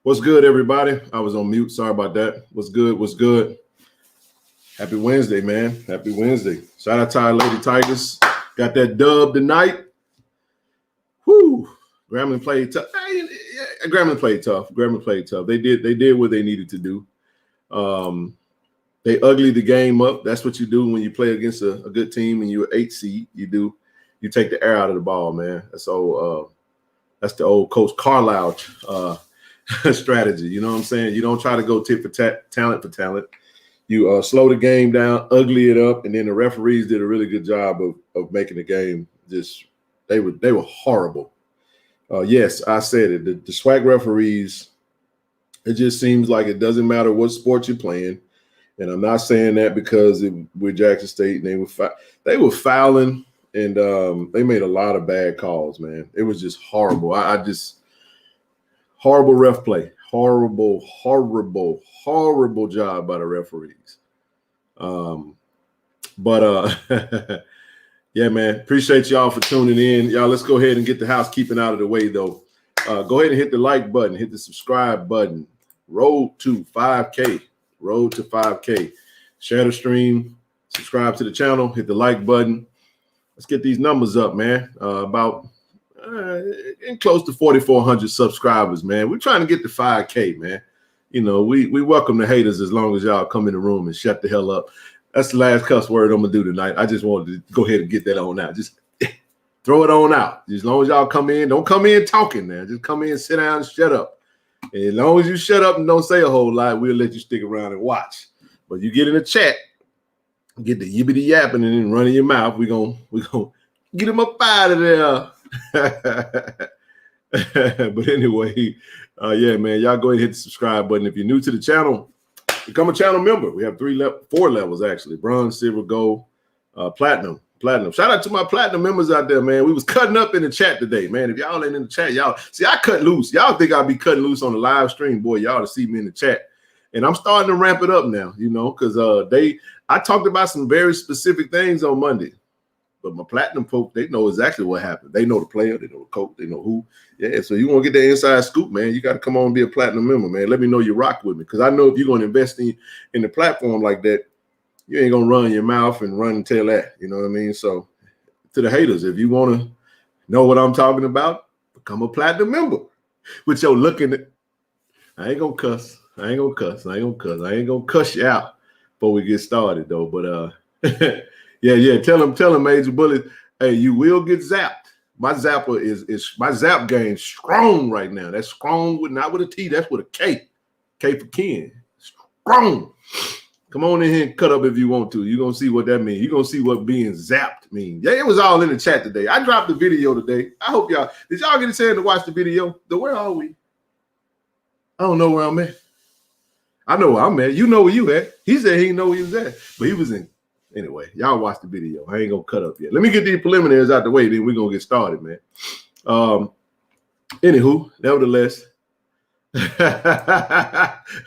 What's good, everybody? I was on mute. Sorry about that. What's good? What's good? Happy Wednesday, man. Happy Wednesday. Shout out to our Lady Tigers. Got that dub tonight. Whoo. Grambling played tough. Grambling played tough. Grambling played tough. They did what they needed to do. They uglied the game up. That's what you do when you play against a good team and you're an 8 seed. You take the air out of the ball, man. That's the old Coach Carlisle strategy. You know what I'm saying? You don't try to go tit for tat, talent for talent. You slow the game down, ugly it up, and then the referees did a really good job of making the game just they were horrible. Yes, I said it. The SWAC referees, it just seems like it doesn't matter what sport you're playing. And I'm not saying that because we're Jackson State and they were fouling and they made a lot of bad calls, man. It was just horrible. Horrible ref play. Horrible job by the referees. Yeah, man, appreciate y'all for tuning in. Y'all, let's go ahead and get the housekeeping out of the way, though. Go ahead and hit the like button, hit the subscribe button. Road to 5K. Road to 5K. Share the stream, subscribe to the channel, hit the like button. Let's get these numbers up, man. About close to 4,400 subscribers, man. We're trying to get to 5K, man. You know, we welcome the haters as long as y'all come in the room and shut the hell up. That's the last cuss word I'm going to do tonight. I just wanted to go ahead and get that on out. Just throw it on out. As long as y'all come in, don't come in talking, man. Just come in, sit down, and shut up. And as long as you shut up and don't say a whole lot, we'll let you stick around and watch. But you get in the chat, get the yibbity yapping and then running your mouth. We're gonna get them up out of there. But anyway, yeah, man, y'all go ahead and hit the subscribe button. If you're new to the channel, become a channel member. We have 4 levels, actually: bronze, silver, gold, platinum. Shout out to my platinum members out there, man. We was cutting up in the chat today, man. If y'all ain't in the chat, y'all see I cut loose. Y'all think I'll be cutting loose on the live stream, boy? Y'all to see me in the chat, and I'm starting to ramp it up now, you know, because I talked about some very specific things on Monday, but my platinum folk, they know exactly what happened. They know the player, they know the coach, they know who. Yeah, so you want to get that inside scoop, man, you got to come on and be a platinum member, man. Let me know you rock with me, because I know if you're going to invest in the platform like that, you ain't going to run your mouth and run and tell that, you know what I mean? So to the haters, if you want to know what I'm talking about, become a platinum member. With your looking at, I ain't going to cuss. I ain't going to cuss you out before we get started, though. But yeah, tell him, Major Bullet, hey, you will get zapped. My zapper is my zap game strong right now. That's strong not with a T, that's with a K. K for Ken. Strong. Come on in here and cut up if you want to. You're going to see what that means. You're going to see what being zapped means. Yeah, it was all in the chat today. I dropped the video today. I hope y'all, did y'all get a chance to watch the video? Where are we? I don't know where I'm at. I know where I'm at. You know where you at. He said he didn't know where he was at, but he was in. Anyway, y'all watch the video. I ain't going to cut up yet. Let me get these preliminaries out the way, then we're going to get started, man. Anywho, nevertheless.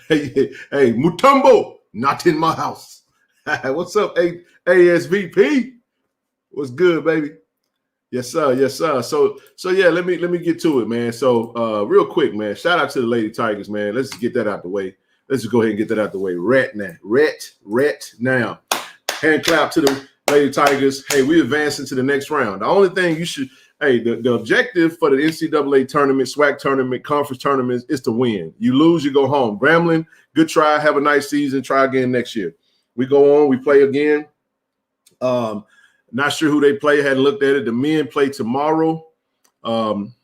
hey, Mutombo. Not in my house. What's up, ASVP? What's good, baby? Yes, sir. So yeah, let me get to it, man. So real quick, man, shout out to the Lady Tigers, man. Let's just get that out the way. Let's just go ahead and get that out the way right now. Hand clap to the Lady Tigers. Hey, we advancing to the next round. The only thing you should, the objective for the NCAA tournament, SWAC tournament, conference tournaments is to win. You lose, you go home. Grambling, good try. Have a nice season. Try again next year. We go on. We play again. Not sure who they play. Hadn't looked at it. The men play tomorrow.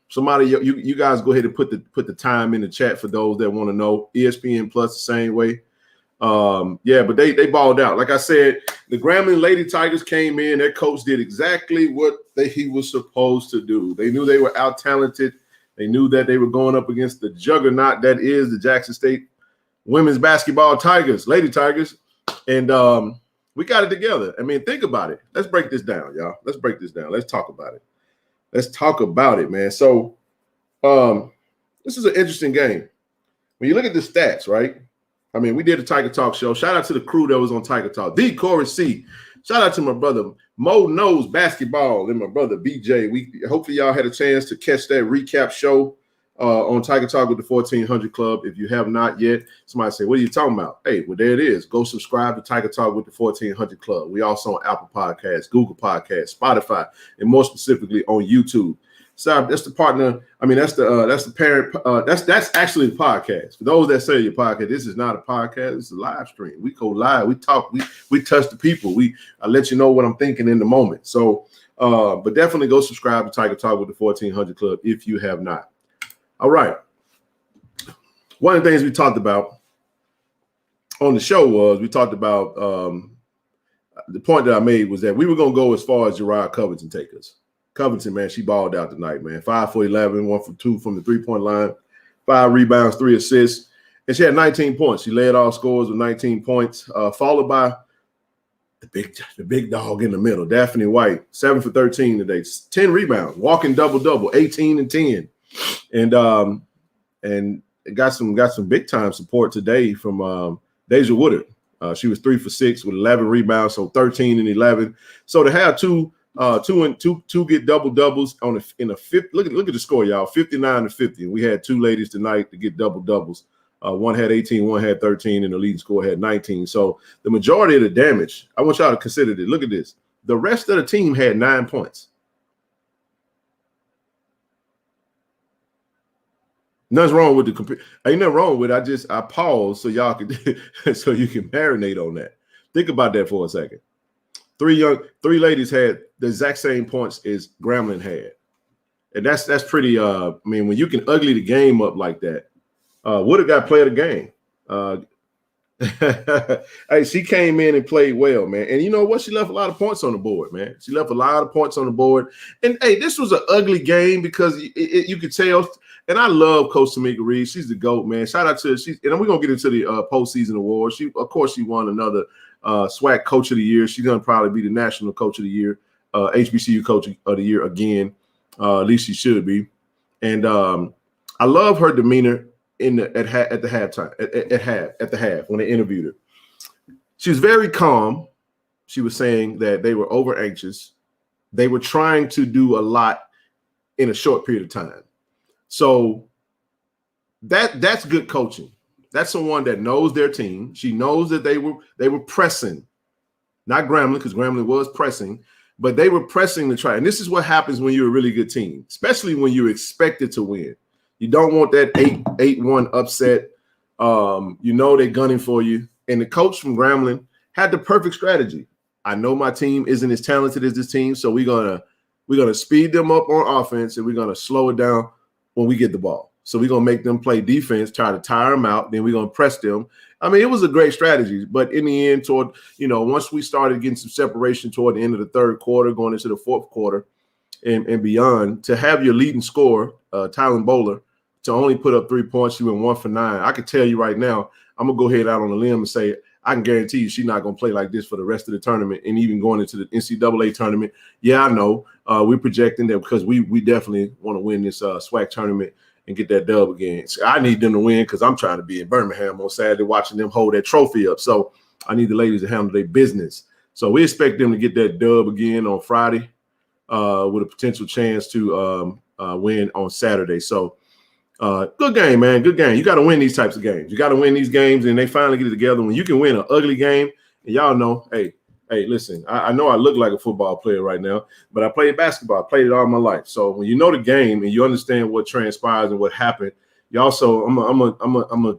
Somebody, you guys go ahead and put the time in the chat for those that want to know. ESPN Plus the same way. Yeah, but they balled out. Like I said, the Grambling Lady Tigers came in. Their coach did exactly what he was supposed to do. They knew they were out talented. They knew that they were going up against the juggernaut that is the Jackson State women's basketball Tigers, Lady Tigers, and we got it together. I mean, think about it. Let's break this down, y'all. Let's break this down. Let's talk about it. Let's talk about it, man. So, this is an interesting game. When you look at the stats, right? I mean, we did a Tiger Talk show. Shout out to the crew that was on Tiger Talk. D. Corey C. Shout out to my brother Mo Knows Basketball and my brother BJ. Hopefully y'all had a chance to catch that recap show. on Tiger Talk with the 1400 Club. If you have not yet, somebody say, what are you talking about? Hey, well, there it is. Go subscribe to Tiger Talk with the 1400 Club. We also on Apple Podcasts, Google Podcasts, Spotify, and more specifically on YouTube. So that's the partner. I mean, that's the parent. That's actually the podcast. For those that say your podcast, this is not a podcast. It's a live stream. We go live. We talk. We touch the people. I let you know what I'm thinking in the moment. So, but definitely go subscribe to Tiger Talk with the 1400 Club if you have not. All right. One of the things we talked about on the show was we talked about the point that I made was that we were going to go as far as Gerard Covington take us. Covington, man, she balled out tonight, man. 5 for 11, 1 for 2 from the three-point line, 5 rebounds, 3 assists, and she had 19 points. She led all scores with 19 points, followed by the big dog in the middle, Daphne White, 7 for 13 today, 10 rebounds, walking double-double, 18 and 10. And it got some big time support today from Deja Woodard. She was 3 for 6 with 11 rebounds, so 13 and 11. So to have two get double doubles in a fifth. Look at the score, y'all. 59 to 50. We had 2 ladies tonight to get double doubles. One had 18, one had 13, and the leading score had 19. So the majority of the damage, I want y'all to consider this. Look at this. The rest of the team had 9 points. Nothing's wrong with the computer. Ain't nothing wrong with it. I paused so y'all could so you can marinate on that. Think about that for a second. 3 ladies had the exact same points as Grambling had. And that's pretty I mean, when you can ugly the game up like that, Woodard got player of the game. Hey, she came in and played well, man. And you know what? She left a lot of points on the board, man. She left a lot of points on the board. And hey, this was an ugly game because you could tell. And I love Coach Tamika Reed. She's the GOAT, man. Shout out to her. And we're gonna get into the postseason awards. She won another SWAC Coach of the Year. She's gonna probably be the National Coach of the Year, HBCU Coach of the Year again. At least she should be. And I love her demeanor at the half when they interviewed her. She was very calm. She was saying that they were over anxious. They were trying to do a lot in a short period of time. So that's good coaching. That's someone that knows their team. She knows that they were pressing, not Grambling, because Grambling was pressing, but they were pressing to try. And this is what happens when you're a really good team, especially when you're expected to win. You don't want that 8-1 upset. You know they're gunning for you. And the coach from Grambling had the perfect strategy. I know my team isn't as talented as this team, so we're gonna speed them up on offense and we're gonna slow it down when we get the ball. So we're going to make them play defense, try to tire them out. Then we're going to press them. I mean, it was a great strategy. But in the end, once we started getting some separation toward the end of the third quarter, going into the fourth quarter and beyond, to have your leading scorer, Tylen Bowler, to only put up 3 points, she went 1 for 9. I can tell you right now, I'm going to go ahead out on a limb and say, I can guarantee you she's not going to play like this for the rest of the tournament and even going into the NCAA tournament. Yeah, I know. We're projecting that because we definitely want to win this SWAC tournament and get that dub again. So I need them to win because I'm trying to be in Birmingham on Saturday watching them hold that trophy up. So I need the ladies to handle their business. So we expect them to get that dub again on Friday with a potential chance to win on Saturday. So good game, man. Good game. You got to win these types of games. You got to win these games, and they finally get it together. When you can win an ugly game, and y'all know, hey, listen, I know I look like a football player right now, but I played basketball. I played it all my life. So when you know the game and you understand what transpires and what happened, you also, I'm a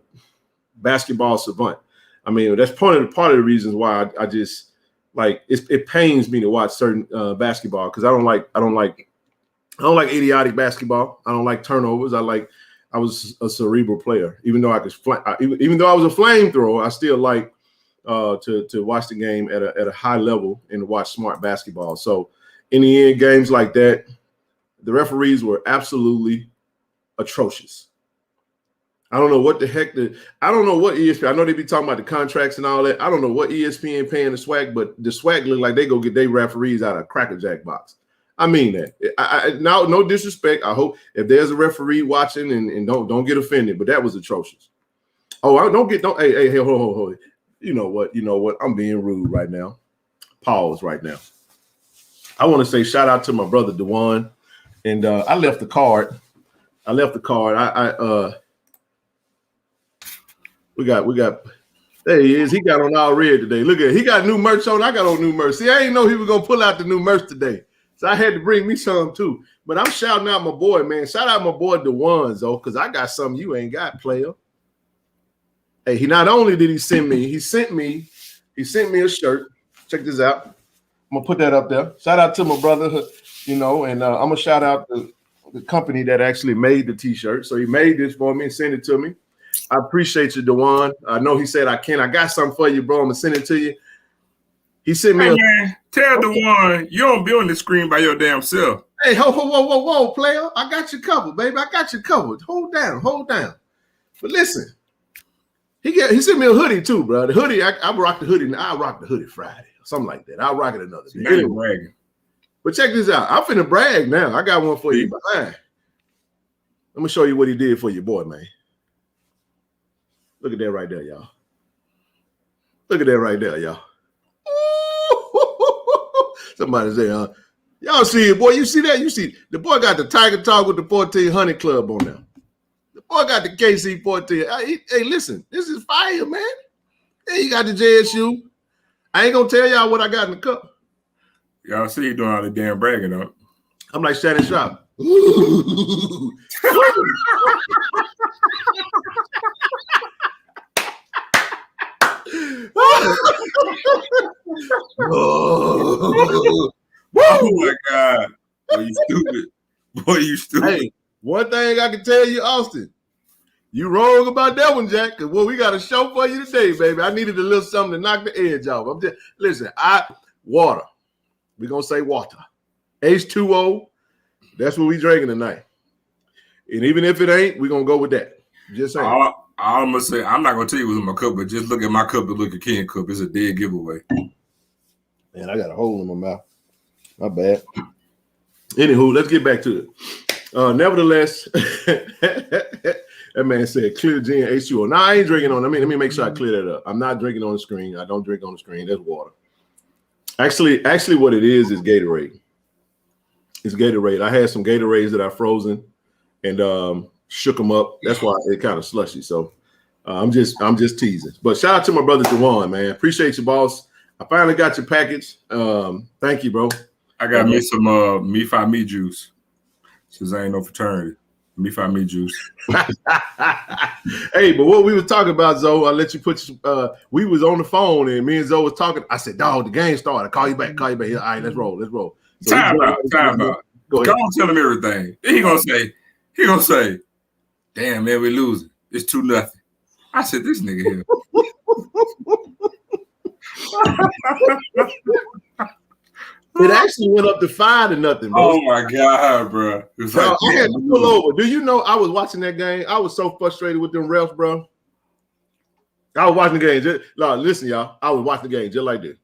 basketball savant. I mean, that's part of the reasons why I just like it pains me to watch certain basketball because I don't like idiotic basketball. I don't like turnovers. I was a cerebral player. Even though I was a flamethrower, I still like to watch the game at a high level and to watch smart basketball. So in the end, games like that, the referees were absolutely atrocious. I don't know what the heck I don't know what ESPN. I know they be talking about the contracts and all that. I don't know what ESPN paying the SWAC, but the SWAC look like they go get their referees out of a Cracker Jack box. I mean that. No disrespect. I hope if there's a referee watching and don't get offended, but that was atrocious. Oh, hey, hold. You know what? I'm being rude right now. Pause right now. I want to say shout out to my brother Dewan, and I left the card. I left the card. We got. There he is. He got on all red today. Look at it. He got new merch on. I got on new merch. See, I didn't know he was gonna pull out the new merch today, so I had to bring me some too. But I'm shouting out my boy, man. Shout out my boy DeWans, though, because I got something you ain't got, player. Hey, he not only did he send me, he sent me a shirt. Check this out. I'm gonna put that up there. Shout out to my brother, you know, and I'm gonna shout out the company that actually made the t-shirt. So he made this for me and sent it to me. I appreciate you, DeWan. I know he said I got something for you, bro. I'm gonna send it to you. He sent me man, tell DeWan you don't be on the screen by your damn self. Hey, whoa, player. I got you covered, baby. I got you covered. Hold down. But listen, he sent me a hoodie too, bro. The hoodie, I rock the hoodie. I rock the hoodie Friday or something like that. I'll rock it another day. Anyway, bragging. But check this out. I'm finna brag now. I got one for you behind. Let me show you what he did for your boy, man. Look at that right there, y'all. Look at that right there, y'all. Somebody say, y'all see it, boy. You see that? You see the boy got the Tiger Talk with the 1400 Club on there. The boy got the KC 14. Hey, listen, this is fire, man. Hey, you got the JSU. I ain't gonna tell y'all what I got in the cup. Y'all see he doing all the damn bragging up. I'm like Shannon Sharp. Oh my God. Boy, you stupid. Boy, you stupid. Hey, one thing I can tell you, Austin, you wrong about that one, Jack, because we got a show for you today, baby. I needed a little something to knock the edge off. Listen, water. We're going to say water. H2O, that's what we drinking tonight. And even if it ain't, we're going to go with that. Just saying. I'm gonna say I'm not gonna tell you what's in my cup, but just look at my cup and look at Ken's cup. It's a dead giveaway. Man, I got a hole in my mouth. My bad. Anywho, let's get back to it. Nevertheless, that man said clear gin H2O. Now I ain't drinking on. Let me make sure I clear that up. I'm not drinking on the screen. I don't drink on the screen. That's water. Actually, what it is Gatorade. It's Gatorade. I had some Gatorades that I frozen and shook them up. That's why it kind of slushy. So I'm just teasing. But shout out to my brother DeWan, man. Appreciate you, boss. I finally got your package. Thank you, bro. I got me some Me Fi Me juice. Since I ain't no fraternity. Me Fi Me juice. Hey, but what we was talking about, Zoe, I'll let you put we was on the phone and me and Zoe was talking. I said, dog, the game started. Call you back. All right, let's roll. So time out. Go ahead. Don't tell him everything. Then he gonna say, damn, man, we losing. It's 2-0. I said, this nigga here. It actually went up to 5-0, bro. Oh my God, bro. It was I had to pull over. Do you know I was watching that game? I was so frustrated with them refs, bro. I was watching the game. Listen, y'all. I was watching the game just like this.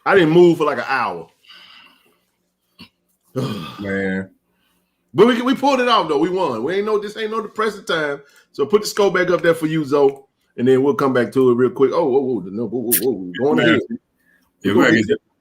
I didn't move for like an hour. Man. But we pulled it off, though. We won. This ain't no depressing time. So put the score back up there for you, Zoe, and then we'll come back to it real quick. Whoa. Going ahead. Yeah,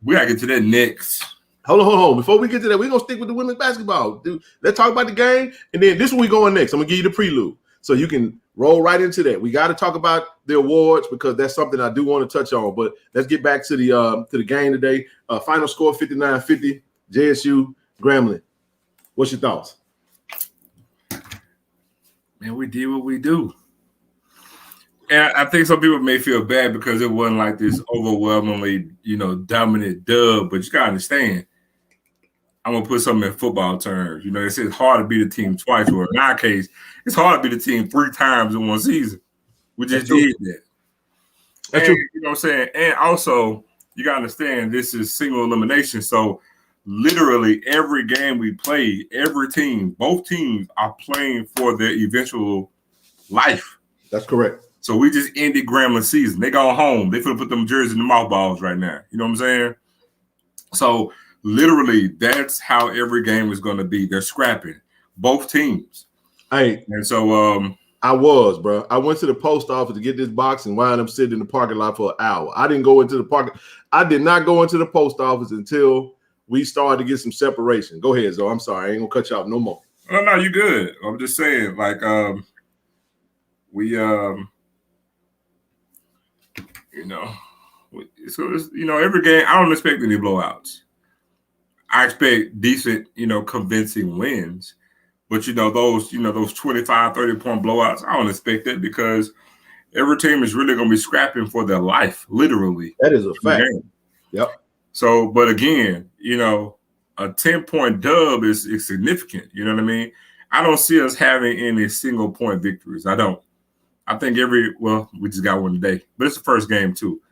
we gotta get to that next. Hold on. Before we get to that, we're gonna stick with the women's basketball. Dude, let's talk about the game, and then this is where we going next. I'm gonna give you the prelude. So you can roll right into that. We got to talk about the awards because that's something I do want to touch on. But let's get back to the game today. Final score 59-50, JSU Grambling. What's your thoughts? Man, we did what we do. And I think some people may feel bad because it wasn't like this overwhelmingly, dominant dub. But you gotta understand, I'm gonna put something in football terms. It's hard to beat a team twice, or in our case, it's hard to beat a team 3 times in one season. We just did that. And, you know what I'm saying? And also, you gotta understand this is single elimination. So literally every game we play, both teams are playing for their eventual life. That's correct. So we just ended Grambling season. They go home. They finna put them jerseys in the mothballs right now. You know what I'm saying? So literally, that's how every game is going to be. They're scrapping both teams. Hey, and so I went to the post office to get this box and wound up sitting in the parking lot for an hour. I did not go into the post office until we started to get some separation. Go ahead, Zoe. I'm sorry. I ain't gonna cut you off no more. No, you good. I'm just saying, like, every game, I don't expect any blowouts. I expect decent, convincing wins. But, those 25, 30-point blowouts, I don't expect that because every team is really going to be scrapping for their life, literally. That is a fact. Yep. So, but again, a 10-point dub is significant. You know what I mean? I don't see us having any single-point victories. I don't. I think we just got one today, but it's the first game too.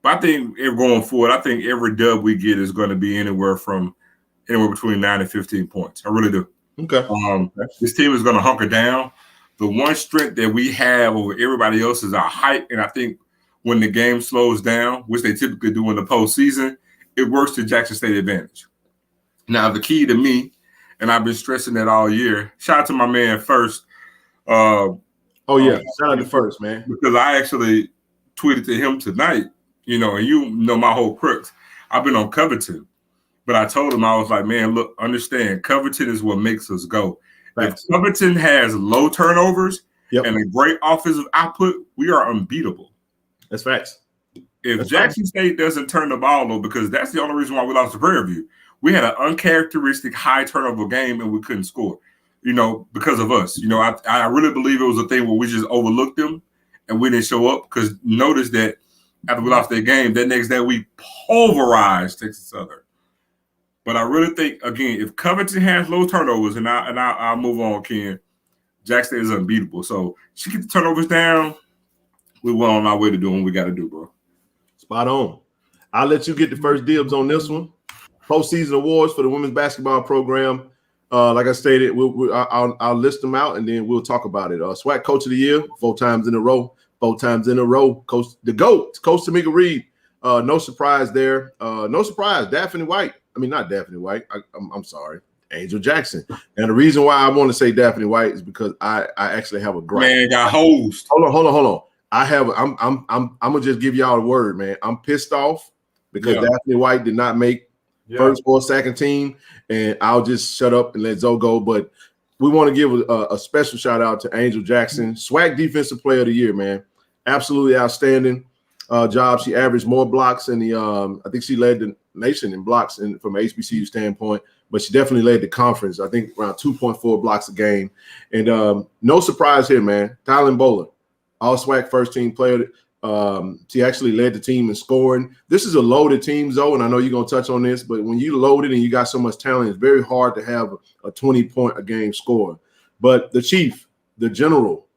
But I think going forward, I think every dub we get is going to be anywhere between 9 and 15 points. I really do. Okay. This team is going to hunker down. The one strength that we have over everybody else is our height, and I think when the game slows down, which they typically do in the postseason, it works to Jackson State advantage. Now, the key to me, and I've been stressing that all year. Shout out to my man First. Shout out to First, man. Because I actually tweeted to him tonight, and my whole crux. I've been on Covington, but I told him, I was like, man, look, understand, Covington is what makes us go. Right. If Covington has low turnovers and a great offensive output, we are unbeatable. That's facts. If Jackson State doesn't turn the ball over, because that's the only reason why we lost to Prairie View. We had an uncharacteristic high turnover game and we couldn't score, because of us. I really believe it was a thing where we just overlooked them and we didn't show up because notice that after we lost that game, that next day we pulverized Texas Southern. But I really think, again, if Covington has low turnovers, and I'll move on, Ken, Jackson State is unbeatable. So she get the turnovers down, we're well on our way to doing what we got to do, bro. Spot on. I'll let you get the first dibs on this one. Postseason awards for the women's basketball program. Like I stated, I'll list them out and then we'll talk about it. SWAC Coach of the Year, 4 times in a row. Coach the GOAT, Coach Tamika Reed. No surprise there. No surprise. Daphne White. I mean, not Daphne White. I'm sorry. Angel Jackson. And the reason why I want to say Daphne White is because I actually have a gripe. Man, got hosed. Hold on. I'm gonna just give y'all a word, man. I'm pissed off because Daphne White did not make first or second team, and I'll just shut up and let Zoe go. But we want to give a special shout out to Angel Jackson, SWAC Defensive Player of the Year, man. Absolutely outstanding job. She averaged more blocks in the I think she led the nation in blocks from an HBCU standpoint, but she definitely led the conference. I think around 2.4 blocks a game. And no surprise here, man. Tylen Bowler, all SWAC first team player. She actually led the team in scoring. This is a loaded team, Zoe, and I know you're going to touch on this, but when you load it and you got so much talent, it's very hard to have a 20-point a game score. But the chief, the general,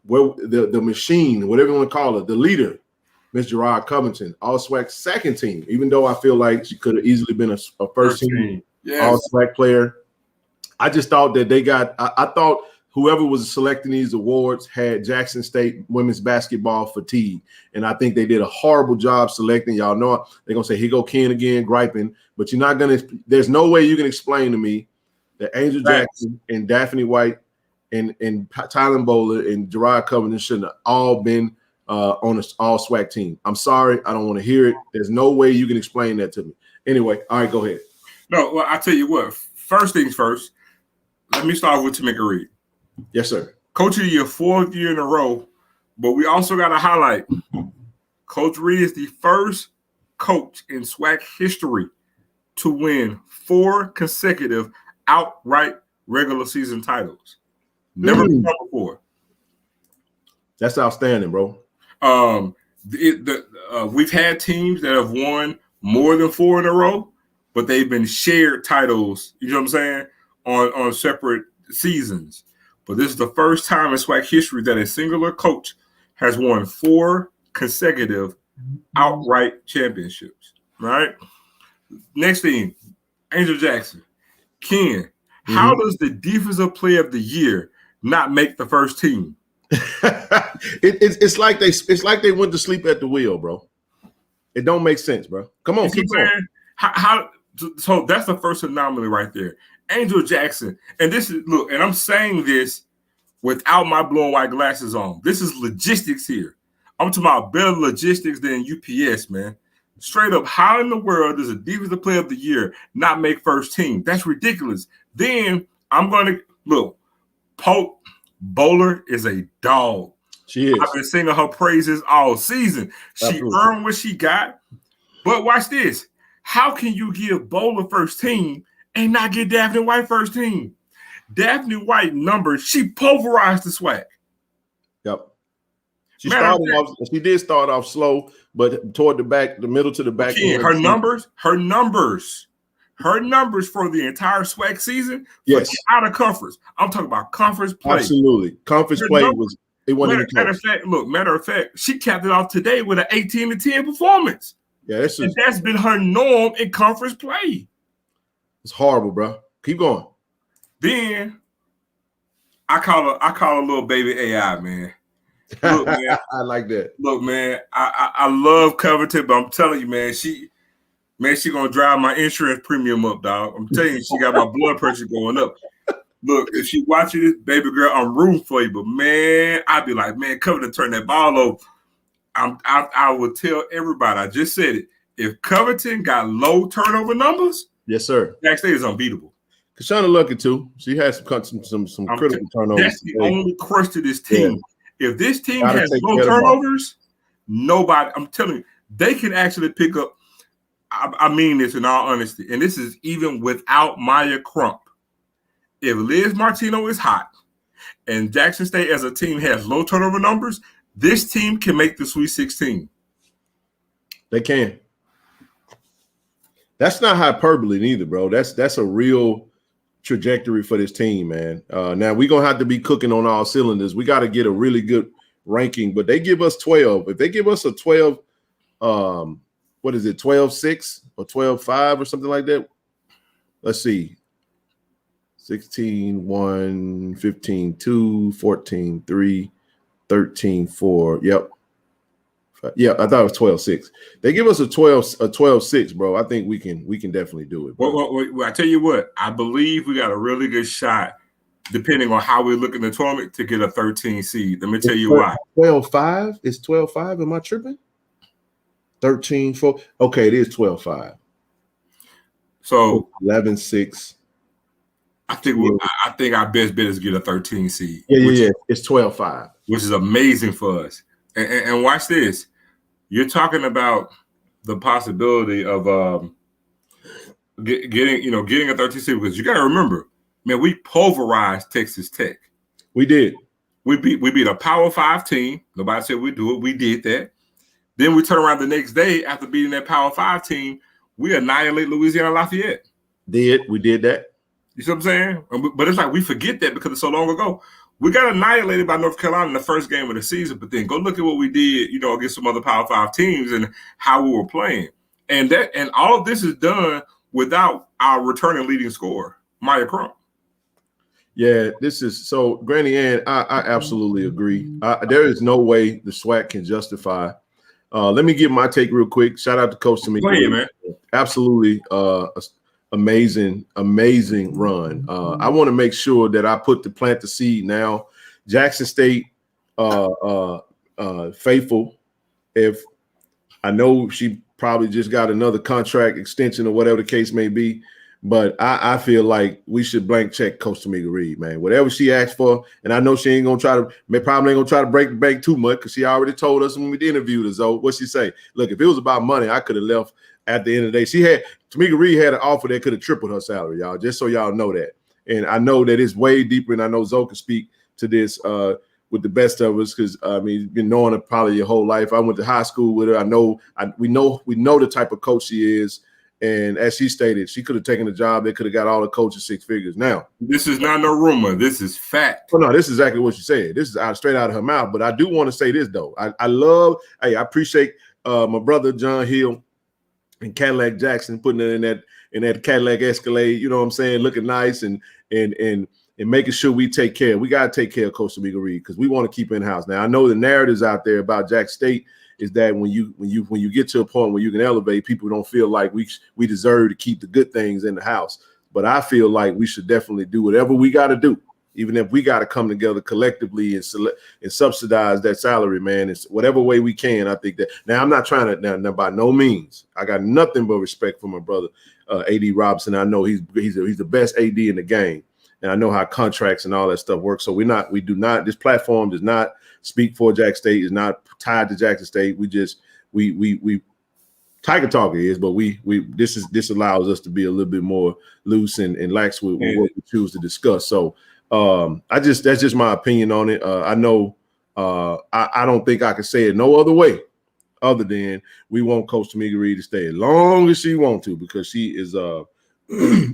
the machine, whatever you want to call it, the leader, Miss Gerard Covington, all SWAC second team, even though I feel like she could have easily been a first team all SWAC player. I just thought that they got – I thought – whoever was selecting these awards had Jackson State women's basketball fatigue. And I think they did a horrible job selecting. Y'all know they're going to say, here go Ken again, griping. But you're not going to – there's no way you can explain to me that Angel Jackson and Daphne White and Tylen Bowler and Gerard Covington shouldn't have all been on an all-SWAC team. I'm sorry. I don't want to hear it. There's no way you can explain that to me. Anyway, all right, go ahead. No, well, I'll tell you what. First things first, let me start with Tamika Reed. Yes, sir. Coach of the Year, 4th year in a row. But we also got to highlight Coach Reed is the first coach in SWAC history to win 4 consecutive outright regular season titles. Never been done before. That's outstanding, bro. We've had teams that have won more than 4 in a row, but they've been shared titles, you know what I'm saying, on separate seasons. But this is the first time in SWAC history that a singular coach has won 4 consecutive outright championships, right? Next thing, Angel Jackson. Ken, how does the Defensive Player of the Year not make the first team? It's like they went to sleep at the wheel, bro. It don't make sense, bro. Come on, keep going. So that's the first anomaly right there. Angel Jackson, and this is look, and I'm saying this without my blue and white glasses on. This is logistics here. I'm talking about better logistics than UPS, man. Straight up, how in the world does a defensive player of the year not make first team? That's ridiculous. Then I'm going to look. Pope Bowler is a dog. She is. I've been singing her praises all season. She Absolutely. earned what she got. But watch this. How can you give Bowler first team and not get Daphne White first team? Daphne White numbers, she pulverized the SWAC. Yep. She did start off slow, but toward the middle to the back end. Her numbers for the entire SWAC season, yes, out of conference. I'm talking about conference play. Absolutely. Conference play was it wasn't even close. Matter of fact, she capped it off today with an 18-10 performance. Yeah, that's been her norm in conference play. It's horrible, bro. Keep going. Then I call her little baby AI, man. Look, man, I like that. Look, man, I love Covington, but I'm telling you, man, she gonna drive my insurance premium up, dog. I'm telling you, she got my blood pressure going up. Look, if she watching this, baby girl, I'm rooting for you, but man, I'd be like, man, Covington turn that ball over. I will tell everybody. I just said it. If Covington got low turnover numbers, yes, sir, Jack State is unbeatable. Kashana Lucky too. She has some critical turnovers. That's the only crush to this team. Yeah. If this team has low turnovers, nobody. I'm telling you, they can actually pick up. I mean this in all honesty, and this is even without Maya Crump. If Liz Martino is hot, and Jackson State as a team has low turnover numbers, this team can make the Sweet 16. They can. That's not hyperbole either, bro. That's a real trajectory for this team, man. Now we're gonna have to be cooking on all cylinders. We got to get a really good ranking, but they give us 12. If they give us a 12, what is it, 12-6 or 12-5 or something like that? Let's see. 16-1, 15-2, 14-3, 13-4. Yep. Yeah, I thought it was 12-6. They give us a 12-6, bro. I think we can definitely do it. Well, I tell you what, I believe we got a really good shot, depending on how we look in the tournament, to get a 13 seed. Let me tell you why. 12-5? It's 12-5. Am I tripping? 13-4. Okay, it is 12-5. So 11-6. I think our best bet is get a 13 seed. Yeah. It's 12-5, which is amazing for us. And watch this. You're talking about the possibility of getting a 13 seed, because you got to remember, man, we pulverized Texas Tech. We did. We beat a Power 5 team. Nobody said we'd do it. We did that. Then we turn around the next day after beating that Power 5 team. We annihilate Louisiana Lafayette. We did that. You see what I'm saying? But it's like we forget that because it's so long ago. We got annihilated by North Carolina in the first game of the season, but then go look at what we did, against some other Power 5 teams and how we were playing. And all of this is done without our returning leading scorer, Maya Crump. Yeah, this is so, Granny Ann, I absolutely agree. There is no way the SWAC can justify. Let me give my take real quick. Shout out to Coach Tamika. Go ahead, man. Absolutely amazing run. I want to make sure that I plant the seed now. Jackson State, faithful. If I know she probably just got another contract extension or whatever the case may be, but I feel like we should blank check Coach Tamika Reed, man. Whatever she asked for, and I know she ain't gonna probably ain't gonna try to break the bank too much, because she already told us when we interviewed her. So what she say? Look, if it was about money, I could have left. At the end of the day, Tamika Reed had an offer that could have tripled her salary, y'all, just so y'all know that. And I know that it's way deeper, and I know Zoe can speak to this with the best of us, because you've been knowing her probably your whole life. I went to high school with her. We know the type of coach she is. And as she stated, she could have taken a job that could have got all the coaches 6 figures. Now, this is not no rumor. This is fact. Oh, no, this is exactly what she said. This is straight out of her mouth. But I do want to say this, though. I appreciate my brother John Hill and Cadillac Jackson putting it in that Cadillac Escalade, you know what I'm saying, looking nice and making sure we take care. We got to take care of Coach Tamika Reed, because we want to keep her in-house. Now, I know the narratives out there about Jack State is that when you get to a point where you can elevate, people don't feel like we deserve to keep the good things in the house. But I feel like we should definitely do whatever we got to do. Even if we got to come together collectively and subsidize that salary, man, it's whatever way we can. I think that now I'm not trying to now by no means. I got nothing but respect for my brother, AD Robinson. I know he's the best AD in the game, and I know how contracts and all that stuff works. So we do not. This platform does not speak for Jackson State. Is not tied to Jackson State. We Tiger Talk is, but this allows us to be a little bit more loose and lax with what we choose to discuss. So that's just my opinion on it. I know I don't think I can say it no other way other than we want Coach Tamika Reed to stay as long as she wants to, because she is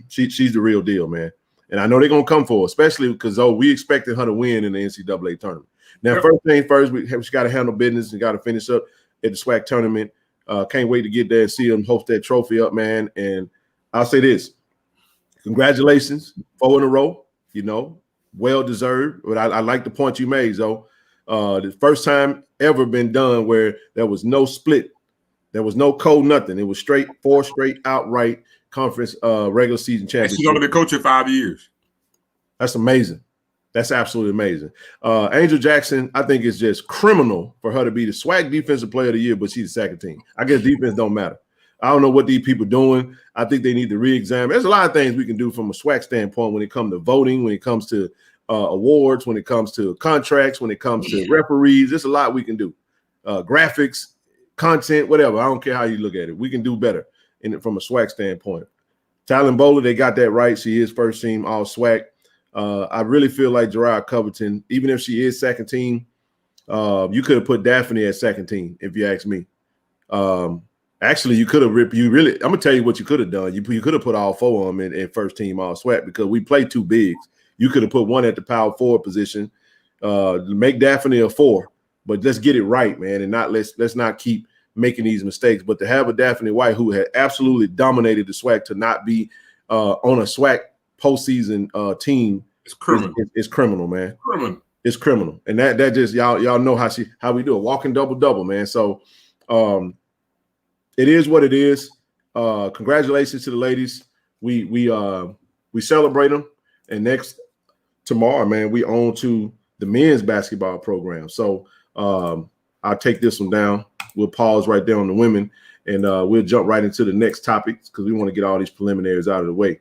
she's the real deal, man. And I know they're gonna come for her, especially because we expected her to win in the NCAA tournament. Now, first thing first, we got to handle business and got to finish up at the SWAC tournament. Can't wait to get there and see them host that trophy up, man. And I'll say this: congratulations, 4 in a row. You know, well deserved. But I like the point you made, though. The first time ever been done where there was no split, there was no nothing. It was 4 straight outright conference regular season championship. She's only been coaching 5 years. That's amazing. That's absolutely amazing. Angel Jackson, I think it's just criminal for her to be the SWAC Defensive Player of the Year, but she's the second team. I guess defense don't matter. I don't know what these people are doing. I think they need to re-examine. There's a lot of things we can do from a SWAC standpoint when it comes to voting, when it comes to awards, when it comes to contracts, when it comes to referees. There's a lot we can do. Graphics, content, whatever. I don't care how you look at it. We can do better from a SWAC standpoint. Talon Bowler, they got that right. She is first team all SWAC. I really feel like Gerard Covington, even if she is second team, you could have put Daphne at second team, if you ask me. Actually, you could have I'm gonna tell you what you could have done. You could have put all 4 of them in first team all SWAC, because we play 2 bigs. You could have put one at the power forward position, make Daphne a 4, but let's get it right, man, and let's not keep making these mistakes. But to have a Daphne White who had absolutely dominated the SWAC to not be on a SWAC postseason team, it's criminal. It's criminal, man. It's criminal, and that just y'all know how we do it. Walking double, man. So it is what it is. Congratulations to the ladies. We celebrate them, and tomorrow, man, we on to the men's basketball program. So I'll take this one down. We'll pause right there on the women, and we'll jump right into the next topic because we want to get all these preliminaries out of the way.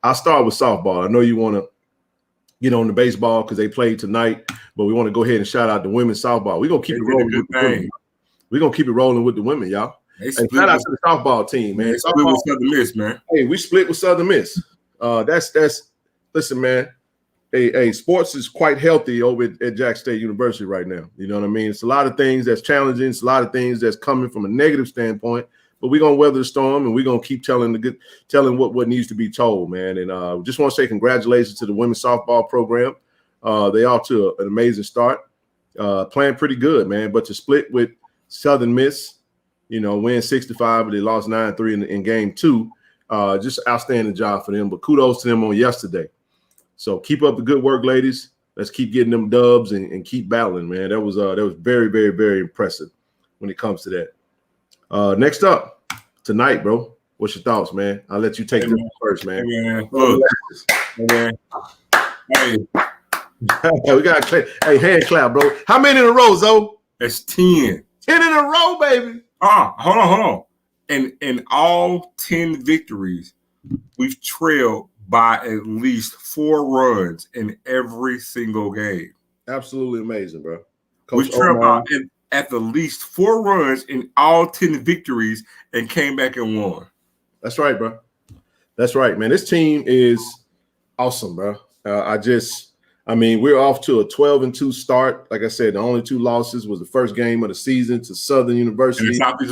I'll start with softball. I know you want to get on the baseball because they played tonight, but we want to go ahead and shout out the women's softball. We're going to keep it rolling with the women. We're going to keep it rolling with the women, y'all. Hey, shout out to the softball team, man. Split with Southern Miss, man. Hey, we split with Southern Miss. Listen, man. Hey, sports is quite healthy over at Jackson State University right now. You know what I mean? It's a lot of things that's challenging. It's a lot of things that's coming from a negative standpoint. But we're gonna weather the storm, and we're gonna keep telling what needs to be told, man. And just want to say congratulations to the women's softball program. They off to an amazing start, playing pretty good, man. But to split with Southern Miss, win 65, but they lost 9-3 in game 2. Just outstanding job for them. But kudos to them on yesterday. So keep up the good work, ladies. Let's keep getting them dubs and keep battling, man. That was very, very, very impressive when it comes to that. Next up tonight, bro. What's your thoughts, man? I'll let you take this first, man. Hey, we got hand clap, bro. How many in a row, Zoe? It's 10. 10 in a row, baby. Hold on. In all 10 victories, we've trailed by at least 4 runs in every single game. Absolutely amazing, bro. We've trailed by at the least 4 runs in all 10 victories and came back and won. That's right, bro. That's right, man. This team is awesome, bro. We're off to a 12-2 start. Like I said, the only 2 losses was the first game of the season to Southern University. In Southeast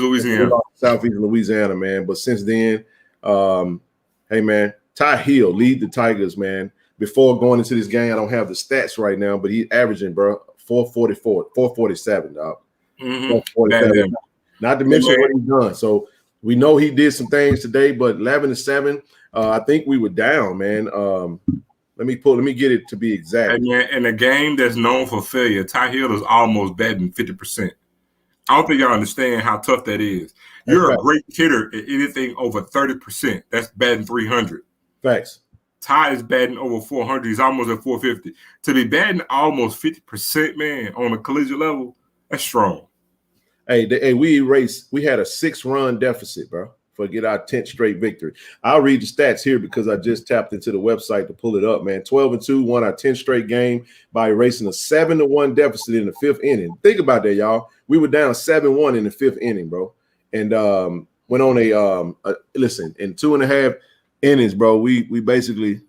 Louisiana, man. But since then, hey, man, Ty Hill lead the Tigers, man. Before going into this game, I don't have the stats right now, but he's averaging, bro, 447, dog. Mm-hmm. Not to mention what he's done. So we know he did some things today, but 11-7. I think we were down, man. Let me get it to be exact. And in a game that's known for failure, Ty Hill is almost batting 50%. I don't think y'all understand how tough that is. You're a great hitter at anything over 30%. That's batting 300. Facts. Ty is batting over 400. He's almost at 450. To be batting almost 50%, man, on a collegiate level, that's strong. Hey, we had a 6-run deficit, bro, for get our 10th straight victory. I'll read the stats here because I just tapped into the website to pull it up, man. 12-2 won our 10th straight game by erasing a 7-1 deficit in the 5th inning. Think about that, y'all. We were down 7-1 in the 5th inning, bro, and went on listen, in 2.5 innings, bro. We basically,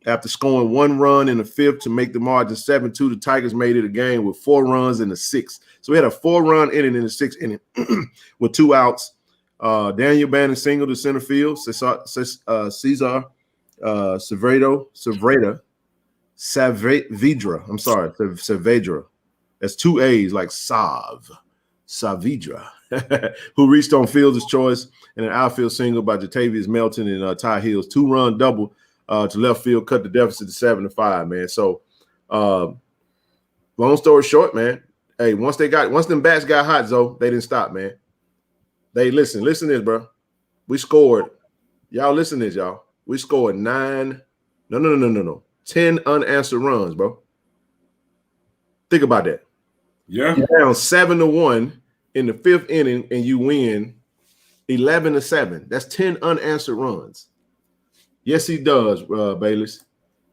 after scoring 1 run in the 5th to make the margin 7-2, the Tigers made it a game with 4 runs in the 6th. So we had a 4-run inning in the 6th inning with 2 outs. Daniel Bannon single to center field. Cesar Saavedra. I'm sorry, Saavedra. That's 2 A's like Saavedra, who reached on Fields' choice, and an outfield single by Jatavius Melton and Ty Hills. 2-run double to left field, cut the deficit to 7-5, man. So, long story short, man. Hey, once them bats got hot, Zoe, they didn't stop, man. They listen to this, bro. We scored. Y'all listen to this, y'all. We scored 10 unanswered runs, bro. Think about that. Yeah. You're down 7-1 in the 5th inning, and you win 11-7. That's 10 unanswered runs. Yes, he does, Bayless.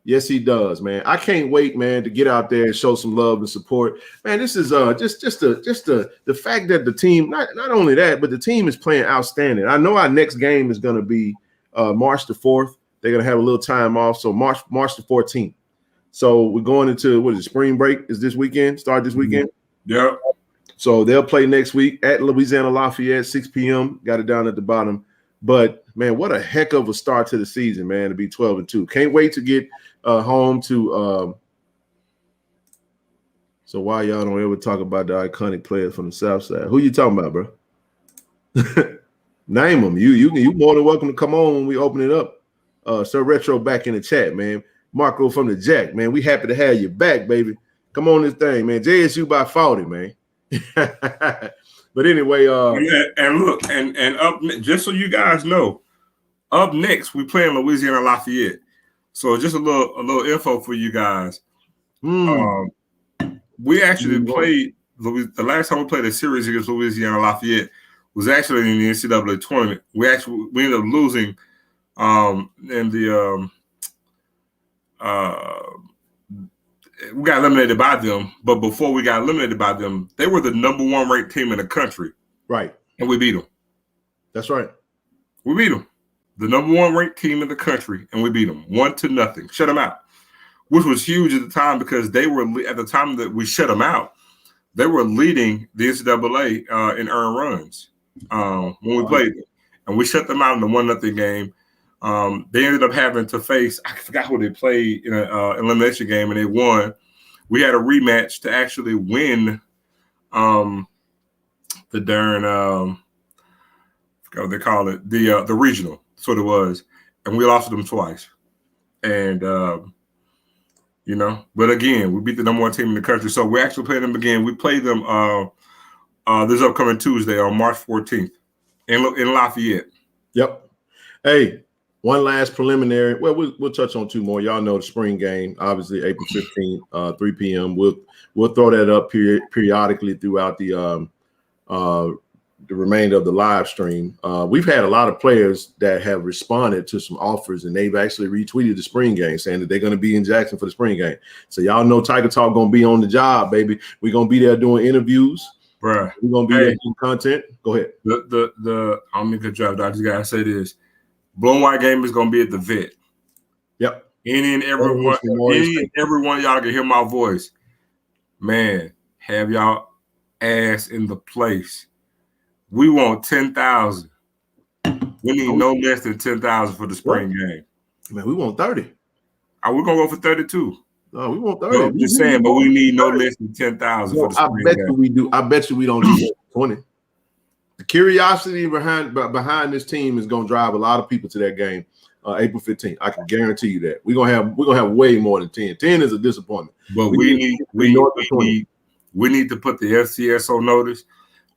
Yes, he does, man. I can't wait, man, to get out there and show some love and support. Man, this is just the fact that the team, not only that, but the team is playing outstanding. I know our next game is going to be March the 4th. They're going to have a little time off, so March the 14th. So we're going into spring break is this weekend? Start this weekend? Yeah. So they'll play next week at Louisiana Lafayette, 6 p.m. Got it down at the bottom. But man, what a heck of a start to the season, man, to be 12-2. Can't wait to get home to so why y'all don't ever talk about the iconic players from the South Side? Who you talking about, bro? Name them. You more than welcome to come on when we open it up. Sir Retro back in the chat, man. Marco from the Jack, man. We happy to have you back, baby. Come on this thing, man. JSU by 40, man. But anyway, and look, and up just so you guys know, up next we play in Louisiana Lafayette. So just a little info for you guys. We actually played the last time we played a series against Louisiana Lafayette was actually in the NCAA tournament. We ended up losing in the we got eliminated by them, but before we got eliminated by them, they were the #1 ranked team in the country. Right. And we beat them. That's right. We beat them. The #1 ranked team in the country, and we beat them 1-0. Shut them out, which was huge at the time because they were, at the time that we shut them out, they were leading the NCAA in earned runs when we played them. And we shut them out in the 1-0 game. They ended up having to face, I forgot who they played in an elimination game, and they won. We had a rematch to actually win the darn, I forgot what they call it, the regional. That's what it was. And we lost to them twice. And, but again, we beat the #1 team in the country. So we actually played them again. We played them this upcoming Tuesday on March 14th in Lafayette. Yep. Hey, one last preliminary. Well, we'll touch on 2 more. Y'all know the spring game, obviously April 15th, 3 p.m. We'll throw that up periodically throughout the remainder of the live stream. We've had a lot of players that have responded to some offers, and they've actually retweeted the spring game saying that they're going to be in Jackson for the spring game. So y'all know Tiger Talk going to be on the job, baby. We're going to be there doing interviews. Bruh. We're going to be there doing content. Go ahead. I'm going to cut you off. I just got to say this. Blue and White game is going to be at the Vet. Yep. Any and every one of y'all can hear my voice. Man, have y'all ass in the place. We want 10,000. We need no less than 10,000 for the spring game. Man, we want 30. We're going to go for 32. No, we want 30. I'm just saying, but we need no less than 10,000 for the spring game. I bet you we do. I bet you we don't do 20. The curiosity behind this team is going to drive a lot of people to that game, April 15th. I can guarantee you that. We're gonna have way more than 10. 10 is a disappointment. But we need to put the FCS on notice.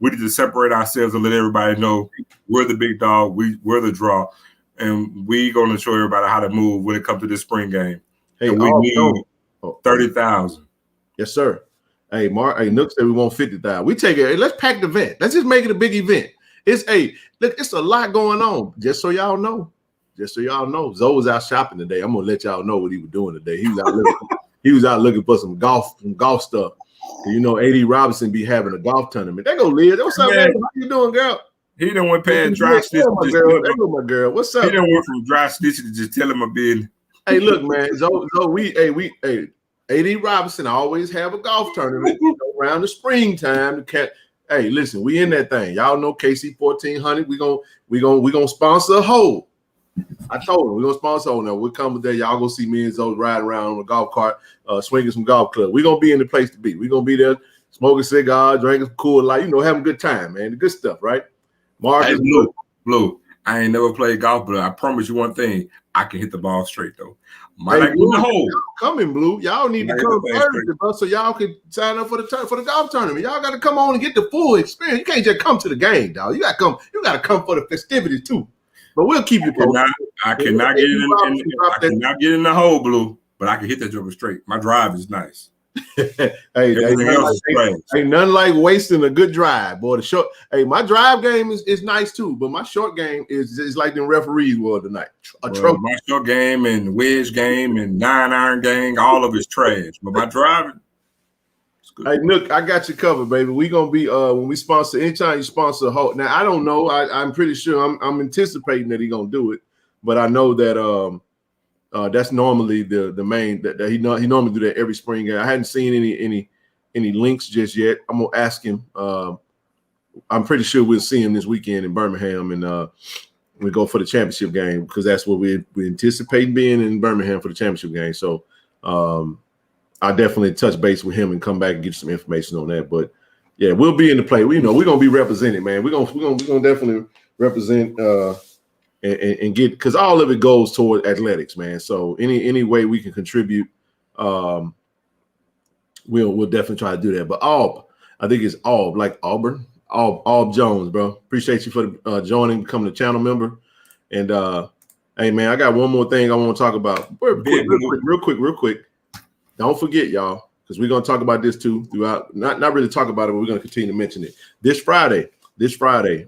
We need to separate ourselves and let everybody know we're the big dog. We're the draw. and we going to show everybody how to move when it comes to this spring game. Hey, and we need 30,000. Yes, sir. Hey, Nook said we want 50,000. We take it. Hey, let's pack the event. Let's just make it a big event. Look, it's a lot going on. Just so y'all know. Zoe was out shopping today. I'm gonna let y'all know what he was doing today. He was out looking for some golf stuff. You know, AD Robinson be having a golf tournament. There go Liz. What's up, man? How you doing, girl? He done went past dry stitch. There go my girl. What's up? He done went from dry stitch to just tell him a bit. Hey, look, man. Zoe, AD Robinson always have a golf tournament around the springtime. Hey, listen, we in that thing. Y'all know KC 1400. We gonna sponsor a hole. I told him we're gonna sponsor a hole. Now we'll come there. Y'all go see me and Zoe riding around on a golf cart, swinging some golf clubs. We're gonna be in the place to be. We're gonna be there, smoking cigars, drinking some cool light, having a good time, man. The good stuff, right? Marcus, hey, Blue. I ain't never played golf, but I promise you one thing: I can hit the ball straight though. Might not get in the hole. Coming, Blue. Y'all need to come Thursday, bro, so y'all can sign up for the golf tournament. Y'all got to come on and get the full experience. You can't just come to the game, dog. You got to come for the festivities too. But we'll keep you posted. I cannot get in the hole, Blue, but I can hit that joker straight. My drive is nice. Ain't nothing like wasting a good drive, boy. My drive game is nice too, but my short game is like them referees were tonight. My short game and wedge game and 9-iron game, all of it's trash. But my driving, it's good. Hey, Nook, I got you covered, baby. We gonna be when we sponsor anytime you sponsor a hole. Now I don't know. I'm pretty sure I'm anticipating that he's gonna do it, but I know that that's normally the main that he normally do that every spring game. I hadn't seen any links just yet. I'm gonna ask him. I'm pretty sure we'll see him this weekend in Birmingham, and we go for the championship game because that's what we anticipate being in Birmingham for the championship game. So I definitely touch base with him and come back and get you some information on that. But yeah, we'll be in the play. We're gonna be represented, man. We're gonna definitely represent. And get, because all of it goes toward athletics, man. So any way we can contribute, we'll definitely try to do that. But I think it's like Auburn, Jones, bro. Appreciate you for joining, becoming a channel member. And hey, man, I got one more thing I want to talk about. Real quick. Don't forget, y'all, because we're gonna talk about this too throughout. Not really talk about it, but we're gonna continue to mention it. This Friday,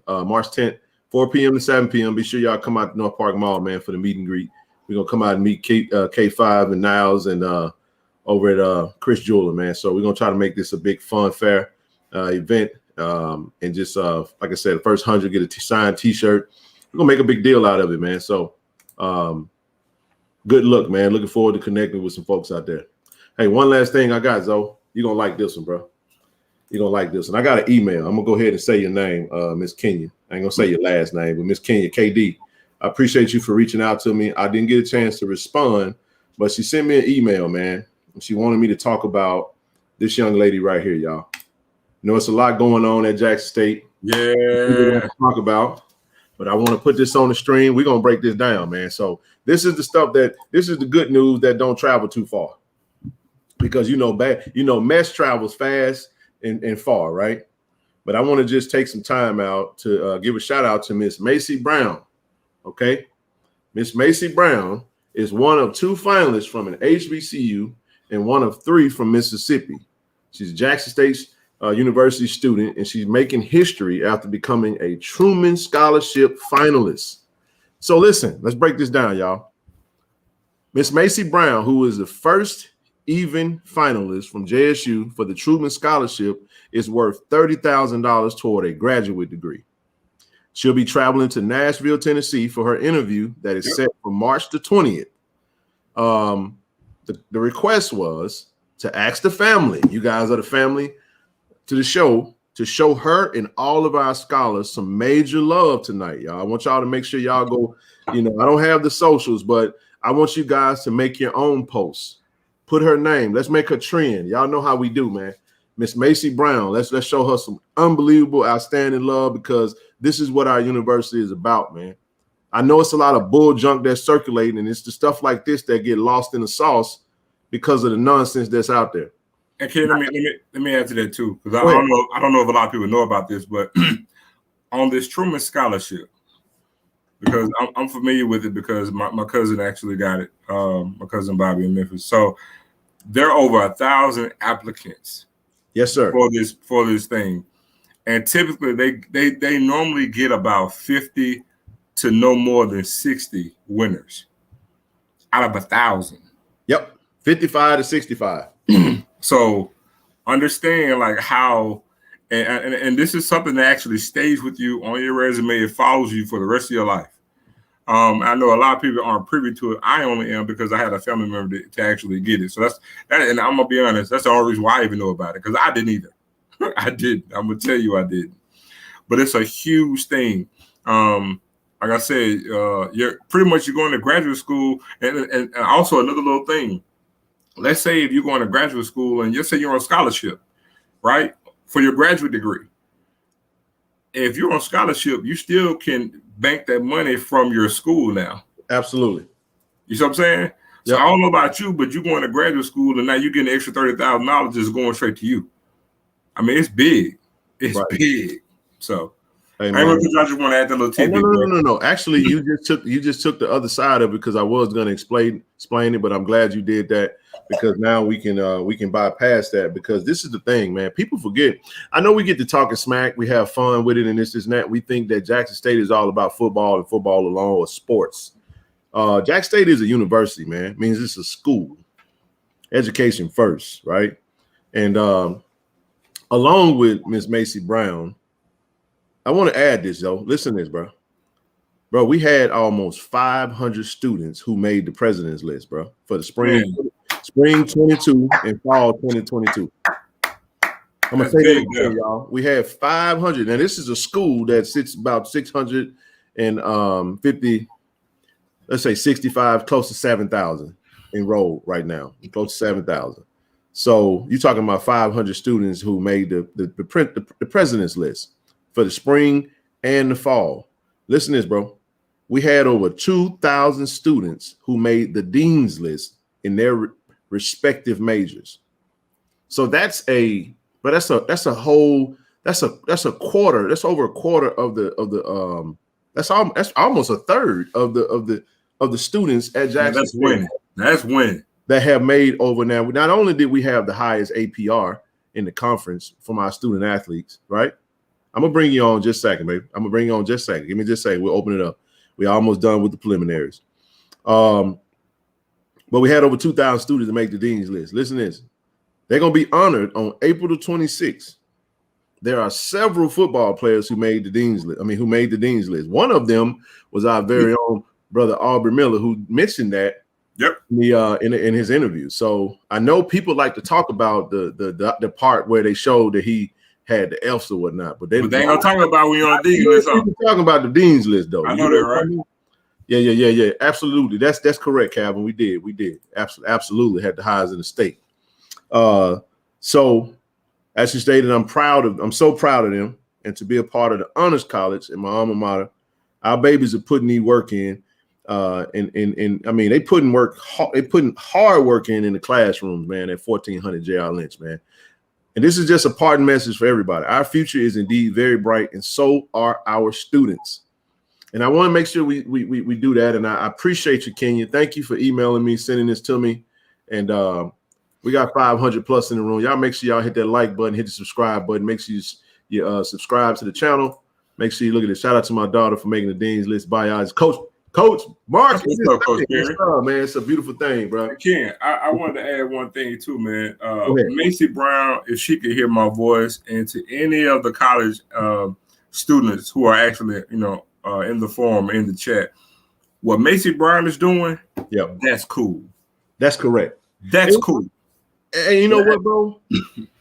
March 10th. 4 p.m. to 7 p.m. Be sure y'all come out to North Park Mall, man, for the meet and greet. We're going to come out and meet K5 and Niles and over at Chris Jeweler, man. So we're going to try to make this a big fun, fair event. And just, like I said, the first 100 get a signed T-shirt. We're going to make a big deal out of it, man. So good luck, man. Looking forward to connecting with some folks out there. Hey, one last thing I got, Zoe. You're going to like this one, bro. You're going to like this one. I got an email. I'm going to go ahead and say your name, Miss Kenya. I ain't going to say your last name, but Miss Kenya, KD. I appreciate you for reaching out to me. I didn't get a chance to respond, but she sent me an email, man. She wanted me to talk about this young lady right here, y'all. It's a lot going on at Jackson State. Yeah. Talk about, but I want to put this on the stream. We're going to break this down, man. So this is the good news that don't travel too far. Because mesh travels fast and far, right? But I want to just take some time out to give a shout out to Miss Macy Brown. Okay, Miss Macy Brown is one of 2 finalists from an HBCU and one of 3 from Mississippi. She's a Jackson State University student, and she's making history after becoming a Truman Scholarship finalist. So listen, let's break this down, y'all. Miss Macy Brown, who is the first even finalist from JSU for the Truman Scholarship, is worth $30,000 toward a graduate degree. She'll be traveling to Nashville, Tennessee for her interview that is set for March the 20th. The request was to ask the family, you guys are the family to the show, to show her and all of our scholars some major love tonight, y'all. I want y'all to make sure y'all go, I don't have the socials, but I want you guys to make your own posts. Put her name. Let's make her trend. Y'all know how we do, man. Miss Macy Brown. Let's show her some unbelievable, outstanding love, because this is what our university is about, man. I know it's a lot of bull junk that's circulating, and it's the stuff like this that get lost in the sauce because of the nonsense that's out there. Okay, let me add to that too, because I don't know if a lot of people know about this, but on this Truman Scholarship, because I'm familiar with it because my cousin actually got it. My cousin Bobby in Memphis. So there are over 1,000 applicants. Yes, sir. For this thing, and typically they normally get about 50 to no more than 60 winners out of 1,000. Yep, 55 to 65. So understand like how, and this is something that actually stays with you on your resume. It follows you for the rest of your life. I know a lot of people aren't privy to it. I only am because I had a family member to actually get it. So that's that. And I'm gonna be honest, that's the only reason why I even know about it, because I didn't either. I didn't. I'm gonna tell you I didn't. But it's a huge thing. Like I said, you're going to graduate school, and also another little thing. Let's say if you're going to graduate school and say you're on scholarship, right, for your graduate degree. If you're on scholarship, you still can bank that money from your school now. Absolutely. You see what I'm saying? So Yep. I don't know about you, but you're going to graduate school and now you're getting an extra $30,000 just going straight to you. I mean, it's big. It's big. So hey, I just want to add that little tidbit. No. Actually, you just took the other side of it, because I was going to explain it, but I'm glad you did that, because now we can bypass that, because this is the thing, man. People forget. I know we get to talking smack, we have fun with it, and this and that. We think that Jackson State is all about football and football alone, or sports. Jackson State is a university, man. It means it's a school. Education first, right? And along with Miss Macy Brown, I want to add this, though. Listen to this, bro. Bro, we had almost 500 students who made the president's list, bro, for the spring 22 and fall 2022. I'm going to say that again, y'all. We had 500. Now, this is a school that sits about 650, let's say 65, close to 7,000 enrolled right now, close to 7,000. So you're talking about 500 students who made the president's list for the spring and the fall. Listen to this, bro. We had over 2,000 students who made the dean's list in their respective majors. So that's a quarter. That's over a quarter of the that's almost a third of the students at Jackson State. That's winning. That have made over now. Not only did we have the highest APR in the conference from our student athletes, right? I'm gonna bring you on just a second, baby. I'm gonna bring you on just a second. Give me just a second. We'll open it up. We're almost done with the preliminaries. But we had over 2,000 students to make the dean's list. Listen to this. They're gonna be honored on April the 26th. There are several football players who made the dean's list. Who made the dean's list. One of them was our very own brother Aubrey Miller, who mentioned that in his interview. So I know people like to talk about the part where they showed that he had the F's or whatnot, but they ain't gonna talk about when you're on the dean's list. Talking about the dean's list, though. I know that, right? Yeah. Absolutely. That's correct, Calvin. We did. Absolutely had the highest in the state. So as you stated, I'm so proud of them, and to be a part of the honors college in my alma mater. Our babies are putting the work in. They putting hard work in the classrooms, man, at 1400 J.R. Lynch, man. And this is just a parting message for everybody. Our future is indeed very bright, and so are our students. And I want to make sure we do that. And I appreciate you, Kenya. Thank you for emailing me, sending this to me. And we got 500 plus in the room. Y'all make sure y'all hit that like button, hit the subscribe button. Make sure you subscribe to the channel. Make sure you look at it. Shout out to my daughter for making the dean's list. By y'all, Coach Mark, Coach man, it's a beautiful thing, bro. Ken, I wanted to add one thing too, man. Macy Brown, if she could hear my voice, and to any of the college students who are actually, in the forum, in the chat, what Macy Brown is doing, that's cool. That's correct. That's cool. And you know what, bro?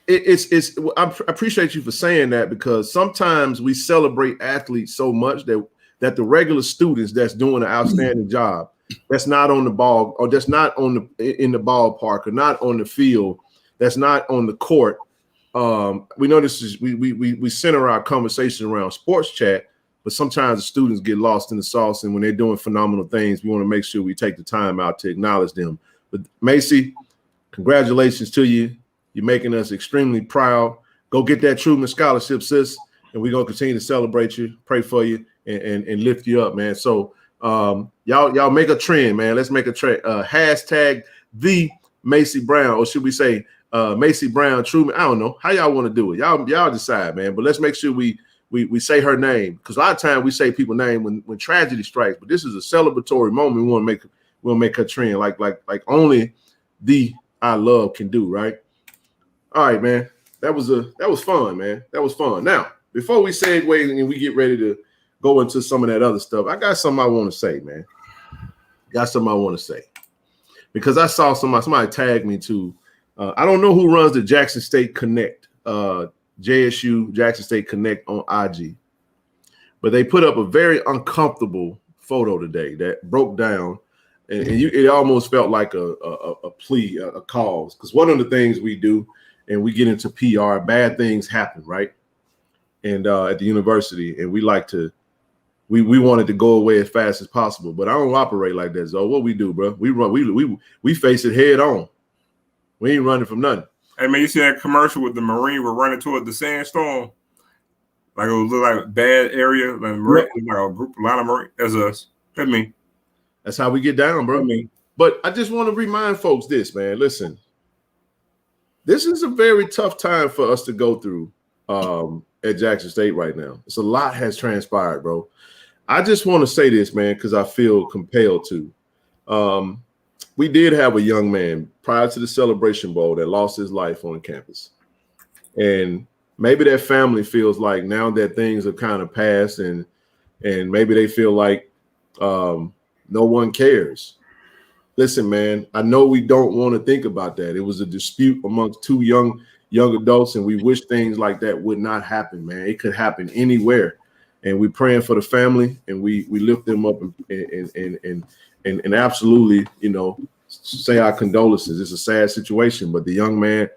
I appreciate you for saying that, because sometimes we celebrate athletes so much that the regular students that's doing an outstanding job, that's not on the ball, or that's not in the ballpark, or not on the field, that's not on the court. We know this is we center our conversation around sports chat, but sometimes the students get lost in the sauce, and when they're doing phenomenal things, we want to make sure we take the time out to acknowledge them. But Macy, congratulations to you. You're making us extremely proud. Go get that Truman Scholarship, sis, and we're gonna continue to celebrate you, pray for you. and lift you up, man. So y'all make a trend, man. Let's make a trend. Hashtag the Macy Brown, or should we say Macy Brown Truman? I don't know how y'all want to do it. Y'all decide, man. But let's make sure we say her name, because a lot of times we say people's name when tragedy strikes. But this is a celebratory moment. We'll make her trend like only the I love can do, right? All right, man. That was fun, man. That was fun. Now, before we segue and we get ready to go into some of that other stuff, I got something I want to say, man. Got something I want to say. Because I saw somebody tag me to, I don't know who runs the Jackson State Connect, JSU Jackson State Connect on IG, but they put up a very uncomfortable photo today that broke down, and it almost felt like a plea, a cause. Because one of the things we do, and we get into PR, bad things happen, right? And at the university, and we like to, we wanted to go away as fast as possible, but I don't operate like that. So what we do, bro? We face it head on. We ain't running from nothing. Hey man, you see that commercial with the Marine were running toward the sandstorm? Like it would look like a bad area, like Marine, like a line of Marine. That's us. That's me. That's how we get down, bro. But I just want to remind folks this, man. Listen, this is a very tough time for us to go through at Jackson State right now. It's a lot has transpired, bro. I just want to say this, man, because I feel compelled to. We did have a young man prior to the Celebration Bowl that lost his life on campus. And maybe that family feels like now that things have kind of passed and maybe they feel like no one cares. Listen, man, I know we don't want to think about that. It was a dispute amongst two young adults, and we wish things like that would not happen, man. It could happen anywhere. And we're praying for the family, and we lift them up and absolutely, say our condolences. It's a sad situation, but the young man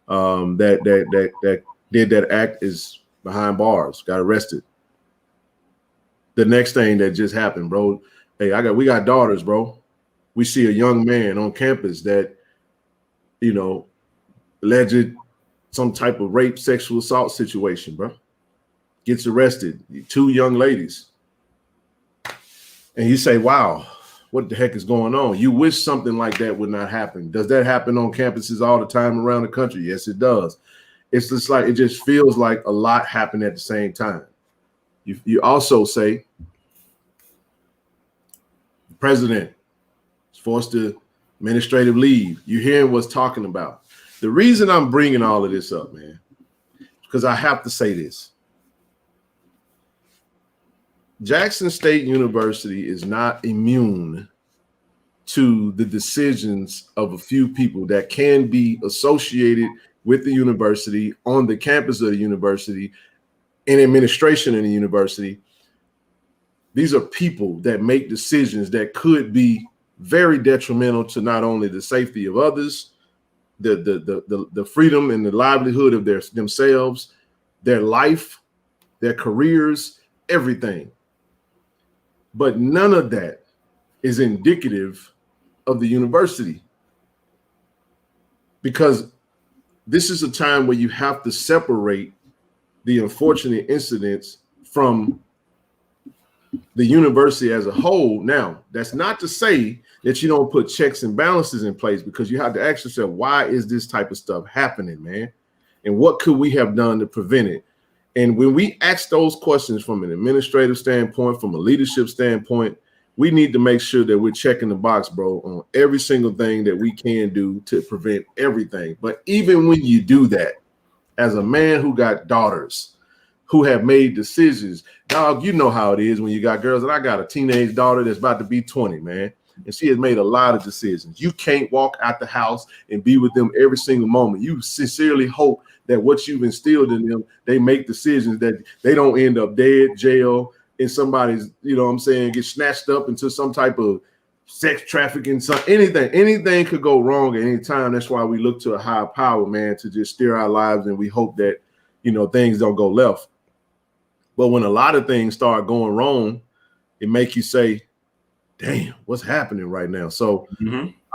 that did that act is behind bars, got arrested. The next thing that just happened, bro. Hey, we got daughters, bro. We see a young man on campus that, alleged some type of rape, sexual assault situation, bro. Gets arrested, two young ladies. And you say, wow, what the heck is going on? You wish something like that would not happen. Does that happen on campuses all the time around the country? Yes, it does. It's just like, it just feels like a lot happened at the same time. You also say the president is forced to administrative leave. You're hearing what's talking about. The reason I'm bringing all of this up, man, because I have to say this. Jackson State University is not immune to the decisions of a few people that can be associated with the university, on the campus of the university, in administration in the university. These are people that make decisions that could be very detrimental to not only the safety of others, the freedom and the livelihood of themselves, their life, their careers, everything. But none of that is indicative of the university, because this is a time where you have to separate the unfortunate incidents from the university as a whole. Now, that's not to say that you don't put checks and balances in place, because you have to ask yourself, why is this type of stuff happening, man? And what could we have done to prevent it? And when we ask those questions from an administrative standpoint, from a leadership standpoint, we need to make sure that we're checking the box, bro, on every single thing that we can do to prevent everything. But even when you do that, as a man who got daughters who have made decisions, dog, you know how it is when you got girls. And I got a teenage daughter that's about to be 20, man. And she has made a lot of decisions. You can't walk out the house and be with them every single moment. You sincerely hope that what you've instilled in them, they make decisions that they don't end up dead, jail, in somebody's, get snatched up into some type of sex trafficking, anything could go wrong at any time. That's why we look to a higher power, man, to just steer our lives. And we hope that, things don't go left. But when a lot of things start going wrong, it make you say, damn, what's happening right now? So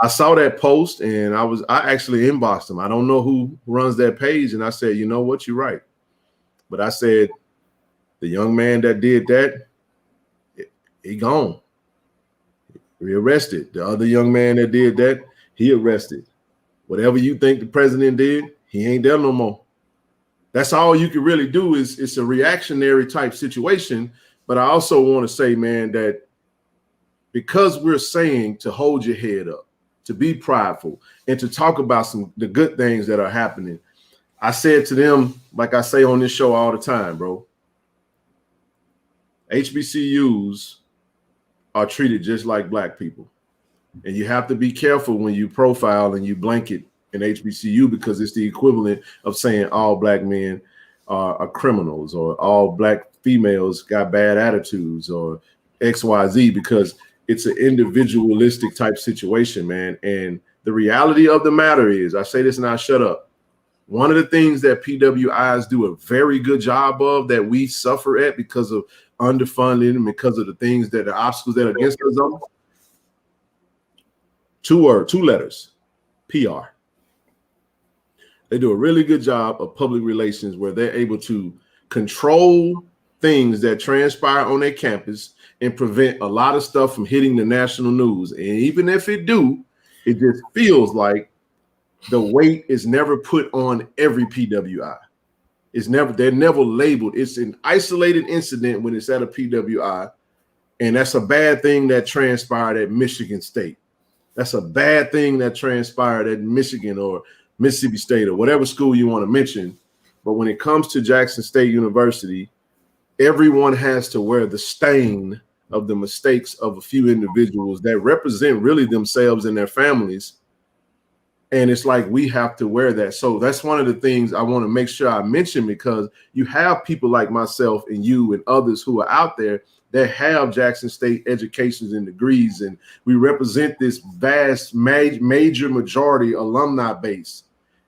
I saw that post and I actually inboxed him. I don't know who runs that page. And I said, you know what? You're right. But I said, the young man that did that, He gone. Rearrested. The other young man that did that, he arrested. Whatever you think the president did, he ain't there no more. That's all you can really do. Is it's a reactionary type situation. But I also want to say, man, that because we're saying to hold your head up, to be prideful, and to talk about the good things that are happening, I said to them, like I say on this show all the time, bro, HBCUs are treated just like black people. And you have to be careful when you profile and you blanket an HBCU, because it's the equivalent of saying all black men are criminals, or all black females got bad attitudes, or XYZ, because it's an individualistic type situation, man. And the reality of the matter is, I say this and I shut up. One of the things that PWIs do a very good job of, that we suffer at because of underfunding and because of the things that the obstacles that are against us, two letters, PR. They do a really good job of public relations, where they're able to control things that transpire on their campus and prevent a lot of stuff from hitting the national news. And even if it do, it just feels like the weight is never put on every PWI. They're never labeled. It's an isolated incident when it's at a PWI. And that's a bad thing that transpired at Michigan State. That's a bad thing that transpired at Michigan or Mississippi State or whatever school you want to mention. But when it comes to Jackson State University, everyone has to wear the stain of the mistakes of a few individuals that represent really themselves and their families. And it's like we have to wear that. So that's one of the things I want to make sure I mention, because you have people like myself and you and others who are out there that have Jackson State educations and degrees, and we represent this vast major majority alumni base.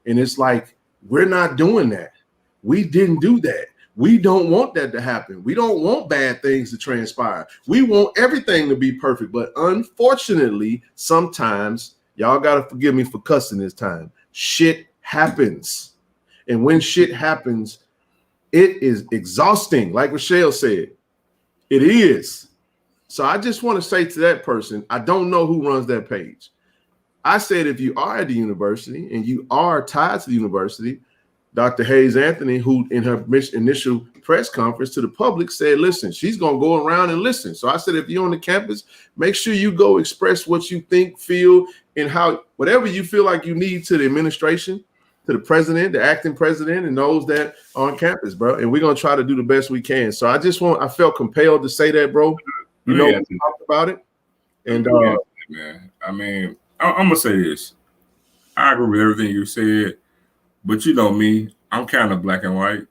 And it's like, we're not doing that. We didn't do that. We don't want that to happen. We don't want bad things to transpire. We want everything to be perfect. But unfortunately, sometimes, y'all got to forgive me for cussing this time, shit happens. And when shit happens, it is exhausting. Like Rochelle said, it is. So I just want to say to that person, I don't know who runs that page. I said, if you are at the university and you are tied to the university, Dr. Hayes Anthony, who in her initial press conference to the public said, listen, she's going to go around and listen. So I said, if you're on the campus, make sure you go express what you think, feel, and how, whatever you feel like you need to the administration, to the president, the acting president, and those that are on campus, bro. And we're going to try to do the best we can. So I felt compelled to say that, bro. You know, we talked about it. And man, I mean, I'm gonna say this. I agree with everything you said, but you know me, I'm kind of black and white.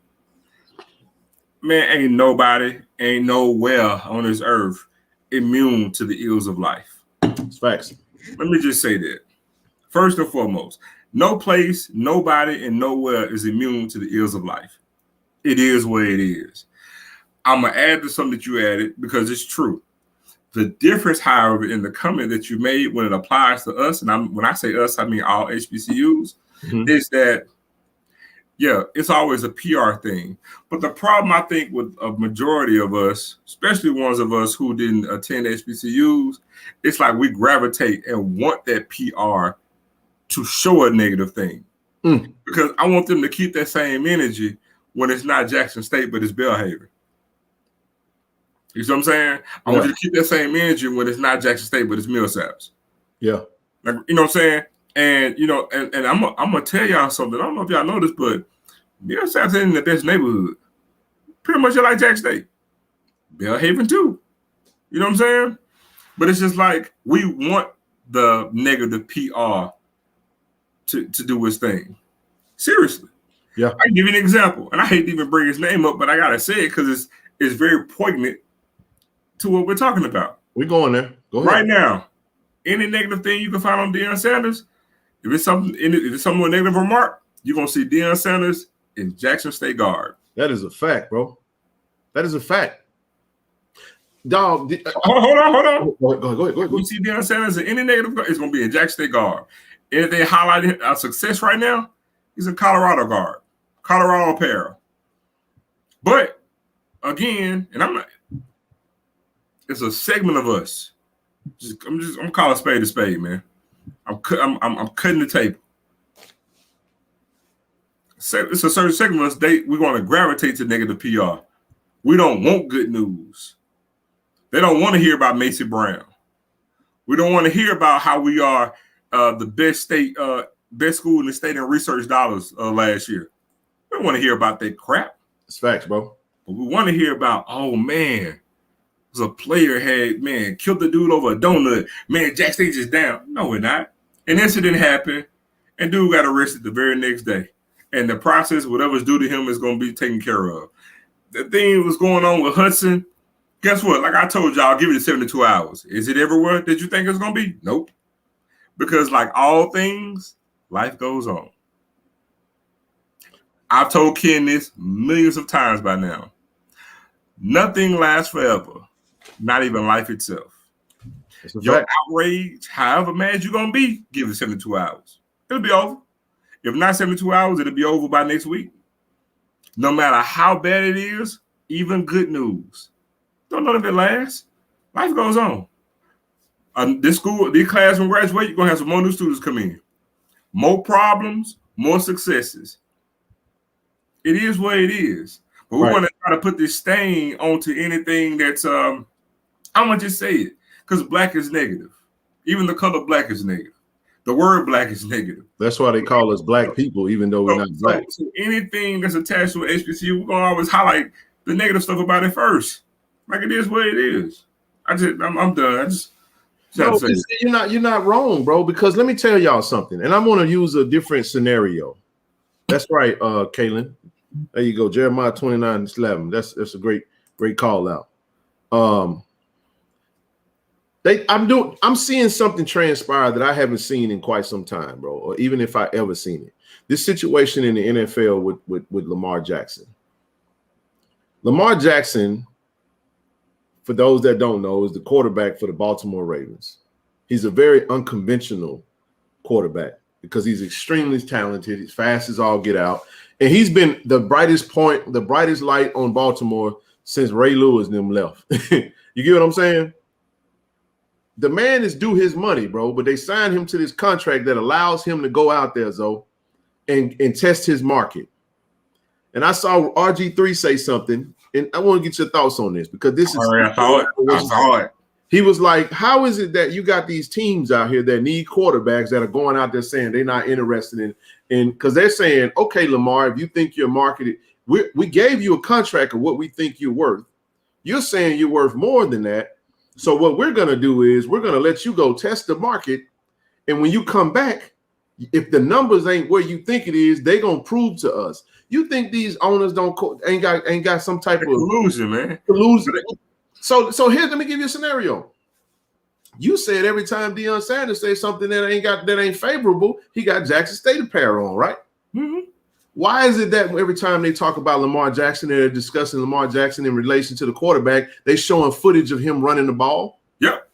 Man, ain't nobody, ain't nowhere on this earth immune to the ills of life. It's facts. Let me just say that. First and foremost, no place, nobody, and nowhere is immune to the ills of life. It is what it is. I'm gonna add to something that you added because it's true. The difference, however, in the comment that you made when it applies to us, and when I say us, I mean all HBCUs, is that, yeah, it's always a PR thing. But the problem, I think, with a majority of us, especially ones of us who didn't attend HBCUs, it's like we gravitate and want that PR to show a negative thing. Because I want them to keep that same energy when it's not Jackson State, but it's Belhaven. You see what I'm saying? I want you to keep that same energy when it's not Jackson State, but it's Millsaps. Yeah. Like, you know what I'm saying? And, you know, and I'm going to tell y'all something. I don't know if y'all know this, but Millsaps ain't in the best neighborhood. Pretty much like Jackson State. Belhaven too. You know what I'm saying? But it's just like we want the negative PR to do its thing. Seriously. Yeah. I can give you an example. And I hate to even bring his name up, but I got to say it because it's very poignant to what we're talking about. We're going there. Go ahead. Right now, any negative thing you can find on Deion Sanders, if it's something with a negative remark, you're going to see Deion Sanders in Jackson State guard. That is a fact, bro. That is a fact. Dog. Hold on. Go ahead. You see Deion Sanders in any negative guard, it's going to be in Jackson State guard. And if they highlight our success right now, he's in Colorado guard, Colorado apparel. But again, and I'm not. It's a segment of us. I'm calling spade a spade, man. I'm cutting the table. It's a certain segment of us. We're going to gravitate to negative PR. We don't want good news. They don't want to hear about Macy Brown. We don't want to hear about how we are the best school in the state in research dollars last year. We don't want to hear about that crap. It's facts, bro. But we want to hear about, oh man, a player had killed the dude over a donut. Man, Jack State is down. No, we're not. An incident happened, and dude got arrested the very next day. And the process, whatever's due to him, is going to be taken care of. The thing was going on with Hudson. Guess what? Like I told y'all, I'll give it 72 hours. Is it everywhere that you think it's going to be? Nope. Because like all things, life goes on. I've told Ken this millions of times by now. Nothing lasts forever. Not even life itself. Your outrage, however mad you're going to be, give it 72 hours. It'll be over. If not 72 hours, it'll be over by next week. No matter how bad it is, even good news. Don't know if it lasts. Life goes on. This class when graduate, you're going to have some more new students come in. More problems, more successes. It is what it is. But we want to try to put this stain onto anything that's, I'm going to just say it, because black is negative. Even the color black is negative. The word black is negative. That's why they call us black people, even though we're not black. So anything that's attached to an HBCU, we're going to always highlight the negative stuff about it first. Like it is what it is. I'm done. You're not wrong, bro, because let me tell y'all something, and I'm going to use a different scenario. That's right, Kaylin. There you go, Jeremiah 29:11. That's a great call out. I'm seeing something transpire that I haven't seen in quite some time, bro, or even if I ever seen it. This situation in the NFL with Lamar Jackson. Lamar Jackson, for those that don't know, is the quarterback for the Baltimore Ravens. He's a very unconventional quarterback because he's extremely talented. He's fast as all get out. And he's been the brightest light on Baltimore since Ray Lewis and them left. You get what I'm saying? The man is due his money, bro, but they signed him to this contract that allows him to go out there, and test his market. And I saw RG3 say something, and I want to get your thoughts on this because this is. I saw it. He was like, how is it that you got these teams out here that need quarterbacks that are going out there saying they're not interested in because they're saying, okay, Lamar, if you think you're marketed, we gave you a contract of what we think you're worth. You're saying you're worth more than that. So what we're going to do is we're going to let you go test the market. And when you come back, if the numbers ain't where you think it is, they're going to prove to us. You think these owners ain't got some type of collusion, man. Collusion. So here, let me give you a scenario. You said every time Deion Sanders says something that ain't favorable, he got Jackson State apparel on, right? Mm-hmm. Why is it that every time they talk about Lamar Jackson, they're discussing Lamar Jackson in relation to the quarterback, they showing footage of him running the ball? Yep.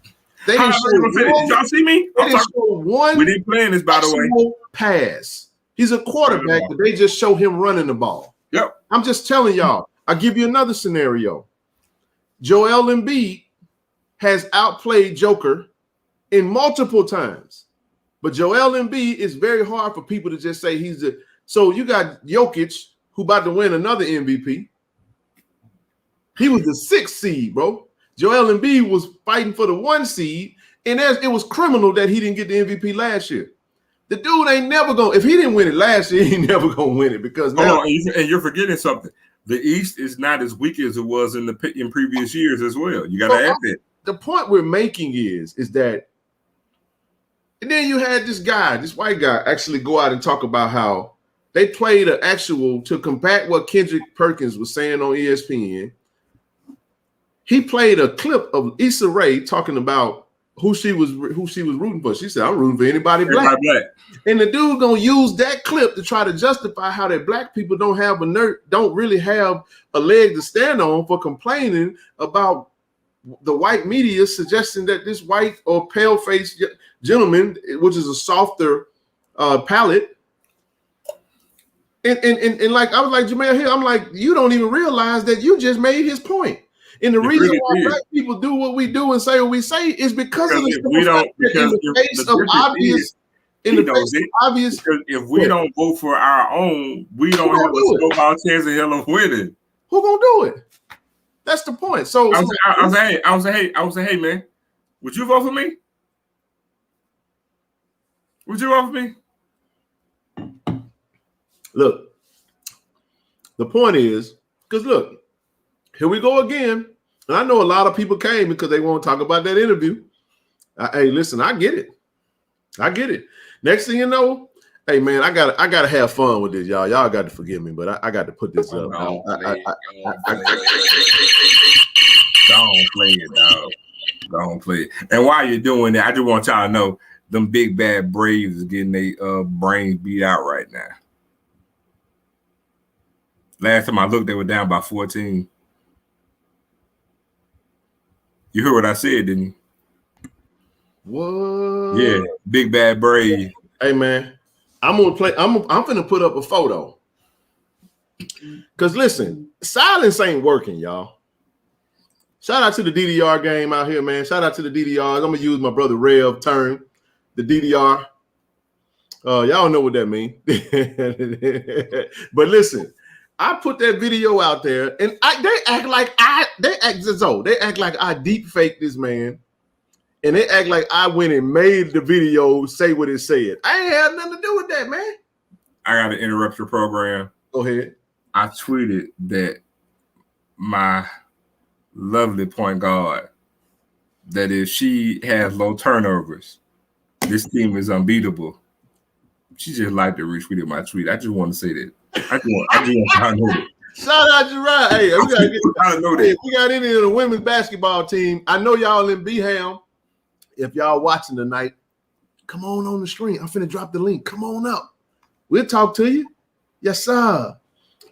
They didn't Did y'all see me? They didn't show one. We didn't plan this, by the way. Pass. He's a quarterback, but they just show him running the ball. Yep. I'm just telling y'all. I'll give you another scenario. Joel Embiid has outplayed Joker in multiple times, but Joel Embiid is very hard for people to just say he's the. So you got Jokic, who about to win another MVP. He was the 6th seed, bro. Joel Embiid was fighting for the 1 seed, and it was criminal that he didn't get the MVP last year. The dude ain't never going. If he didn't win it last year, he ain't never gonna win it because now. And you're forgetting something. The East is not as weak as it was in previous years as well. You got to add that. The point we're making is that, and then you had this white guy, actually go out and talk about how they played an actual to combat what Kendrick Perkins was saying on ESPN. He played a clip of Issa Rae talking about who she was rooting for. She said, "I'm rooting for anybody black." And the dude gonna use that clip to try to justify how that black people don't really have a leg to stand on for complaining about the white media suggesting that this white or pale-faced gentleman, which is a softer palate, and like I was like Jamel here, I'm like, you don't even realize that you just made his point. And the It reason really why did. black people do what we do and say what we say is because of Because the if we simple don't, fact that because in the if face the of difference obvious, is, in he the knows face it. of obvious, Because if we don't vote for our own, we don't gonna have a do it? snowball chance in hell of winning. who gonna do it? That's the point. So, I was like, hey, man, would you vote for me? Would you vote for me? look, the point is, because look, here we go again. And I know a lot of people came because they want to talk about that interview. Hey, listen, I get it. I get it. Next thing you know, hey man, I gotta have fun with this, y'all. Y'all got to forgive me, but I got to put this up. Don't play it, dog. Don't play it. And while you're doing that, I just want y'all to know them big bad Braves is getting their brains beat out right now. Last time I looked, they were down by 14. You heard what I said, didn't you? What? Yeah, big bad Brave. Hey man, I'm gonna put up a photo. Cause listen, silence ain't working, y'all. Shout out to the DDR game out here, man. Shout out to the DDR. I'm gonna use my brother Rev term, the DDR. Y'all know what that means. But listen, I put that video out there, and they act like I deep faked this man. And they act like I went and made the video say what it said. I ain't had nothing to do with that, man. I got to interrupt your program. Go ahead. I tweeted that my lovely point guard, that if she has low turnovers, this team is unbeatable. She just liked to retweet my tweet. I just want to say that. I just want to know that. Shout out to Ryan. Hey, we got any of the women's basketball team. I know y'all in Beham. If y'all watching tonight, come on the stream. I'm finna drop the link. Come on up. We'll talk to you. Yes, sir.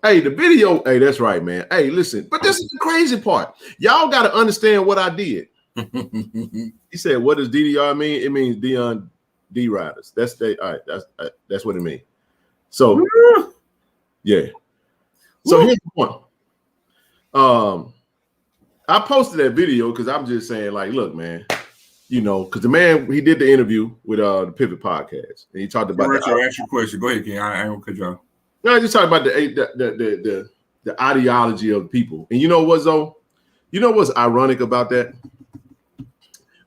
Hey, the video. Hey, that's right, man. Hey, listen. But this is the crazy part. Y'all got to understand what I did. He said, "What does DDR mean?" It means Dion D Riders. All right. That's what it means. So, yeah. So here's the point. I posted that video because I'm just saying, like, look, man. You know, because the man, he did the interview with the Pivot Podcast, and he talked about that. Ask your question. Go ahead, King. I ain't gonna cut you off. No, I just talked about the ideology of people. And you know what, though? You know what's ironic about that?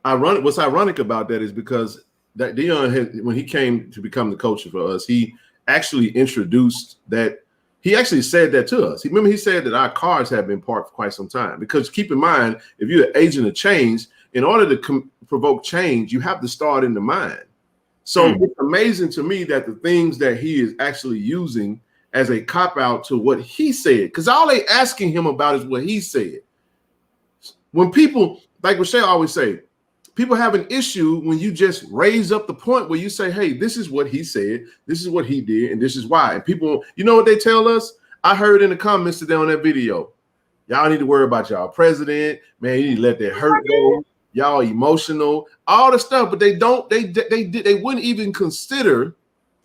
What's ironic about that is because that Dion, when he came to become the coach for us, he actually introduced that. He actually said that to us. Remember, he said that our cars have been parked for quite some time. Because keep in mind, if you're an agent of change, in order to provoke change, you have to start in the mind. So it's amazing to me that the things that he is actually using as a cop-out to what he said, because all they asking him about is what he said. When people, like Rochelle always say, people have an issue when you just raise up the point where you say, hey, this is what he said, this is what he did, and this is why. And people, you know what they tell us? I heard in the comments today on that video, y'all need to worry about y'all president. Man, you need to let that hurt go. Y'all emotional, all the stuff, but they wouldn't even consider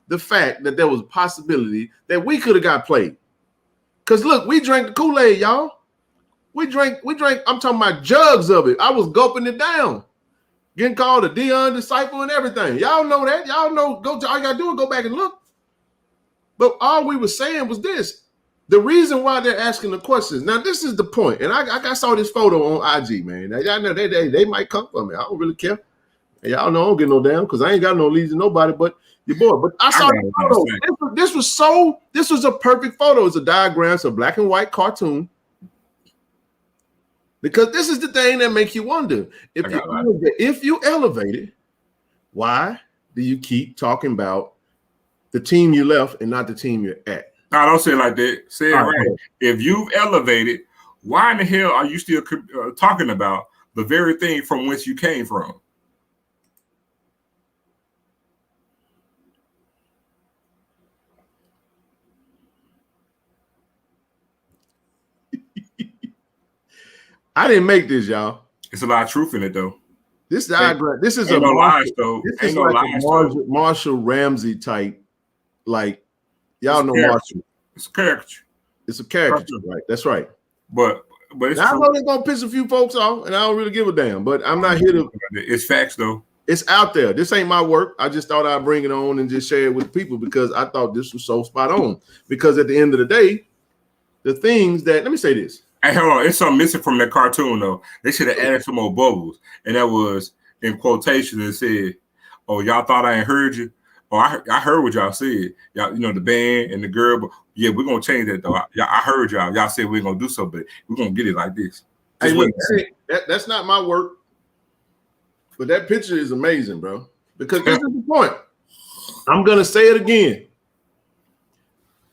the fact that there was a possibility that we could have got played. Because look, we drank the Kool-Aid, y'all. We drank, I'm talking about jugs of it. I was gulping it down. Getting called a Dion disciple and everything. Y'all know that. Y'all know, all you gotta do is go back and look. But all we were saying was this. The reason why they're asking the questions. Now, this is the point. And I saw this photo on IG, man. Now, y'all know they might come for me. I don't really care. And y'all know I don't get no damn because I ain't got no leads to nobody but your boy. But I saw the photo. This was a perfect photo. It's a diagram. It's a black and white cartoon. Because this is the thing that makes you wonder. If you elevate it, why do you keep talking about the team you left and not the team you're at? No, don't say it like that. Say it right. If you've elevated, why in the hell are you still talking about the very thing from whence you came from? I didn't make this, y'all. It's a lot of truth in it, though. This diagram. This is a lies, though. This is like a Marshall Ramsey type, like y'all know Marshall. It's a caricature. It's a caricature, right? That's right. But But it's now, I true. know they're gonna piss a few folks off, and I don't really give a damn. But I'm not here to. It's facts though. It's out there. This ain't my work. I just thought I'd bring it on and just share it with people because I thought this was so spot on. Because at the end of the day, the things that let me say this. Hey, hold on. It's something missing from that cartoon though. They should have added some more bubbles, and that was in quotation. It said, "Oh, y'all thought I ain't heard you." Oh, I heard what y'all said. Y'all, you know, the band and the girl. But yeah, we're gonna change that though. I heard y'all. Y'all said we're gonna do something, but we're gonna get it like this. Hey, look, that's not my work. But that picture is amazing, bro. Because this is the point. I'm gonna say it again.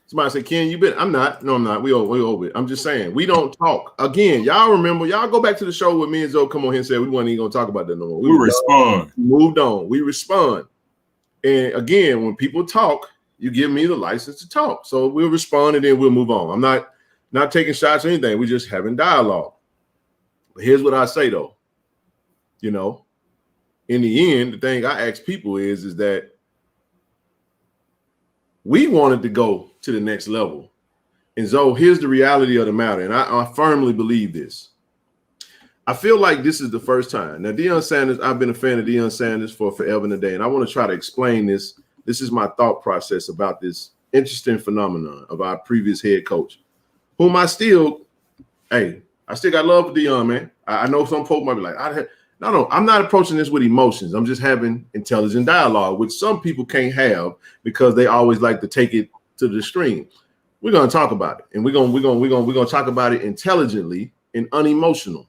Somebody say, Ken, you been? I'm not. No, I'm not. We over it. I'm just saying we don't talk. Again, y'all remember, y'all go back to the show with me and Zoe come on here and say we weren't even gonna talk about that no more. We respond. Moved on. We respond. And again, when people talk, you give me the license to talk. So we'll respond and then we'll move on. I'm not taking shots or anything. We're just having dialogue. But here's what I say though. You know, in the end, the thing I ask people is that we wanted to go to the next level. And so here's the reality of the matter. And I firmly believe this. I feel like this is the first time. Now, Deion Sanders, I've been a fan of Deion Sanders for forever and a day. And I want to try to explain this. This is my thought process about this interesting phenomenon of our previous head coach, whom I still got love for Deion, man. I know some folks might be like, no, I'm not approaching this with emotions. I'm just having intelligent dialogue, which some people can't have because they always like to take it to the extreme. We're gonna talk about it, and we're gonna talk about it intelligently and unemotional.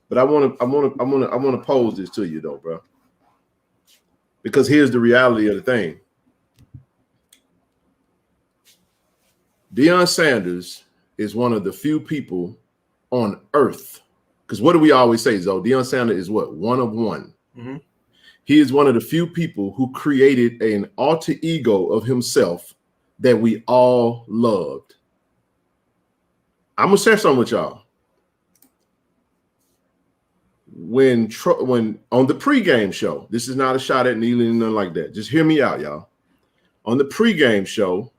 But I want to pose this to you though, bro, because here's the reality of the thing. Deion Sanders is one of the few people on earth. Because what do we always say, Zoe? Deion Sanders is what? One of one. Mm-hmm. He is one of the few people who created an alter ego of himself that we all loved. I'm going to share something with y'all. When on the pregame show, this is not a shot at Neely and nothing like that. Just hear me out, y'all. On the pregame show,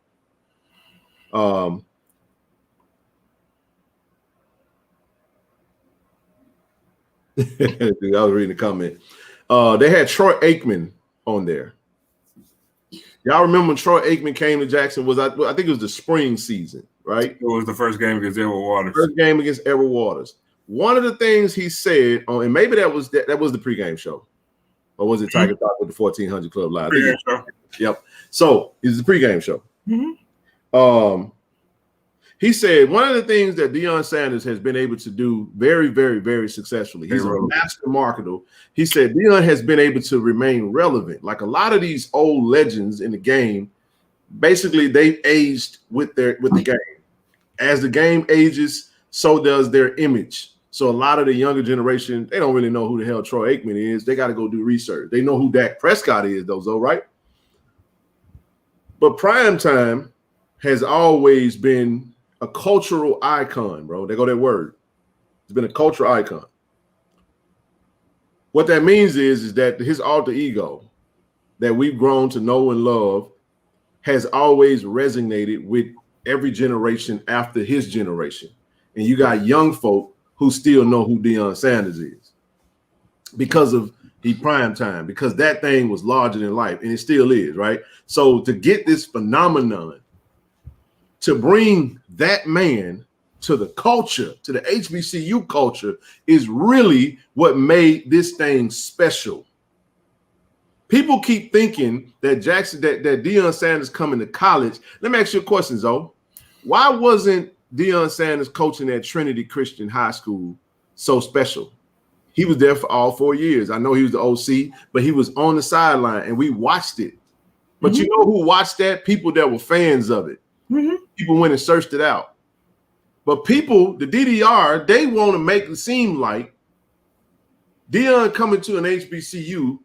Dude, I was reading the comment. They had Troy Aikman on there. Y'all remember when Troy Aikman came to Jackson? I think it was the spring season, right? It was the first game against Edward Waters. First game against Edward Waters. One of the things he said and maybe that was the pregame show, or was it Tiger Talk with the 1400 Club Live? Yep. So it's the pregame show. Mm-hmm. He said one of the things that Deion Sanders has been able to do very, very, very successfully. He's a master marketer. He said Deion has been able to remain relevant. Like a lot of these old legends in the game, basically they've aged with the game. As the game ages, so does their image. So a lot of the younger generation, they don't really know who the hell Troy Aikman is. They got to go do research. They know who Dak Prescott is, though, right? But primetime has always been a cultural icon, bro. There go that word. It's been a cultural icon. What that means is that his alter ego that we've grown to know and love has always resonated with every generation after his generation. And you got young folk who still know who Deion Sanders is because of the prime time, because that thing was larger than life, and it still is, right? So to get this phenomenon, to bring that man to the culture, to the HBCU culture, is really what made this thing special. People keep thinking that that Deion Sanders coming to college. Let me ask you a question, Zoe. Why wasn't Deion Sanders coaching at Trinity Christian High School so special? He was there for all 4 years. I know he was the OC, but he was on the sideline and we watched it. But you know who watched that? People that were fans of it. Mm-hmm. People went and searched it out. But people, the DDR, they want to make it seem like Deion coming to an HBCU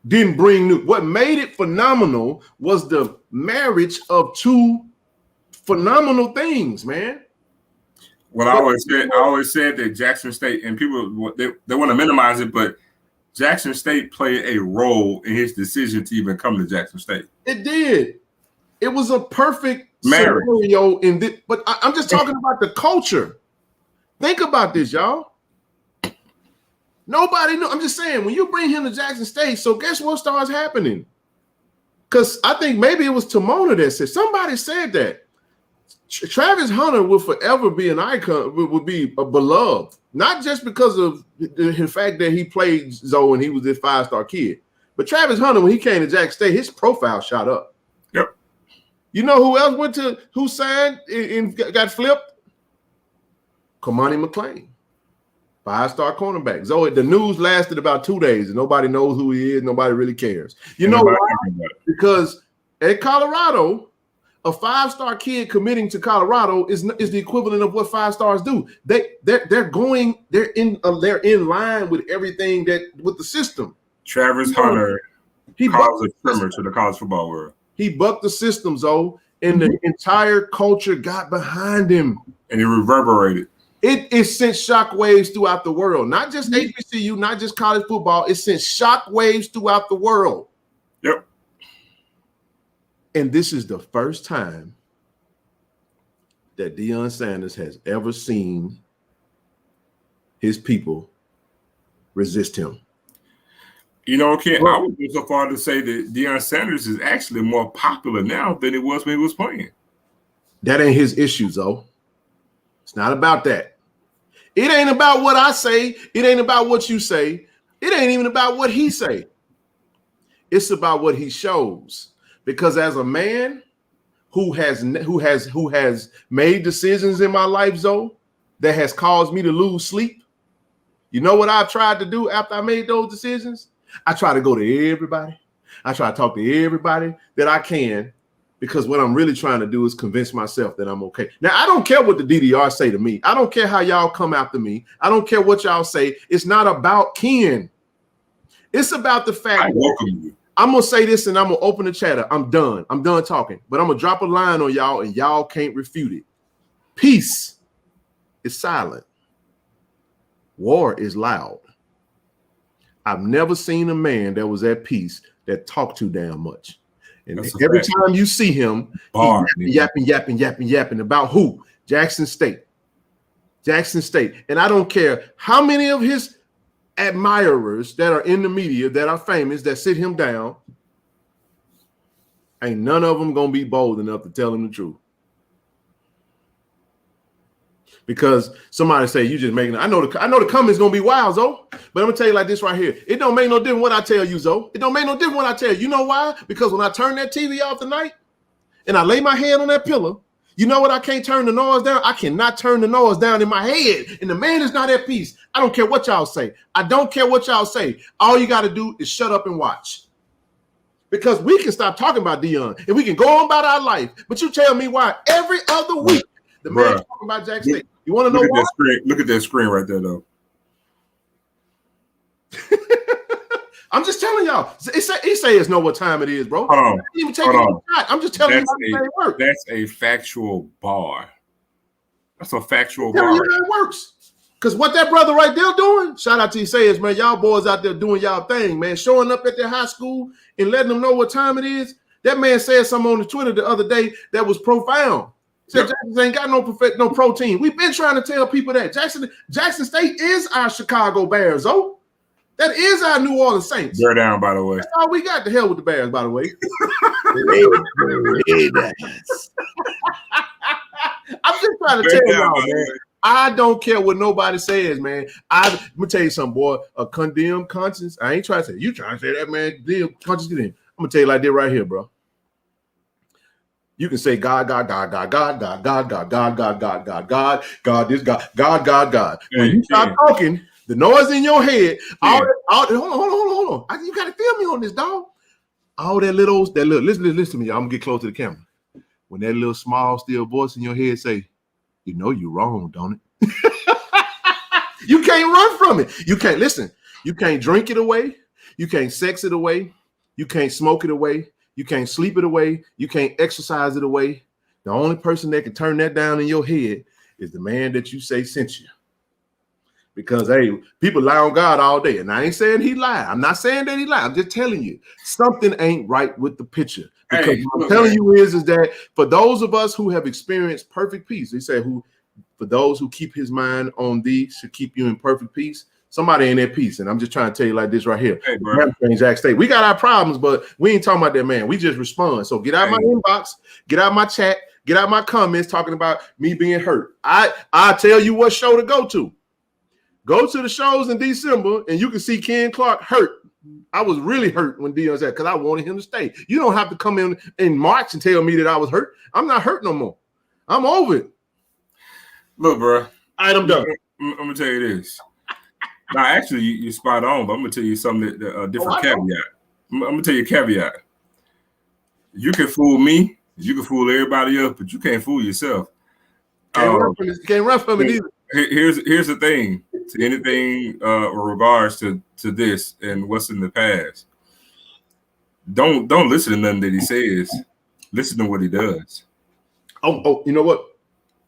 didn't bring new. What made it phenomenal was the marriage of two phenomenal things, man. Well, I always said that Jackson State, and people they want to minimize it, but Jackson State played a role in his decision to even come to Jackson State. It did. It was a perfect scenario in this, but I'm just talking about the culture. Think about this, y'all. Nobody knew. I'm just saying, when you bring him to Jackson State, so guess what starts happening? Because I think maybe it was Timona that said, somebody said that Travis Hunter will forever be an icon, would be a beloved, not just because of the fact that he played Zoe and he was this 5-star kid, but Travis Hunter, when he came to Jackson State, his profile shot up. Yep. You know who else who signed and got flipped? Kamani McClain. 5-star cornerback. Zoe, the news lasted about 2 days and nobody knows who he is. Nobody really cares. You know why? Because at Colorado, a 5-star kid committing to Colorado is the equivalent of what 5 stars do. They're in line with everything with the system. Travis Hunter caused a tremor to the college football world. He bucked the system, Zoe, and the entire culture got behind him. And it reverberated. It sent shockwaves throughout the world, not just HBCU, not just college football. It sent shockwaves throughout the world. Yep. And this is the first time that Deion Sanders has ever seen his people resist him. You know, Ken, I would go so far to say that Deion Sanders is actually more popular now than it was when he was playing. That ain't his issue, though. It's not about that. It ain't about what I say. It ain't about what you say. It ain't even about what he say. It's about what he shows. Because as a man who has made decisions in my life, Zoe, that has caused me to lose sleep, you know what I've tried to do after I made those decisions? I try to go to everybody. I try to talk to everybody that I can, because what I'm really trying to do is convince myself that I'm okay. Now, I don't care what the DDR say to me. I don't care how y'all come after me. I don't care what y'all say. It's not about Ken. It's about the fact I welcome you. I'm going to say this and I'm going to open the chatter. I'm done. I'm done talking. But I'm going to drop a line on y'all and y'all can't refute it. Peace is silent. War is loud. I've never seen a man that was at peace that talked too damn much. And every time you see him, yapping about who? Jackson State. Jackson State. And I don't care how many of his admirers that are in the media that are famous that sit him down, ain't none of them gonna be bold enough to tell him the truth. Because somebody say you just making it. I know the comments gonna be wild, Zoe. But I'm gonna tell you like this right here. It don't make no difference what I tell you, Zoe. It don't make no difference what I tell you. You know why? Because when I turn that TV off tonight and I lay my hand on that pillow, you know what? I can't turn the noise down. I cannot turn the noise down in my head. And the man is not at peace. I don't care what y'all say. I don't care what y'all say. All you got to do is shut up and watch. Because we can stop talking about Deion and we can go on about our life. But you tell me why every other week the man talking about Jackson State. You want to know why? Look at that screen right there, though. I'm just telling y'all. He say it's know what time it is, bro. Hold on. Even take a shot. I'm just telling you how it works. That's a factual bar. That's a factual bar. You how it works. Because what that brother right there doing, shout out to Isaias, man. Y'all boys out there doing y'all thing, man. Showing up at their high school and letting them know what time it is. That man said something on the Twitter the other day that was profound. Said Jackson ain't got no protein. We've been trying to tell people that Jackson State is our Chicago Bears, oh. That is our New Orleans Saints. They're down, by the way. That's all we got. The hell with the Bears, by the way. I'm just trying to tell y'all, man. I don't care what nobody says, man. Let me tell you something, boy. A condemned conscience. I ain't trying to say you trying to say that, man. Damn conscience get in. I'm gonna tell you like this right here, bro. You can say God, this God. When you stop talking, the noise in your head, hold on. You gotta feel me on this, dog. All that little, listen to me, y'all. I'm gonna get close to the camera. When that little small, still voice in your head say, you know you're wrong, don't it? You can't run from it. You can't listen. You can't drink it away. You can't sex it away. You can't smoke it away. You can't sleep it away. You can't exercise it away. The only person that can turn that down in your head is the man that you say sent you. Because hey, people lie on God all day, and I ain't saying he lied. I'm not saying that he lied. I'm just telling you something ain't right with the picture. Because Hey, what I'm look, telling man. you is that for those of us who have experienced perfect peace, they say for those who keep his mind on thee should keep you in perfect peace. Somebody ain't at peace, and I'm just trying to tell you like this right here. Hey, bro. Jack State. We got our problems, but we ain't talking about that, man. We just respond. So get out my inbox, get out my chat, get out my comments talking about me being hurt. I tell you what show to go to. Go to the shows in December, and you can see Ken Clark hurt. I was really hurt when Deion said because I wanted him to stay. You don't have to come in March and tell me that I was hurt. I'm not hurt no more. I'm over it. Look, bro. All right, I'm done. I'm gonna tell you this. Now, actually, you're spot on, but I'm gonna tell you something different caveat. I'm gonna tell you a caveat. You can fool me, you can fool everybody else, but you can't fool yourself. Can't run from it either. Here's the thing to anything regards to this and what's in the past. Don't listen to nothing that he says. Listen to what he does. Oh, you know what?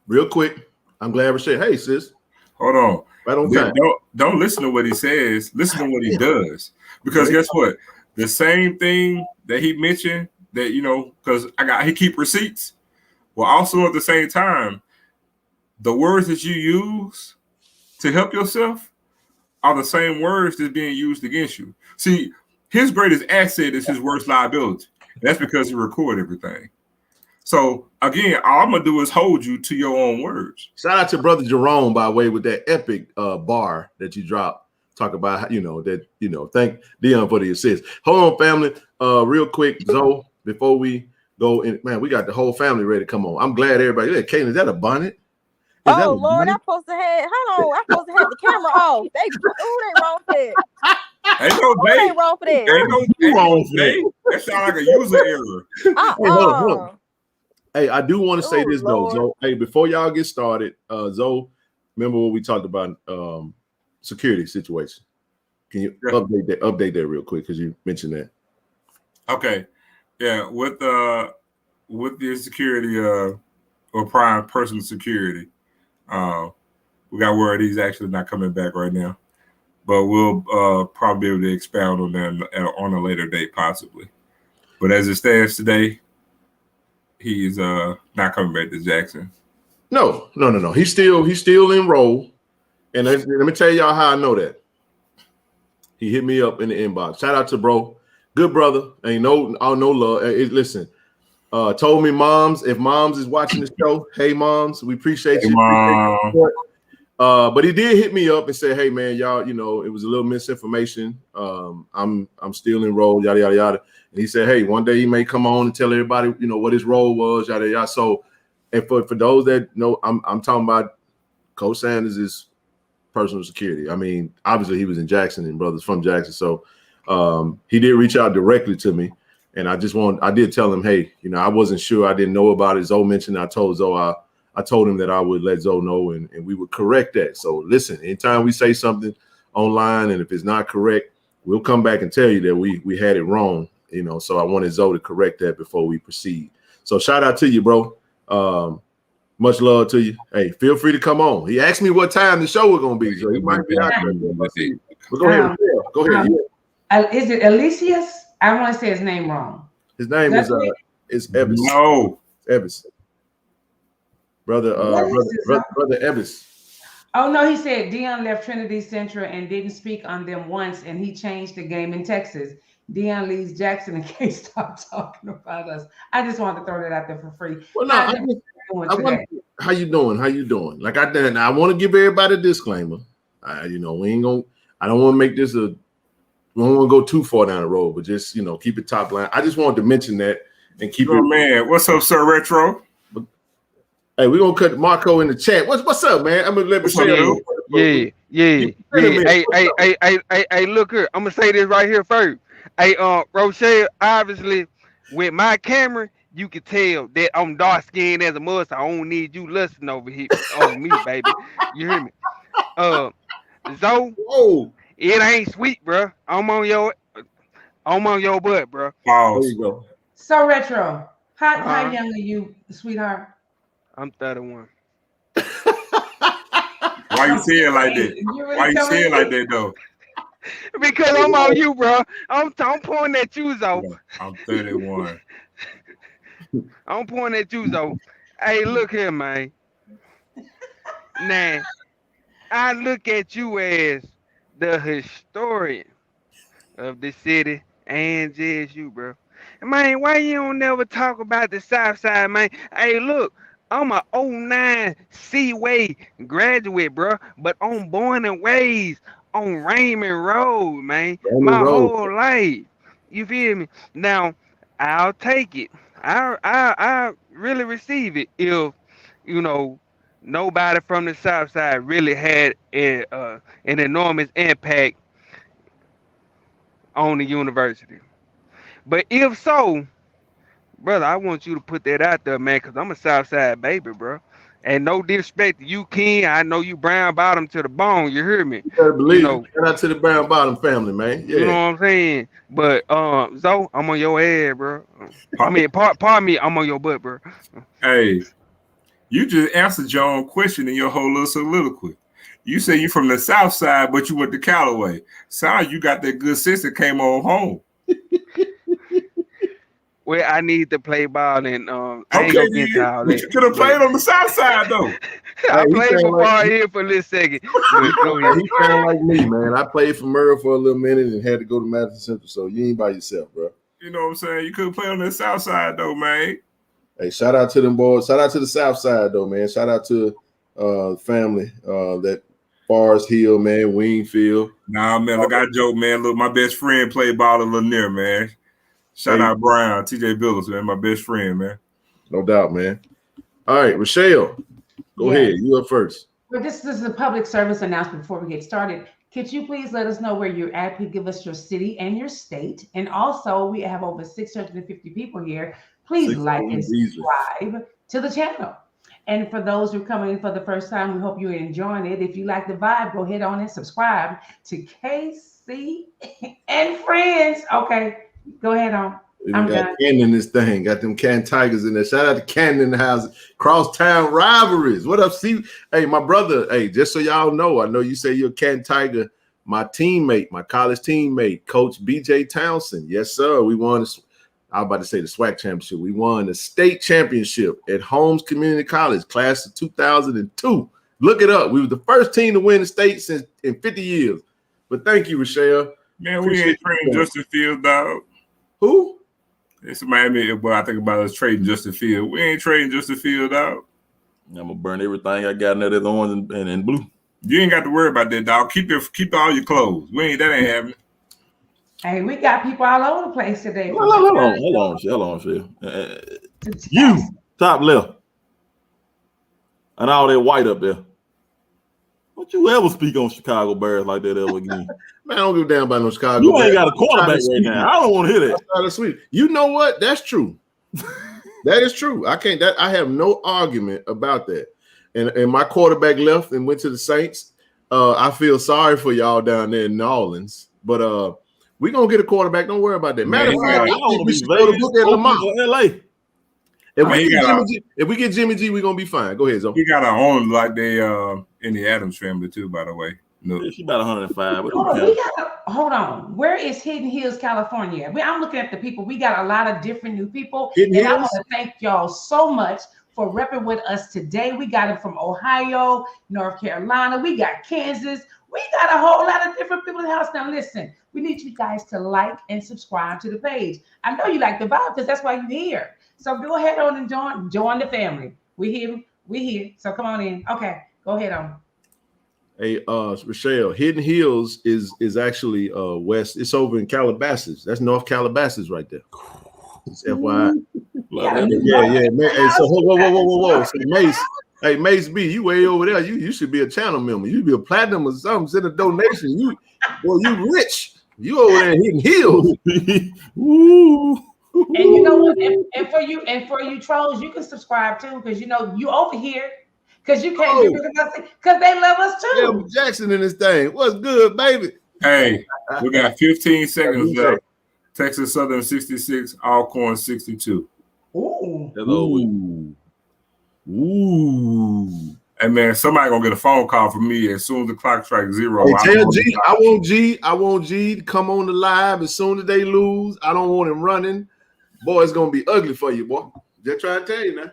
Real quick, I'm glad we said, hey, sis. Hold on. Right on time. Don't listen to what he says. Listen to what he does. Because guess what? The same thing that he mentioned that, because he keep receipts. Well, also at the same time, the words that you use to help yourself are the same words that's being used against you. See, his greatest asset is his worst liability. That's because he record everything. So again, all I'm gonna do is hold you to your own words. Shout out to Brother Jerome, by the way, with that epic bar that you dropped. Talk about thank Deion for the assist. Hold on, family. Real quick, Zoe, before we go in, man, we got the whole family ready to come on. I'm glad everybody. Yeah, Caitlin, is that a bonnet? Oh Lord, I'm supposed to have. Hold on, I'm supposed to have the camera off. They wrong for that. Ain't wrong for that. Ain't wrong for that. That sounds like a user error. Hey, hold on. Hey, I do want to say this Lord. though, Zoe. Hey, before y'all get started, Zoe, remember what we talked about security situation. Can you update that real quick because you mentioned that. Okay, yeah, with the security or prime personal security. We got word he's actually not coming back right now, but we'll probably be able to expound on that on a later date, possibly. But as it stands today, he's not coming back to Jackson. No. He's still enrolled, and let me tell y'all how I know that. He hit me up in the inbox. Shout out to bro, good brother. Ain't no love. Listen. Told me moms, if moms is watching the show, hey moms, we appreciate you. But he did hit me up and say, hey man, y'all, it was a little misinformation. I'm still enrolled, yada yada yada. And he said, hey, one day he may come on and tell everybody, what his role was, yada yada. So, and for those that know, I'm talking about Coach Sanders is personal security. I mean, obviously he was in Jackson and brothers from Jackson, so he did reach out directly to me. And I did tell him, hey, I wasn't sure. I didn't know about it. Zoe mentioned, I told Zoe, I told him that I would let Zoe know and we would correct that. So listen, anytime we say something online and if it's not correct, we'll come back and tell you that we had it wrong, so I wanted Zoe to correct that before we proceed. So shout out to you, bro. Much love to you. Hey, feel free to come on. He asked me what time the show was going to be, so he might be out there. But go ahead. Go ahead. Is it Alicius? I don't want to say his name wrong. His name is Evis. No, Evis. Brother Evis. Oh no, he said Deion left Trinity Central and didn't speak on them once, and he changed the game in Texas. Deion leaves Jackson and can't stop talking about us. I just wanted to throw that out there for free. Well, no, how you doing? Like I want to give everybody a disclaimer. We ain't gonna. I don't want to make this we don't want to go too far down the road, but just keep it top line. I just wanted to mention that and keep it. Man, what's up, Sir Retro? Hey, we're gonna cut Marco in the chat. What's up, man? I'm gonna let Michelle. Yeah. Hey, look here. I'm gonna say this right here first. Hey, Rochelle, obviously, with my camera, you can tell that I'm dark skinned as a must. I don't need you lusting over here on me, baby. You hear me? Zoe, it ain't sweet, bro. I'm on your butt, bro. There you go. So Retro, how young are you, sweetheart? I'm 31. Wow. Why you say it like that? You really Why you say it like coming? that though? Because I'm on you, bro. I'm pointing at you, though. I'm 31. I'm pointing at you, though. Hey, look here, man. Now, I look at you as the historian of the city and JSU, bro. Man, why you don't never talk about the South Side, man? Hey, look, I'm a '09 Seaway graduate, bro, but I'm born and raised on Raymond Road, man, On the my road. whole life. You feel me? Now, I'll take it. I really receive it if, you know, nobody from the South Side really had an enormous impact on the university. But if so, brother, I want you to put that out there, man, because I'm a Southside baby, bro. And no disrespect to you, Ken. I know you brown bottom to the bone. You hear me? You better You believe it. know, Shout out to the Brown Bottom family, man. you know Yeah. what I'm saying. But Zoe, I'm on your head, bro. I mean, pardon me, I'm on your butt, bro. Hey, you just answered your own question in your whole little soliloquy. You say you from the South Side, but you went to Callaway. Sound you got that good sense that came on home. Well, I need to play ball, and I ain't Okay, gonna get into then. all But that. you could have played on the South Side though. I Hey, he played sound for like ball here for a little second, but go Hey, ahead. he sound like me, man. I played for Murrah for a little minute and had to go to Madison Central, so you ain't by yourself, bro. You know what I'm saying? You could have played on the South Side though, man. Hey, shout out to them boys. Shout out to the South Side, though, man. Shout out to family that Forest Hill, man, Wingfield. Nah, man, look, I joke, man. Look, my best friend played ball at Lanier, man. Shout Hey. out Brown, TJ Billups, man, my best friend, man. No doubt, man. All right, Rochelle, go Yes. ahead. You up first. Well, this is a public service announcement before we get started. Could you please let us know where you're at? Please give us your city and your state. And also, we have over 650 people here. Please like and subscribe to the channel. And for those who are coming in for the first time, we hope you're enjoying it. If you like the vibe, go ahead on and subscribe to KC and Friends. Okay, go ahead on. We I'm got done. Cannon in this thing. Got them Canton Tigers in there. Shout out to Cannon in the house. Crosstown rivalries. What up, Steve? Hey, my brother. Hey, just so y'all know, I know you say you're a Canton Tiger. My teammate, my college teammate, Coach BJ Townsend. Yes, sir. We won. I was about to say the SWAC championship. We won the state championship at Holmes Community College, class of 2002. Look it up. We were the first team to win the state since in 50 years. But thank you, Rochelle. Man, we ain't trading Justin Fields, dog. Who? It's Miami, but I think about us trading Justin Fields. We ain't trading Justin Fields, dog. I'm gonna burn everything I got in there that's orange and blue. You ain't got to worry about that, dog. Keep all your clothes. That ain't happening. Hey, we got people all over the place today. Hold on, Phil. You top left, and all that white up there. Don't you ever speak on Chicago Bears like that ever again? Man, I don't give a damn about no Chicago. You ain't got a quarterback right now. I don't want to hear that. That's sweet. You know what? That's true. That is true. I have no argument about that. And my quarterback left and went to the Saints. I feel sorry for y'all down there in New Orleans, but we're gonna get a quarterback. Don't worry about that. Matter of fact, I think we should go to book at Lamar. LA. If we get Jimmy G, we're gonna be fine. Go ahead, Zoe. We got our own like they in the Adams family too, by the way. No. Yeah, she about 105. Hold on. Where is Hidden Hills, California? I'm looking at the people. We got a lot of different new people. Hidden I Hills? want to thank y'all so much for repping with us today. We got them from Ohio, North Carolina. We got Kansas. We got a whole lot of different people in the house. Now, listen, we need you guys to like and subscribe to the page. I know you like the vibe because that's why you're here. So go ahead on and join the family. We here. So come on in. Okay, go ahead on. Hey, Rochelle, Hidden Hills is actually west. It's over in Calabasas. That's North Calabasas right there. It's FYI. Yeah. Man. Hey, so whoa. So Mace B, you way over there. You should be a channel member. You be a platinum or something. Send a donation. You rich. You over there in Hidden Hills. Woo. And you know what? And for you trolls, you can subscribe too, because you know you over here. Because you can't do it because they love us too. Yeah, Jackson in this thing. What's good, baby? Hey, we got 15 seconds left. Texas Southern 66, Alcorn 62. Ooh. Ooh. Hey man, somebody gonna get a phone call from me as soon as the clock strikes 0. Hey, tell G, I want G to come on the live as soon as they lose. I don't want him running. Boy, it's gonna be ugly for you, boy. Just trying to tell you now.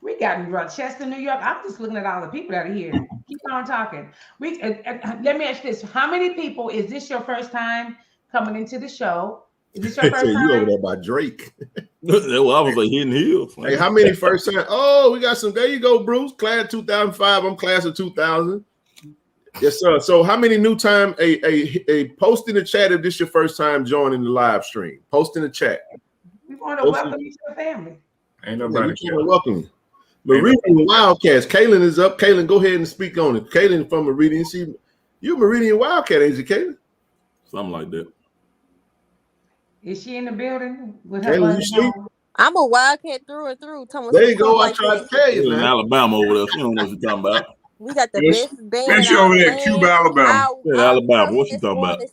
We got Rochester, New York. I'm just looking at all the people that are here. Keep on talking. Let me ask this: how many people? Is this your first time coming into the show? Is this your first time? You over there by Drake? Well, I was like Hidden Hills. Hey, how many first time? Oh, we got some. There you go, Bruce. Class 2005. I'm class of 2000. Yes, sir. So, how many new time? A post in the chat if this your first time joining the live stream. Post in the chat. We want to welcome you to the family. Ain't nobody welcome you. Meridian Wildcats. Kaylin is up. Kaylin, go ahead and speak on it. Kaylin from Meridian. You Meridian Wildcat, ain't you, Kaylin? Something like that. Is she in the building with her? Kaylin, you sleep? I'm a Wildcat through and through. Thomas, there you go. I tried to tell you, in man. Alabama over there. You don't know what you're talking about. We got the best band. That's over there, Cuba, Alabama. Alabama. What you talking about? The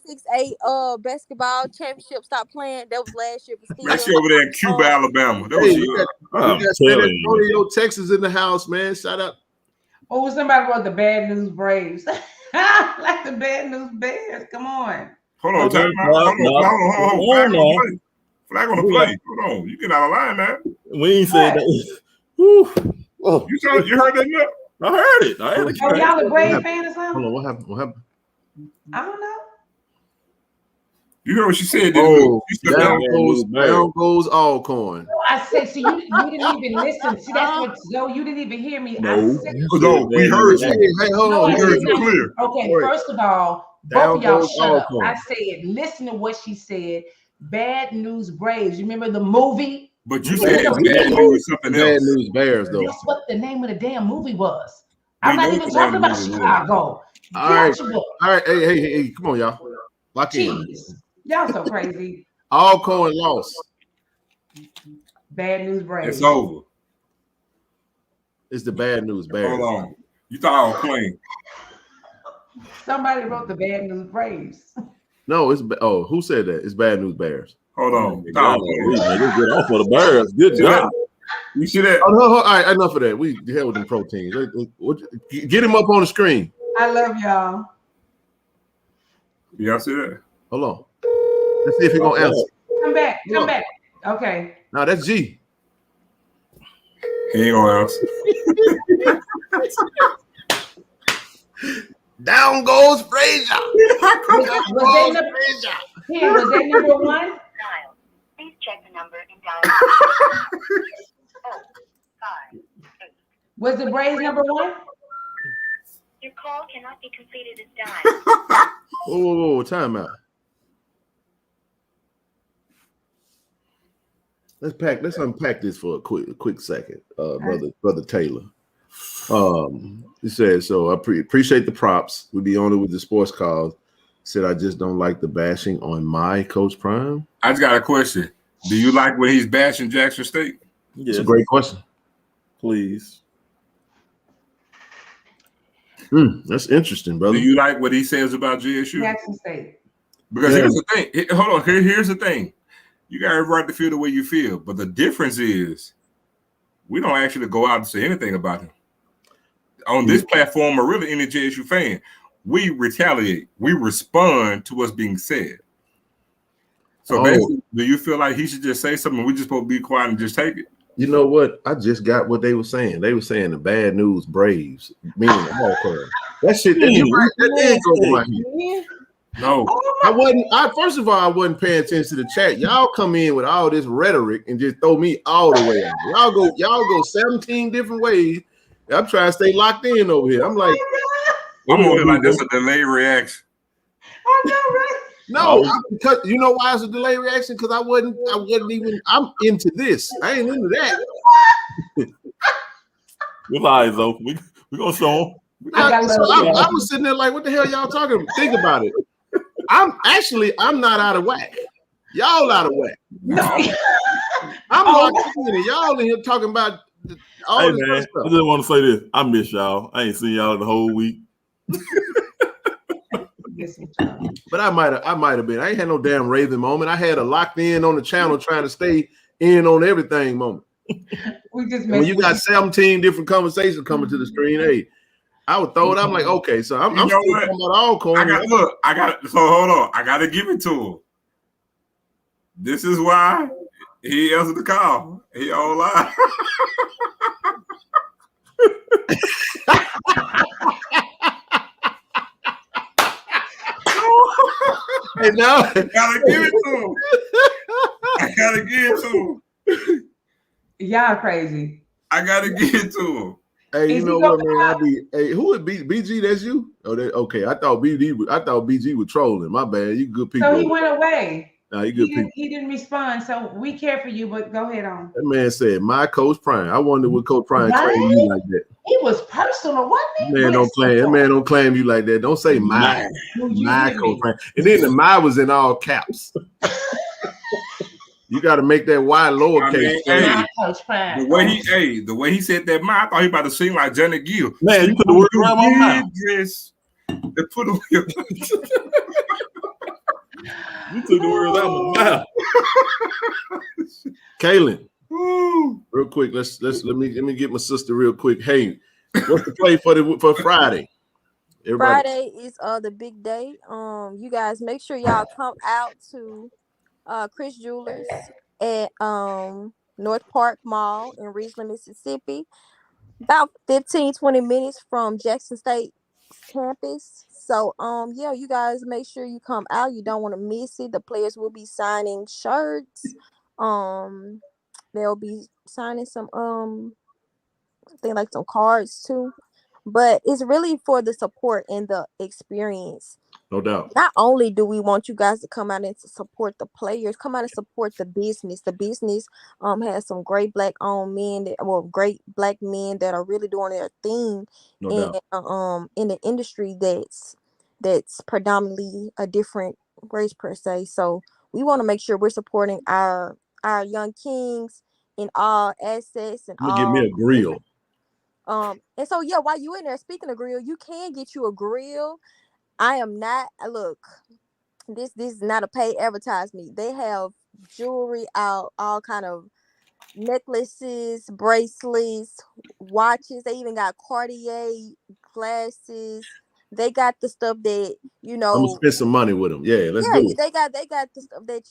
6A basketball championship stopped playing. That was last year. That's over there in Cuba, Alabama. That was we got San Antonio, Texas in the house, man. Shout out. Oh, somebody wrote the Bad News Braves. Like the Bad News Bears. Come on. Hold on, time out. Hold on. Flag on the play. Hold on. You get out of line now. We ain't said that. You heard that now? I heard it. Oh, y'all a Brave fan or something? Hold on, what happened? What happened? I don't know. You heard what she said? Oh, down goes Alcorn. I said, so you didn't even listen. See, that's what. No, you didn't even hear me. No, we heard you. Hey, hold on. We heard you clear. Okay, first of all, both of y'all shut up. I said, listen to what she said. Bad News Braves. You remember the movie? But you said Bad News something else. Bad News Bears, though. That's what the name of the damn movie was. I'm not even talking about Chicago. All right. Hey, come on, y'all. Lock in. Y'all so crazy. Alcorn lost. Bad News Braves. It's over. It's the Bad News Bears. Hold on. You thought I was playing. Somebody wrote the Bad News Braves. No, who said that? It's Bad News Bears. Hold on. Good off for the Bears. Good job. You see that? All right, enough of that. We hell with them proteins. Get him up on the screen. I love y'all. Y'all see that? Hold on. Let's see if he's gonna answer. Come back. Okay. No, that's G. He ain't gonna answer. Down goes Frazier. Was that number one? Dial. Please check the number and dial. 5. Was the Braves number one? Your call cannot be completed as dialed. Whoa, time out. Let's unpack this for a quick second, brother Taylor. He said, so I appreciate the props. We'd be honored with the sports calls. Said I just don't like the bashing on my Coach Prime. I just got a question. Do you like when he's bashing Jackson State? Yes. It's a great question. Please. That's interesting, brother. Do you like what he says about JSU? Jackson State. Because here's the thing. Hold on. Here's the thing. You got every right to feel the way you feel, but the difference is we don't actually go out and say anything about him. On this platform, or really any JSU fan, we retaliate. We respond to what's being said. So basically, do you feel like he should just say something? We just supposed to be quiet and just take it? You know what? I just got what they were saying. They were saying the Bad News Braves, meaning Alcorn. That shit didn't go over my head. No, I wasn't paying attention to the chat. Y'all come in with all this rhetoric and just throw me all the way out. Y'all go 17 different ways. I'm trying to stay locked in over here. I'm like, I'm over here like that's a delayed reaction. I know, right? No, because you know why it's a delayed reaction? Because I wasn't even. I'm into this. I ain't into that. We're live though. We gonna show him. I was sitting there like, what the hell y'all talking about? Think about it. I'm not out of whack. Y'all out of whack. No. I'm locked in and y'all in here talking about all this man, stuff. I just want to say this. I miss y'all. I ain't seen y'all the whole week. But I might have been. I ain't had no damn raving moment. I had a locked in on the channel trying to stay in on everything moment. We just when you got 17 different conversations coming to the screen, hey, I would throw it. I'm like, okay, so I'm still talking about all corners. So hold on. I got to give it to him. This is why he answered the call. He online. Hey, no. I gotta give it to him. I gotta give it to him. Y'all crazy. I gotta give it to him. Hey, you know what, man? Hey, who would be BG? That's you? Oh, okay. I thought BG was trolling. My bad. You good people. So he went away. Nah, you good people. He didn't respond. So we care for you, but go ahead on. That man said, "My Coach Prime." I wonder what Coach Prime trained you like that. He was personal, wasn't he? That man don't claim you like that. Don't say my Coach Prime. And then the my was in all caps. You got to make that Y lowercase. Coach Prime. The way he said that, I thought he about to sing like Johnny Gill. Man, you put the word around my mouth. They put a You took the words out of my mouth. Kaylin, real quick, let me get my sister real quick. Hey, what's the play for Friday? Everybody. Friday is the big day. You guys make sure y'all come out to Chris Jewelers at North Park Mall in Ridgeland, Mississippi. About 15-20 minutes from Jackson State campus. So yeah, you guys make sure you come out. You don't want to miss it. The players will be signing shirts. They'll be signing some I think like some cards too. But it's really for the support and the experience. No doubt. Not only do we want you guys to come out and to support the players, come out and support the business. The business has some great black-owned men, great black men that are really doing their thing in the industry that's predominantly a different race per se. So we want to make sure we're supporting our young kings in all assets and all. Give me a grill. And so yeah, while you in there, speaking of grill, you can get you a grill. I am not look. This is not a paid advertisement. They have jewelry out, all kind of necklaces, bracelets, watches. They even got Cartier glasses. They got the stuff that I'm gonna spend some money with them. Yeah, let's do it. They got the stuff that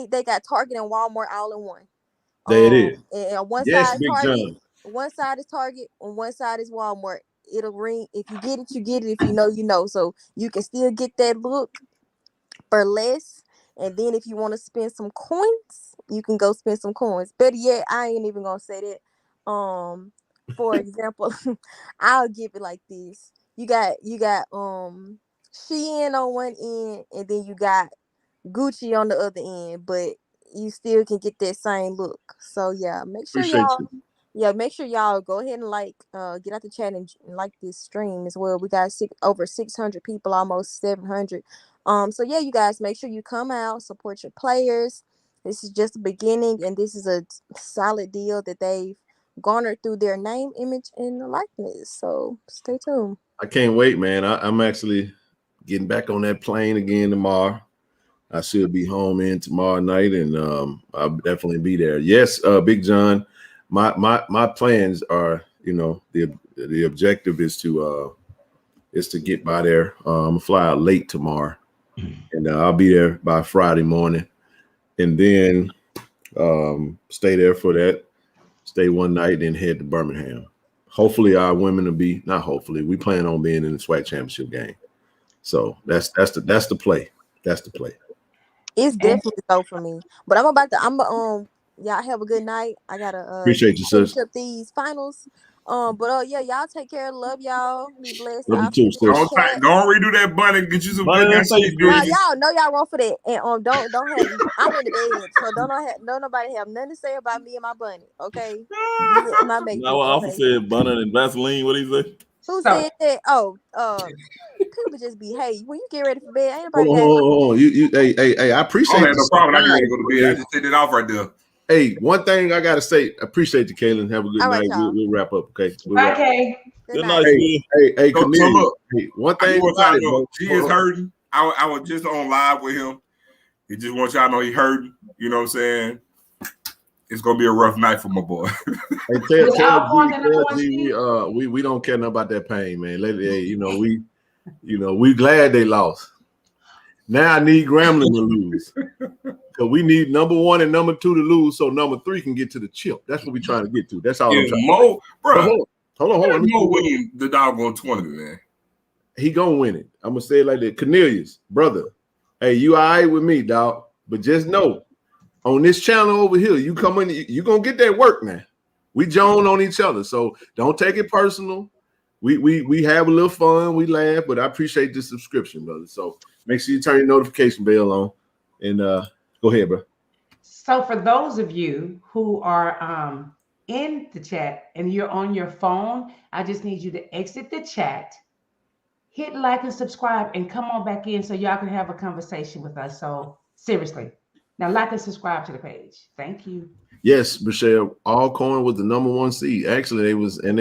they got Target and Walmart all in one. There it is. And on one Yes, side Big Target, John. one side is Target, on one side is Walmart. It'll ring. If you get it, you get it. If you know, you know. So you can still get that look for less. And then if you want to spend some coins, you can go spend some coins. Better yet, I ain't even gonna say that. For example, I'll give it like this. You got Shein on one end, and then you got Gucci on the other end, but you still can get that same look. So yeah, make sure make sure y'all go ahead and get out the chat and like this stream as well. We got over 600 people, almost 700. So yeah, you guys make sure you come out, support your players. This is just the beginning, and this is a solid deal that they've garnered through their name, image, and likeness. So stay tuned. I can't wait, man. I'm actually getting back on that plane again tomorrow. I should be home in tomorrow night, and I'll definitely be there. Yes, Big John, my plans are, the objective is to get by there. I'm gonna fly out late tomorrow, and I'll be there by Friday morning, and then stay there for that. Stay one night, then head to Birmingham. Hopefully, our women will be not. Hopefully, we plan on being in the SWAC championship game. So that's the play. That's the play. It's definitely so for me. But y'all have a good night. I gotta appreciate you, sis. Up these finals. Yeah, y'all take care. Love y'all. Be blessed. Love you too, sis. Don't redo that bunny. Get you some good. Y'all know y'all wrong for that. And don't have. I'm in the bed, so don't nobody have nothing to say about me and my bunny. Okay. My baby. Now what Alpha said, bunny and Vaseline. What do you say? Who said that? Oh, people just behave. When you get ready for bed, ain't nobody. Oh, hey, I appreciate it. No problem. I get ready to go to bed. I just take it off right there. Hey, one thing I gotta say, I appreciate you, Kaylin. Have a good night. We'll wrap up, okay? Okay. Good night. Hey, Camille. So look, one thing about it, he is hurting. I was just on live with him. He just wants y'all to know he hurting. You know what I'm saying? it's gonna be a rough night for my boy. Hey, tell G, we don't care nothing about that pain, man. We glad they lost. Now I need Grambling to lose. Because we need number 1 and number 2 to lose so number 3 can get to the chip. That's what we're trying to get to. That's all I'm trying Mo, bro. Hold on. Mo win the doggone tournament, man. He gonna win it. I'm gonna say it like that. Cornelius, brother. Hey, you all right with me, dog. But just know, on this channel over here, you come in, you gonna get that work now. We joan on each other. So don't take it personal. We have a little fun, we laugh, but I appreciate the subscription, brother. So make sure you turn your notification bell on. And go ahead, bro. So for those of you who are in the chat and you're on your phone, I just need you to exit the chat, hit like and subscribe, and come on back in so y'all can have a conversation with us. So seriously, now like and subscribe to the page. Thank you. Yes, Michelle, Alcorn was the number 1 seed. Actually, they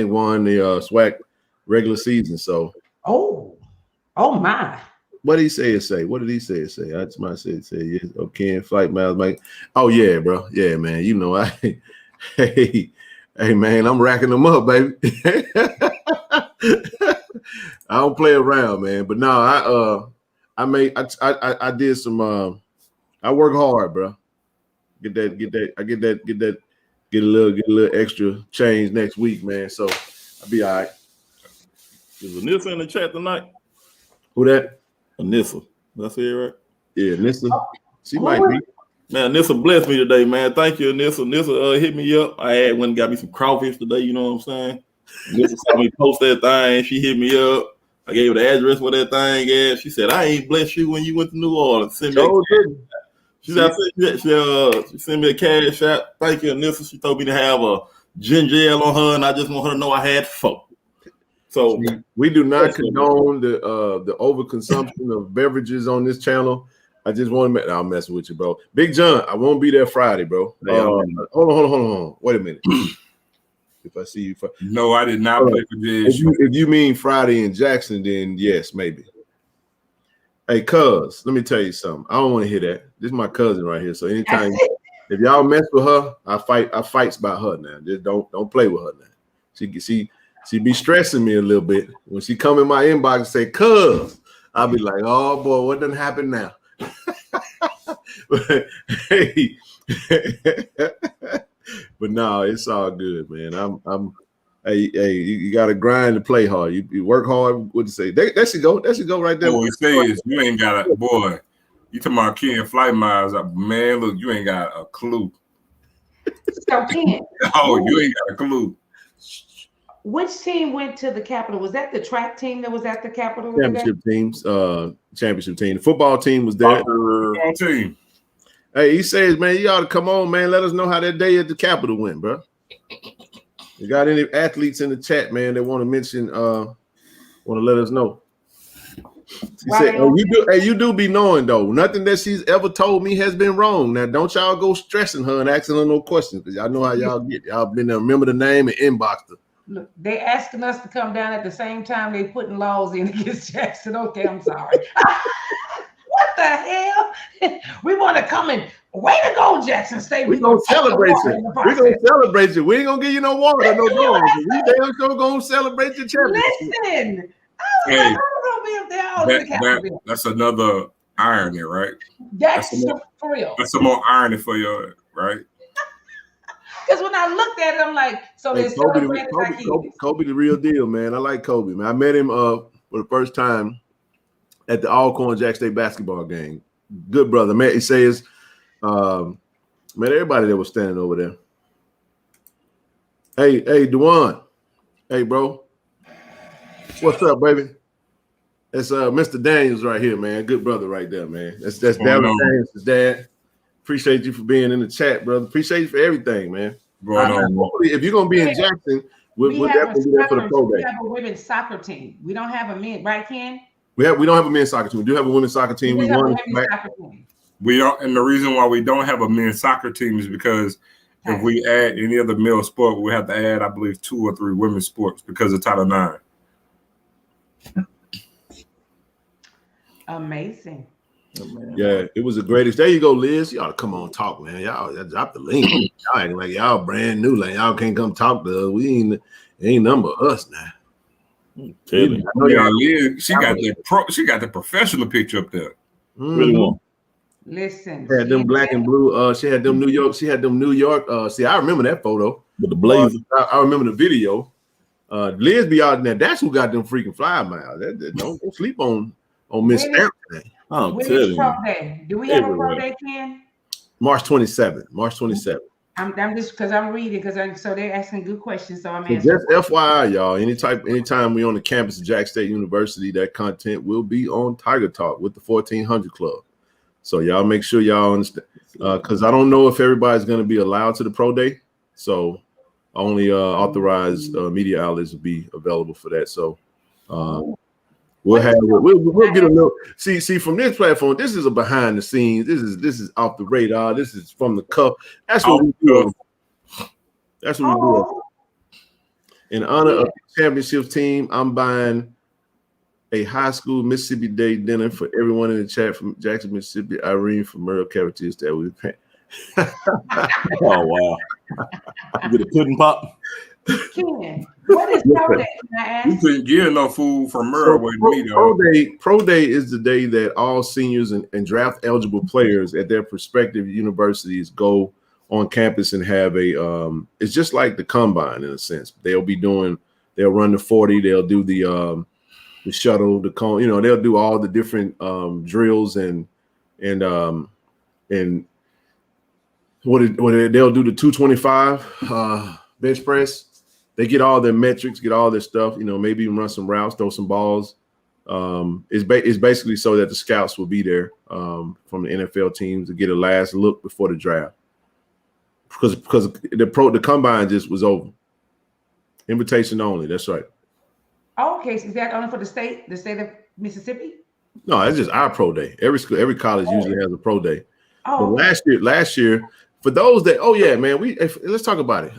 won the SWAC regular season. So oh my. What did he say? What did he say? I just might say yes. Okay, flight miles, Mike. Oh yeah, bro. Yeah, man. You know, hey man, I'm racking them up, baby. I don't play around, man. But no, I did some I work hard, bro. Get a little extra change next week, man. So I'll be all right. Is Anissa in the chat tonight? Who that? Anissa. Did I say it right? Yeah, Anissa. She might be. Man, Anissa blessed me today, man. Thank you, Anissa. Anissa hit me up. I had went and got me some crawfish today, you know what I'm saying? Anissa saw me post that thing. She hit me up. I gave her the address where that thing is. She said, I ain't blessed you when you went to New Orleans. Send me she sent me a cash app. Thank you, Anissa. She told me to have a ginger ale on her, and I just want her to know I had 4. So we do not condone the overconsumption of beverages on this channel. I just want to I'll mess with you, bro. Big John, I won't be there Friday, bro. Hold on. Wait a minute. If I see you, no, I did not play for JSU. If you mean Friday in Jackson, then yes, maybe. Hey, cuz, let me tell you something. I don't want to hear that. This is my cousin right here. So anytime if y'all mess with her, I fights about her now. Just don't play with her now. She be stressing me a little bit. When she come in my inbox and say, cuz, I'll be like, oh boy, what done happened now? Hey. But no, it's all good, man. Hey, you gotta grind to play hard. You work hard. What to say? That should go right there. Boy, you ain't got a boy. You talking about Ken flight miles? Man, look, you ain't got a clue. So Ken, you ain't got a clue. Which team went to the Capitol? Was that the track team that was at the Capitol? Championship team. The football team was there. Football team. Hey, he says, man, you ought to come on, man. Let us know how that day at the Capitol went, bro. You got any athletes in the chat, man, that want to mention, want to let us know? She said, you do be knowing, though. Nothing that she's ever told me has been wrong. Now, don't y'all go stressing her and asking her no questions, because y'all know how y'all get. Y'all been there, remember the name and inboxed her. Look, they asking us to come down at the same time they putting laws in against Jackson. Okay, I'm sorry. What the hell? We want to come in. Way to go, Jackson State. We're going to celebrate you. We're going to celebrate you. We ain't going to give you no water, no dogs. We damn sure going to celebrate your championship. Listen. Hey, that's another irony, right? That's for real. That's some more irony for you, right? Because when I looked at it, I'm like, so hey, there's Kobe the real deal, man. I like Kobe, man. I met him for the first time at the Alcorn Jack State basketball game. Good brother, man. He says, man, everybody that was standing over there. Hey, Dewan. Hey, bro. What's up, baby? That's Mr. Daniels right here, man. Good brother right there, man. That's Dallas Daniels' dad. Appreciate you for being in the chat, brother. Appreciate you for everything, man. If you're gonna be in Jackson, we'll definitely be there for the pro day. We have a women's soccer team. We don't have a men, right, Ken? We don't have a men's soccer team. We do have a women's soccer team. We don't. And the reason why we don't have a men's soccer team is because if we add any other male sport, we have to add, I believe, 2 or 3 women's sports because of Title IX. Amazing. Yeah, it was the greatest. There you go, Liz. Y'all come on, talk, man. Y'all drop the link. Y'all ain't like y'all brand new, like y'all can't come talk to us. We ain't number us now. Telling. Yeah, Liz, she got the professional picture up there. Really want. Listen. She had them black and blue. She had them New York. See, I remember that photo with the blazer. I remember the video. Liz be out in there. That's who got them freaking fly miles. Don't sleep on Miss Everything. I'm when telling is Pro you. Day? Do we have a Pro Day, Ken? March 27th. March 27th. I'm just because I'm reading so they're asking good questions. So I'm So answering. just FYI, y'all. Anytime we on the campus of Jack State University, that content will be on Tiger Talk with the 1400 Club. So y'all make sure y'all understand, because I don't know if everybody's going to be allowed to the Pro Day. So only authorized media outlets will be available for that. So we'll get a little see from this platform. This is a behind the scenes. This is off the radar. This is from the cuff. That's what we do. That's what we do. In honor of the championship team, I'm buying a high school Mississippi Day dinner for everyone in the chat from Jackson, Mississippi. Irene from Merle Cavaliers that we pay. Oh wow! You get a pudding pop. Ken, what is Pro Day? Can I ask? You couldn't get no food from Merle with me, though. Pro Day is the day that all seniors and draft eligible players at their prospective universities go on campus and have it's just like the combine in a sense. They'll run the 40, they'll do the shuttle, the cone, they'll do all the different drills and what they'll do the 225 bench press. They get all their metrics, get all their stuff, maybe even run some routes, throw some balls. It's basically so that the scouts will be there from the NFL teams to get a last look before the draft. Because the combine just was over. Invitation only. That's right. Okay, so is that only for the state of Mississippi? No, that's just our pro day. Every school, every college usually has a pro day. Oh, but last year, for those that, let's talk about it.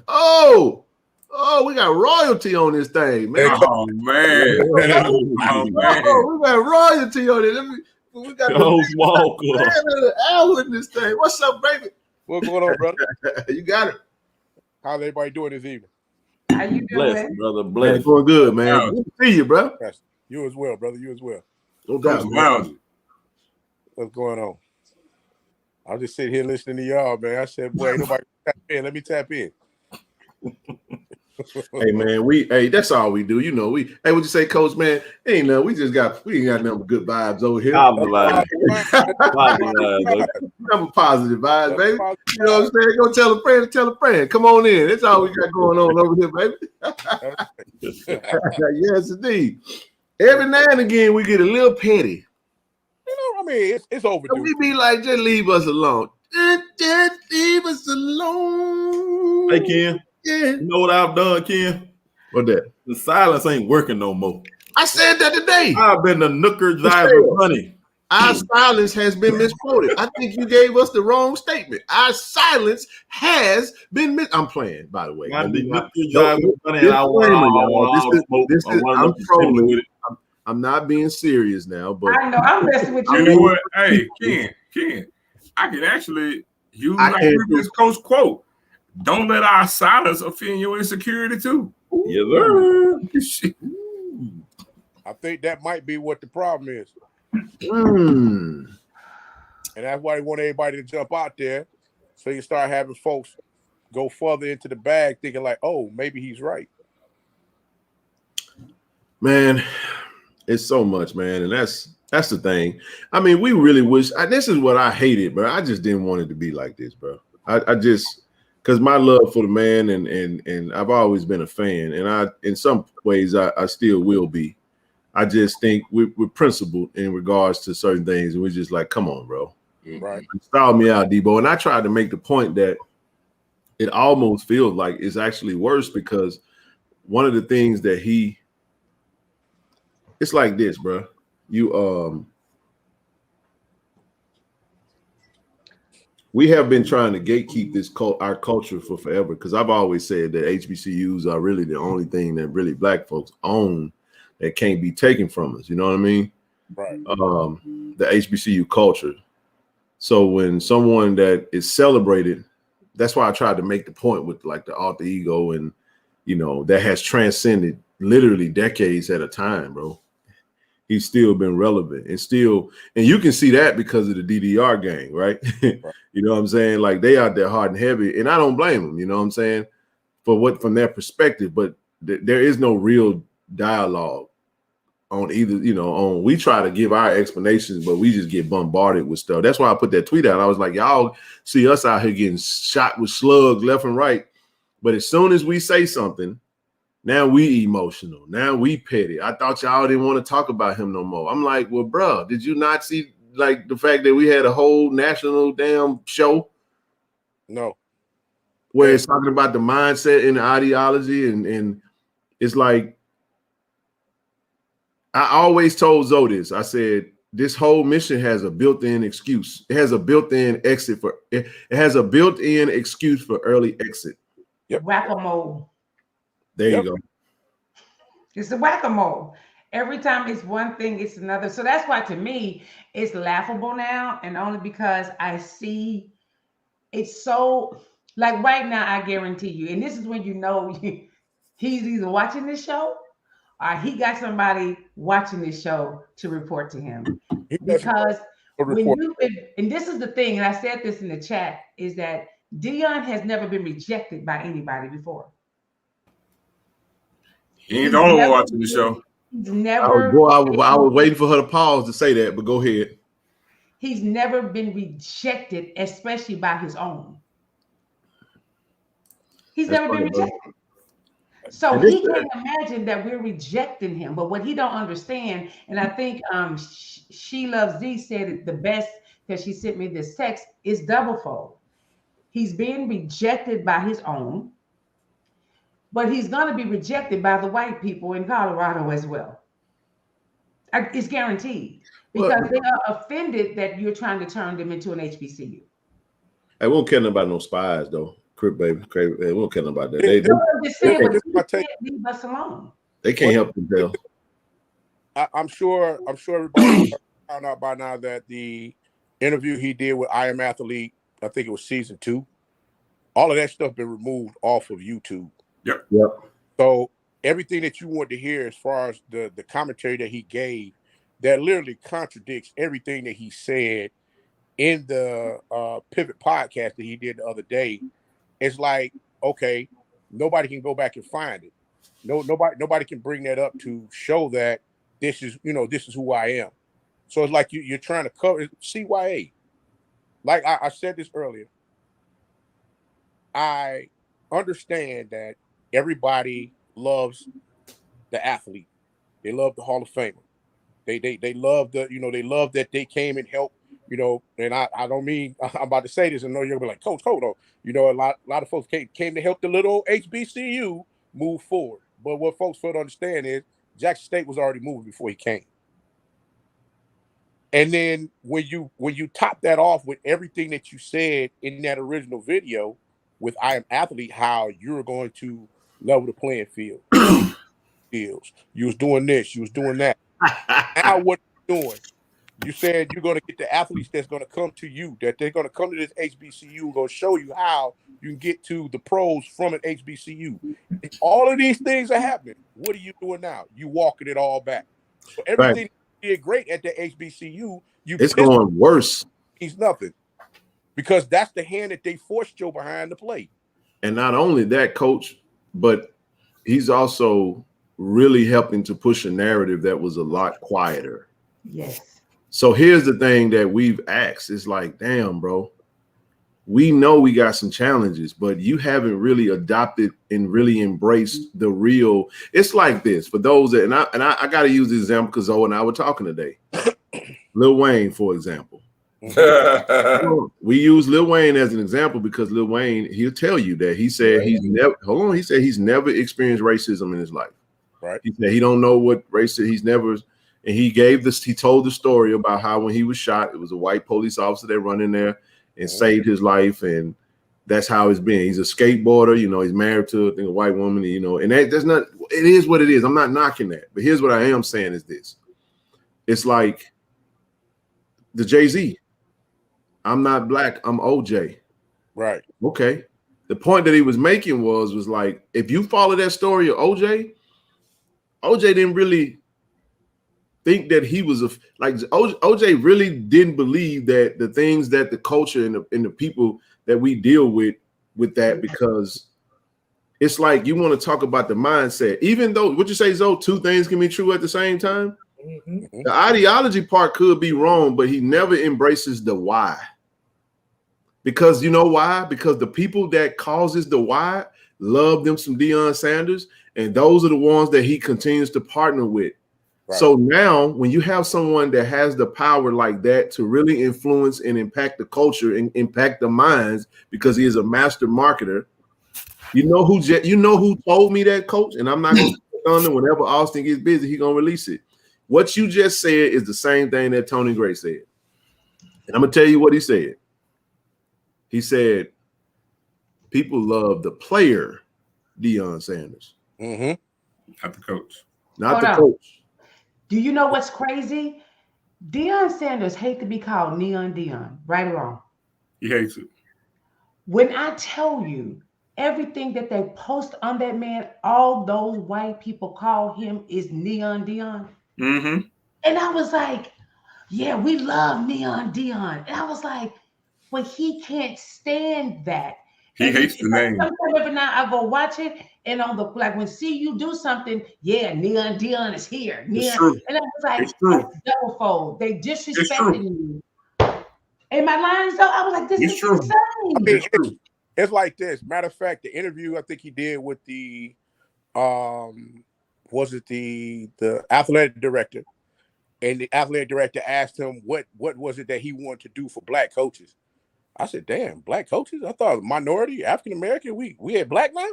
We got royalty on this thing, man. Oh man, we got royalty on it. We got an hour in this thing. What's up, baby? What's going on, brother? You got it. How's everybody doing this evening? How you doing? Bless, brother. Bless. Going good, man. Good to see you, bro. Yes. You as well, brother. You as well. No doubt. What's going on? I'm just sitting here listening to y'all, man. I said, boy, ain't nobody tap in. Let me tap in. Hey man, that's all we do. What you say, Coach? Man, ain't no. We ain't got nothing but good vibes over here. Number positive vibes, baby. You know what I'm saying? Go tell a friend. Come on in. That's all we got going on over here, baby. Yes, indeed. Every now and again, we get a little petty. It's overdue. We be like, just leave us alone. Just leave us alone. Hey, Ken. Yeah. You know what I've done, Ken? What that? The silence ain't working no more. I said that today. I've been the nooker driver money. Our silence has been misquoted. I think you gave us the wrong statement. Our silence has been I'm playing, by the way. I'm not being serious now, but I know I'm messing with you. You know what? Hey, Ken, I can actually use my previous coach quote. Don't let our silence offend your insecurity too. Yes, sir. I think that might be what the problem is. And that's why they want everybody to jump out there, so you start having folks go further into the bag thinking like, oh, maybe he's right. Man, it's so much, man. And that's the thing. I mean, we really wish this is what I hated, bro. I just didn't want it to be like this, bro. I just because my love for the man and I've always been a fan, and in some ways I still will be. I just think we're principled in regards to certain things, and we're just like, come on, bro. Right. Style me out, Debo. And I tried to make the point that it almost feels like it's actually worse because one of the things that it's like this, bro. We have been trying to gatekeep our culture for forever because I've always said that HBCUs are really the only thing that really black folks own that can't be taken from us. You know what I mean? Right. the HBCU culture. So when someone that is celebrated, that's why I tried to make the point with like the alter ego, and that has transcended literally decades at a time, bro. He's still been relevant and you can see that because of the DDR gang, right? Right. You know what I'm saying? Like they out there hard and heavy, and I don't blame them, you know what I'm saying? From their perspective, but there is no real dialogue on either, we try to give our explanations, but we just get bombarded with stuff. That's why I put that tweet out. I was like, y'all see us out here getting shot with slugs left and right. But as soon as we say something, now we emotional. Now we petty. I thought y'all didn't want to talk about him no more. I'm like, well, bro, did you not see like the fact that we had a whole national damn show? No. Where it's talking about the mindset and the ideology, and it's like, I always told Zoe this. I said, this whole mission has a built-in excuse. It has a built-in exit for it has a built-in excuse for early exit. Yep. Whack-a-mole. There you go. It's a whack-a-mole. Every time it's one thing, it's another. So that's why to me, it's laughable now, and only because I see it's so like right now, I guarantee you, and this is when he's either watching this show or he got somebody watching this show to report to him. Because and this is the thing, and I said this in the chat, is that Dion has never been rejected by anybody before. He ain't the only one watching the show. He's never. I was waiting for her to pause to say that, but go ahead. He's never been rejected, especially by his own. He's never been rejected. So he can't imagine that we're rejecting him. But what he don't understand, and I think She Loves Z said it the best, because she sent me this text, is doublefold. He's being rejected by his own, but he's going to be rejected by the white people in Colorado as well. It's guaranteed, because they are offended that you're trying to turn them into an HBCU. I won't care about no spies, though. Crip baby, we won't care about that. Leave us alone. They can't help themselves. I'm sure everybody found out by now that the interview he did with I Am Athlete, I think it was season 2, all of that stuff been removed off of YouTube. Yep. So everything that you want to hear as far as the commentary that he gave, that literally contradicts everything that he said in the Pivot podcast that he did the other day. It's like, okay, nobody can go back and find it. Nobody can bring that up to show that this is who I am. So it's like you're trying to cover CYA. Like I said this earlier, I understand that everybody loves the athlete. They love the Hall of Famer. They love they love that they came and helped, and I don't mean, I'm about to say this and know you're gonna be like, Coach, hold on. A lot of folks came to help the little HBCU move forward. But what folks fail to understand is Jackson State was already moving before he came. And then when you top that off with everything that you said in that original video with I Am Athlete, how you're going to level the playing field. You was doing this, you was doing that. Now what are you doing? You said you're going to get the athletes that's going to come to you, that they're going to come to this HBCU, going to show you how you can get to the pros from an HBCU. And all of these things are happening. What are you doing now? You walking it all back. So everything you did great at the HBCU, it's going worse. He's nothing. Because that's the hand that they forced Joe behind to play. And not only that, Coach, but he's also really helping to push a narrative that was a lot quieter. Yes. So here's the thing that we've asked. It's like, damn, bro, we know we got some challenges, but you haven't really adopted and really embraced the real. It's like this for those that, and I got to use this example because Zoe and I were talking today. Lil Wayne, for example. We use Lil Wayne as an example because Lil Wayne, he'll tell you that he said he's never experienced racism in his life. Right. He said he don't know what race he's never. And he told the story about how when he was shot, it was a white police officer that run in there and saved his life. And that's how it's been. He's a skateboarder, he's married to a white woman, and that's not, it is what it is. I'm not knocking that. But here's what I am saying is this. It's like the Jay-Z. I'm not black, I'm OJ. Right. Okay. The point that he was making was like, if you follow that story of OJ didn't really think that he was OJ really didn't believe that the things that the culture and the people that we deal with that, because it's like you want to talk about the mindset. Even though, would you say, Zoe, two things can be true at the same time? The ideology part could be wrong, but he never embraces the why. Because you know why? Because the people that causes the why love them some Deion Sanders, and those are the ones that he continues to partner with. Right. So now when you have someone that has the power like that to really influence and impact the culture and impact the minds, because he is a master marketer, you know who told me that, Coach? And I'm not going to thunder. Whenever Austin gets busy, he's going to release it. What you just said is the same thing that Tony Gray said. And I'm going to tell you what he said. He said, people love the player, Deion Sanders. Not the coach. Not the coach. Do you know what's crazy? Deion Sanders hate to be called Neon Deion, right or wrong? He hates it. When I tell you everything that they post on that man, all those white people call him is Neon Deion. And I was like, yeah, we love Neon Deion. And I was like, but he can't stand that. He hates the name. Sometimes every now I go watch it, and on the when you do something, yeah, Neon Deion is here. Neon. And I was like, it's double fold. They disrespecting you. Am I lying? So I was like, this is insane. I mean, it's like this. Matter of fact, the interview I think he did with the was it the athletic director, and the athletic director asked him what was it that he wanted to do for black coaches. I said, damn, black coaches? I thought minority, African American, we had black now?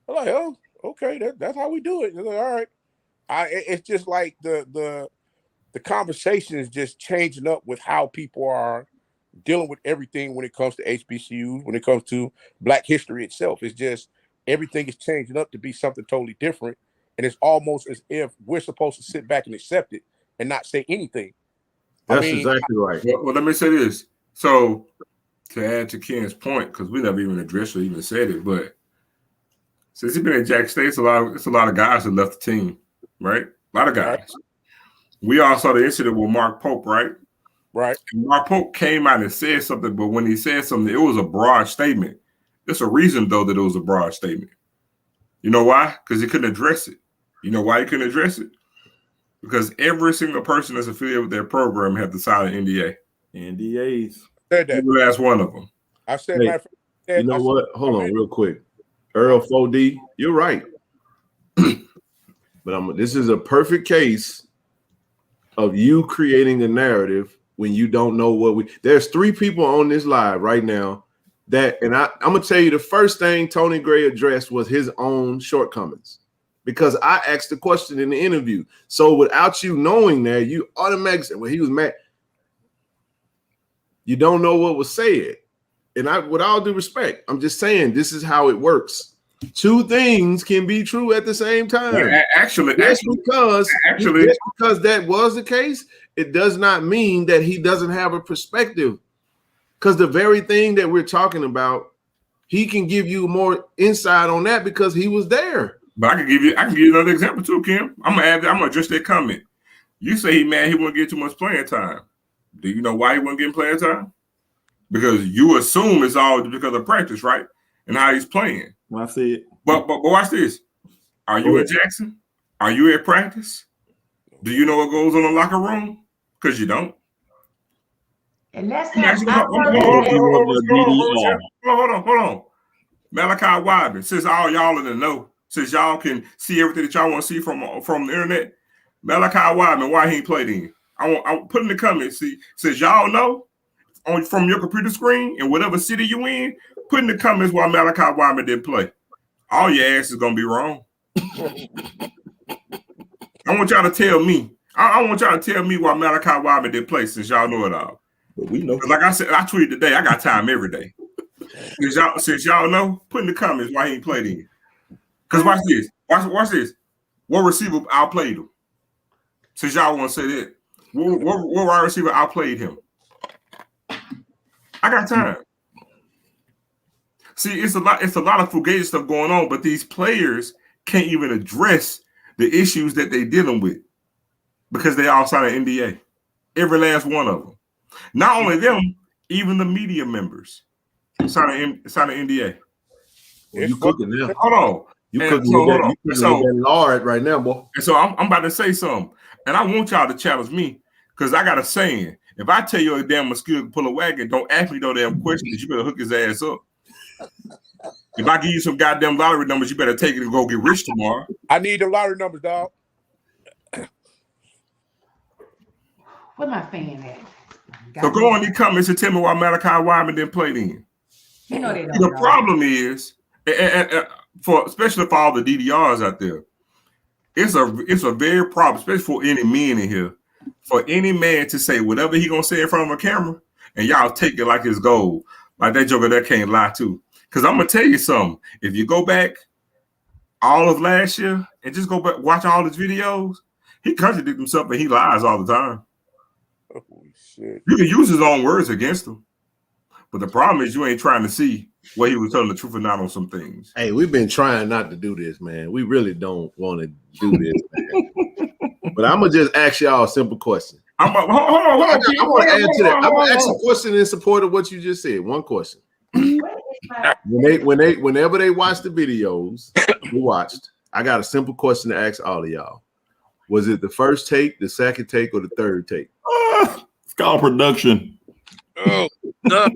I'm like, oh, okay, that's how we do it. Like, all right. It's just like the conversation is just changing up with how people are dealing with everything when it comes to HBCUs, when it comes to Black history itself. It's just everything is changing up to be something totally different. And it's almost as if we're supposed to sit back and accept it and not say anything. That's exactly right. Well, let me say this. So to add to Ken's point, because we never even addressed or even said it, but since he's been at Jack State, it's a lot of guys that left the team, right? A lot of guys. Right. We all saw the incident with Mark Pope, right? Right. And Mark Pope came out and said something, but when he said something, it was a broad statement. There's a reason, though, that it was a broad statement. You know why? Because he couldn't address it. You know why he couldn't address it? Because every single person that's affiliated with their program have to sign an NDA. NDAs. Said that. Every last one of them. I said, you know what? Hold on real quick. Earl 4D, you're right. But this is a perfect case of you creating a narrative when you don't know there's 3 people on this live right now that, and I'm going to tell you the first thing Tony Gray addressed was his own shortcomings, because I asked the question in the interview. So without you knowing that, you automatically said, well, he was mad. You don't know what was said. And with all due respect, I'm just saying this is how it works. 2 things can be true at the same time. Yeah, actually, because that was the case, it does not mean that he doesn't have a perspective. Because the very thing that we're talking about, he can give you more insight on that because he was there. But I can give you another example too, Kim. I'm gonna address that comment. You say he wouldn't get too much playing time. Do you know why he wasn't getting playing time? Because you assume it's all because of practice, right? And how he's playing. Well, I see it. But watch this. Are you at Jackson? Are you at practice? Do you know what goes on in the locker room? Because you don't. And that's hold on. Malachi Wyman, since all y'all in the know, since y'all can see everything that y'all want to see from the internet, Malachi Wyman, why he ain't played in? I'll put in the comments. See, since y'all know from your computer screen in whatever city you in, put in the comments why Malachi Wyman didn't play. All your ass is gonna be wrong. I want y'all to tell me. I want y'all to tell me why Malachi Wyman didn't play, since y'all know it all. But we know. Like I said, I tweeted today. I got time every day. Since y'all know, put in the comments why he ain't played in. Because watch this. Watch this. What receiver outplayed him? Since y'all want to say that. What wide receiver outplayed him? I got time. See, it's a lot of fugazi stuff going on, but these players can't even address the issues that they're dealing with because they all signed an NDA. Every last one of them. Not only them, even the media members sign an NDA. Well, you cooking now. Hold on. You cooking with that lard right now, boy. And so I'm about to say something. And I want y'all to challenge me because I got a saying. If I tell you a damn mosquito can pull a wagon, don't ask me no damn questions. You better hook his ass up. If I give you some goddamn lottery numbers, you better take it and go get rich tomorrow. I need the lottery numbers, dog. Where my fan at? So go on these comments and tell me why Malachi Wyman didn't play then. You know they don't. The problem is, especially for all the DDRs out there, it's a very problem, especially for any men in here, for any man to say whatever he gonna say in front of a camera, and y'all take it like it's gold, like that joker that can't lie too. Because I'm gonna tell you something. If you go back all of last year and just go back watch all his videos, he contradicts himself and he lies all the time. Holy shit! You can use his own words against him, but the problem is you ain't trying to see where he was telling the truth or not on some things. Hey, we've been trying not to do this, man. We really don't want to do this, man. But I'm gonna just ask y'all a simple question. Hold on. I want to answer that. I'm gonna ask a question in support of what you just said. One question. Whenever they watch the videos we watched, I got a simple question to ask all of y'all. Was it the first take, the second take, or the third take? It's called production. Oh, no.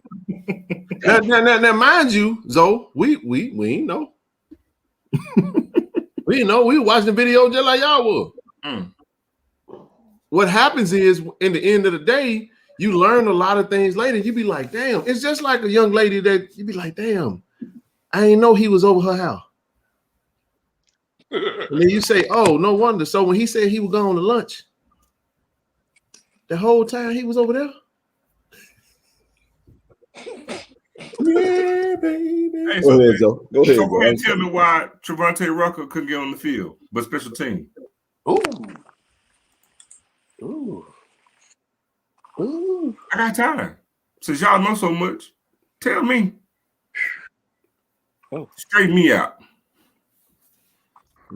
Now, mind you, Zoe, we ain't know. We didn't know. We were watching the video just like y'all were. What happens is, in the end of the day, you learn a lot of things later. You be like, damn. It's just like a young lady that you be like, damn, I didn't know he was over her house. And then you say, oh, no wonder. So when he said he was going to lunch, the whole time he was over there. Yeah, baby. Hey, Go ahead, Joe. Go ahead. So go ahead and tell me why Trevante Rucker couldn't get on the field, but special team. Ooh. I got time. Since y'all know so much, tell me. Straighten me out.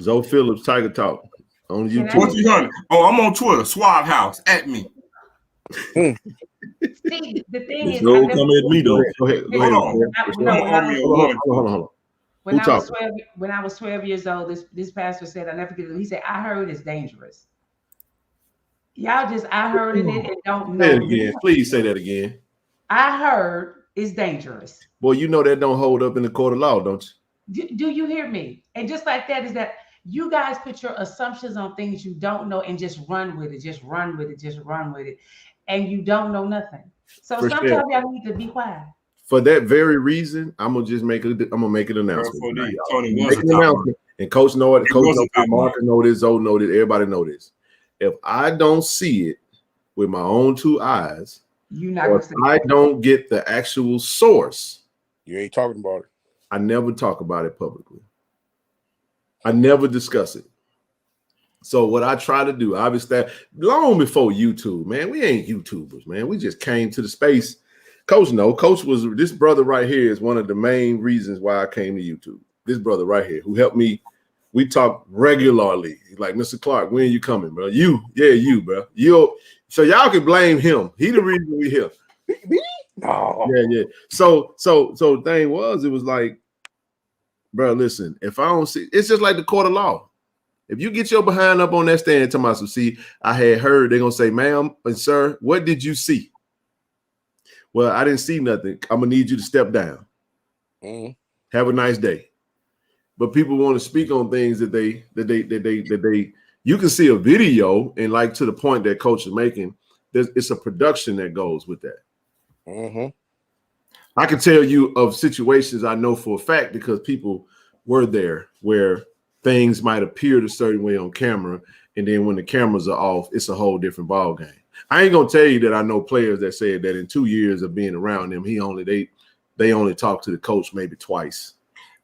Zoe Phillips, Tiger Talk on YouTube. What you done? Oh, I'm on Twitter. Swab House at me. See, the thing is, Don't come at me though. Go ahead. Hold on. When I was 12 years old, this pastor said, I never forget it. He said, I heard it's dangerous. Y'all I heard it and don't know. Say it again. Please say that again. I heard it's dangerous. Boy, you know that don't hold up in the court of law, don't you? Do you hear me? And just like that is that you guys put your assumptions on things you don't know and just run with it. And you don't know nothing. So sometimes y'all need to be quiet. For that very reason, I'm gonna make an announcement. Tony was and Coach know it. Coach know it. Mark know this. Zoe know this. Everybody know this. If I don't see it with my own two eyes, if I don't get the actual source, you ain't talking about it. I never talk about it publicly. I never discuss it. So what I try to do, obviously, long before YouTube, man, we ain't YouTubers, man. We just came to the space. Coach was this brother right here is one of the main reasons why I came to YouTube. This brother right here who helped me. We talk regularly. He's like, Mr. Clark, when you coming, bro? You, bro. So y'all can blame him. He the reason we here. Me? No. Yeah. So the thing was, it was like, bro, listen, if I don't see, it's just like the court of law. If you get your behind up on that stand, to myself, see, I had heard they're gonna say, ma'am and sir, what did you see? Well, I didn't see nothing. I'm gonna need you to step down. Have a nice day. But people want to speak on things that they you can see a video, and like to the point that Coach is making, it's a production that goes with that. I can tell you of situations I know for a fact because people were there where things might appear a certain way on camera, and then when the cameras are off, it's a whole different ball game. I ain't gonna tell you that I know players that said that in 2 years of being around them, they only talked to the coach maybe twice.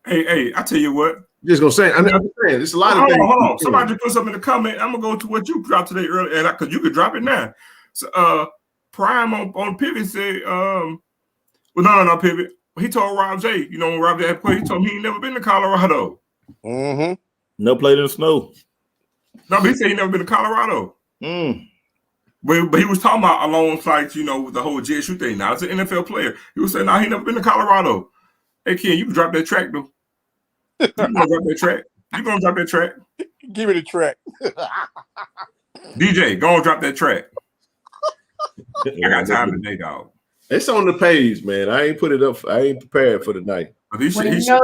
Hey, I tell you what, Just gonna say, I'm saying it's a lot of things. Hold on. Somebody just put something in the comment. I'm gonna go to what you dropped today earlier, and because you could drop it now. So, Prime on Pivot said, well, no, Pivot. He told Rob J, you know, when Rob J had played, he told him he ain't never been to Colorado. Mm-hmm. No played in the snow. No, but he said he never been to Colorado. Mm. But he was talking about alongside, you know, with the whole JSU thing. Now it's an NFL player. He was saying, "Nah, he never been to Colorado." Hey, Ken, you can drop that track though. You gonna drop that track? You gonna drop that track? Give me the track. DJ, go and drop that track. I got time today, dog. It's on the page, man. I ain't put it up. I ain't prepared for the night. But he show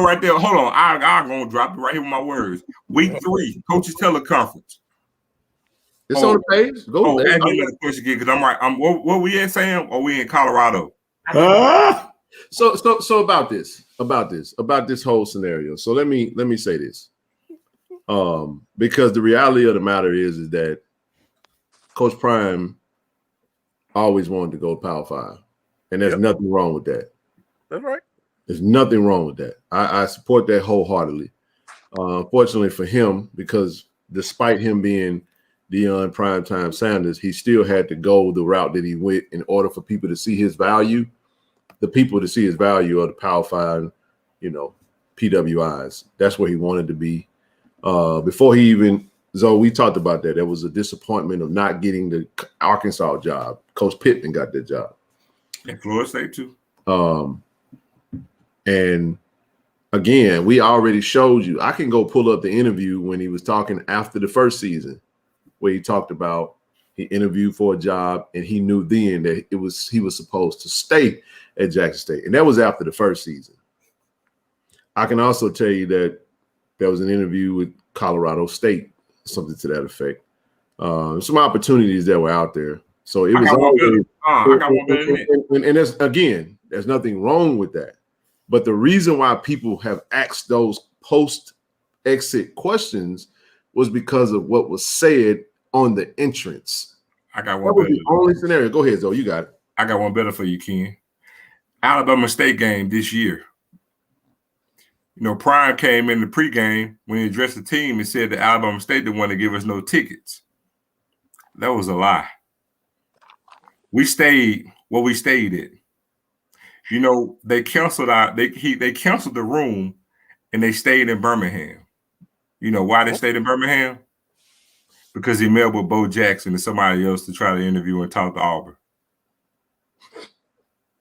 right there. Hold on, I'm gonna drop it right here with my words. Week 3, coaches teleconference. It's on the page. Go. Add me another question again, because I'm right. Where we at, Sam? Or we in Colorado? So about this whole scenario. So let me say this. Because the reality of the matter is that Coach Prime always wanted to go Power 5, and there's nothing wrong with that. That's right. There's nothing wrong with that. I support that wholeheartedly. Fortunately for him, because despite him being Deion Primetime Sanders, he still had to go the route that he went in order for people to see his value. The people to see his value are the Power 5, you know, PWIs. That's where he wanted to be. Before he even, so we talked about that. There was a disappointment of not getting the Arkansas job. Coach Pittman got that job. And Florida State too. And again, we already showed you. I can go pull up the interview when he was talking after the first season, where he talked about he interviewed for a job and he knew then that he was supposed to stay at Jackson State, and that was after the first season. I can also tell you that there was an interview with Colorado State, something to that effect. Some opportunities that were out there. So it was always, and there's, again, there's nothing wrong with that. But the reason why people have asked those post-exit questions was because of what was said on the entrance. I got one. That was the only scenario. Go ahead, Zoe. You got it. I got one better for you, Ken. Alabama State game this year. You know, Prime came in the pregame when he addressed the team and said that Alabama State didn't want to give us no tickets. That was a lie. We stayed where we stayed at. You know, they canceled they canceled the room and they stayed in Birmingham. You know why they stayed in Birmingham? Because he met with Bo Jackson and somebody else to try to interview and talk to Auburn.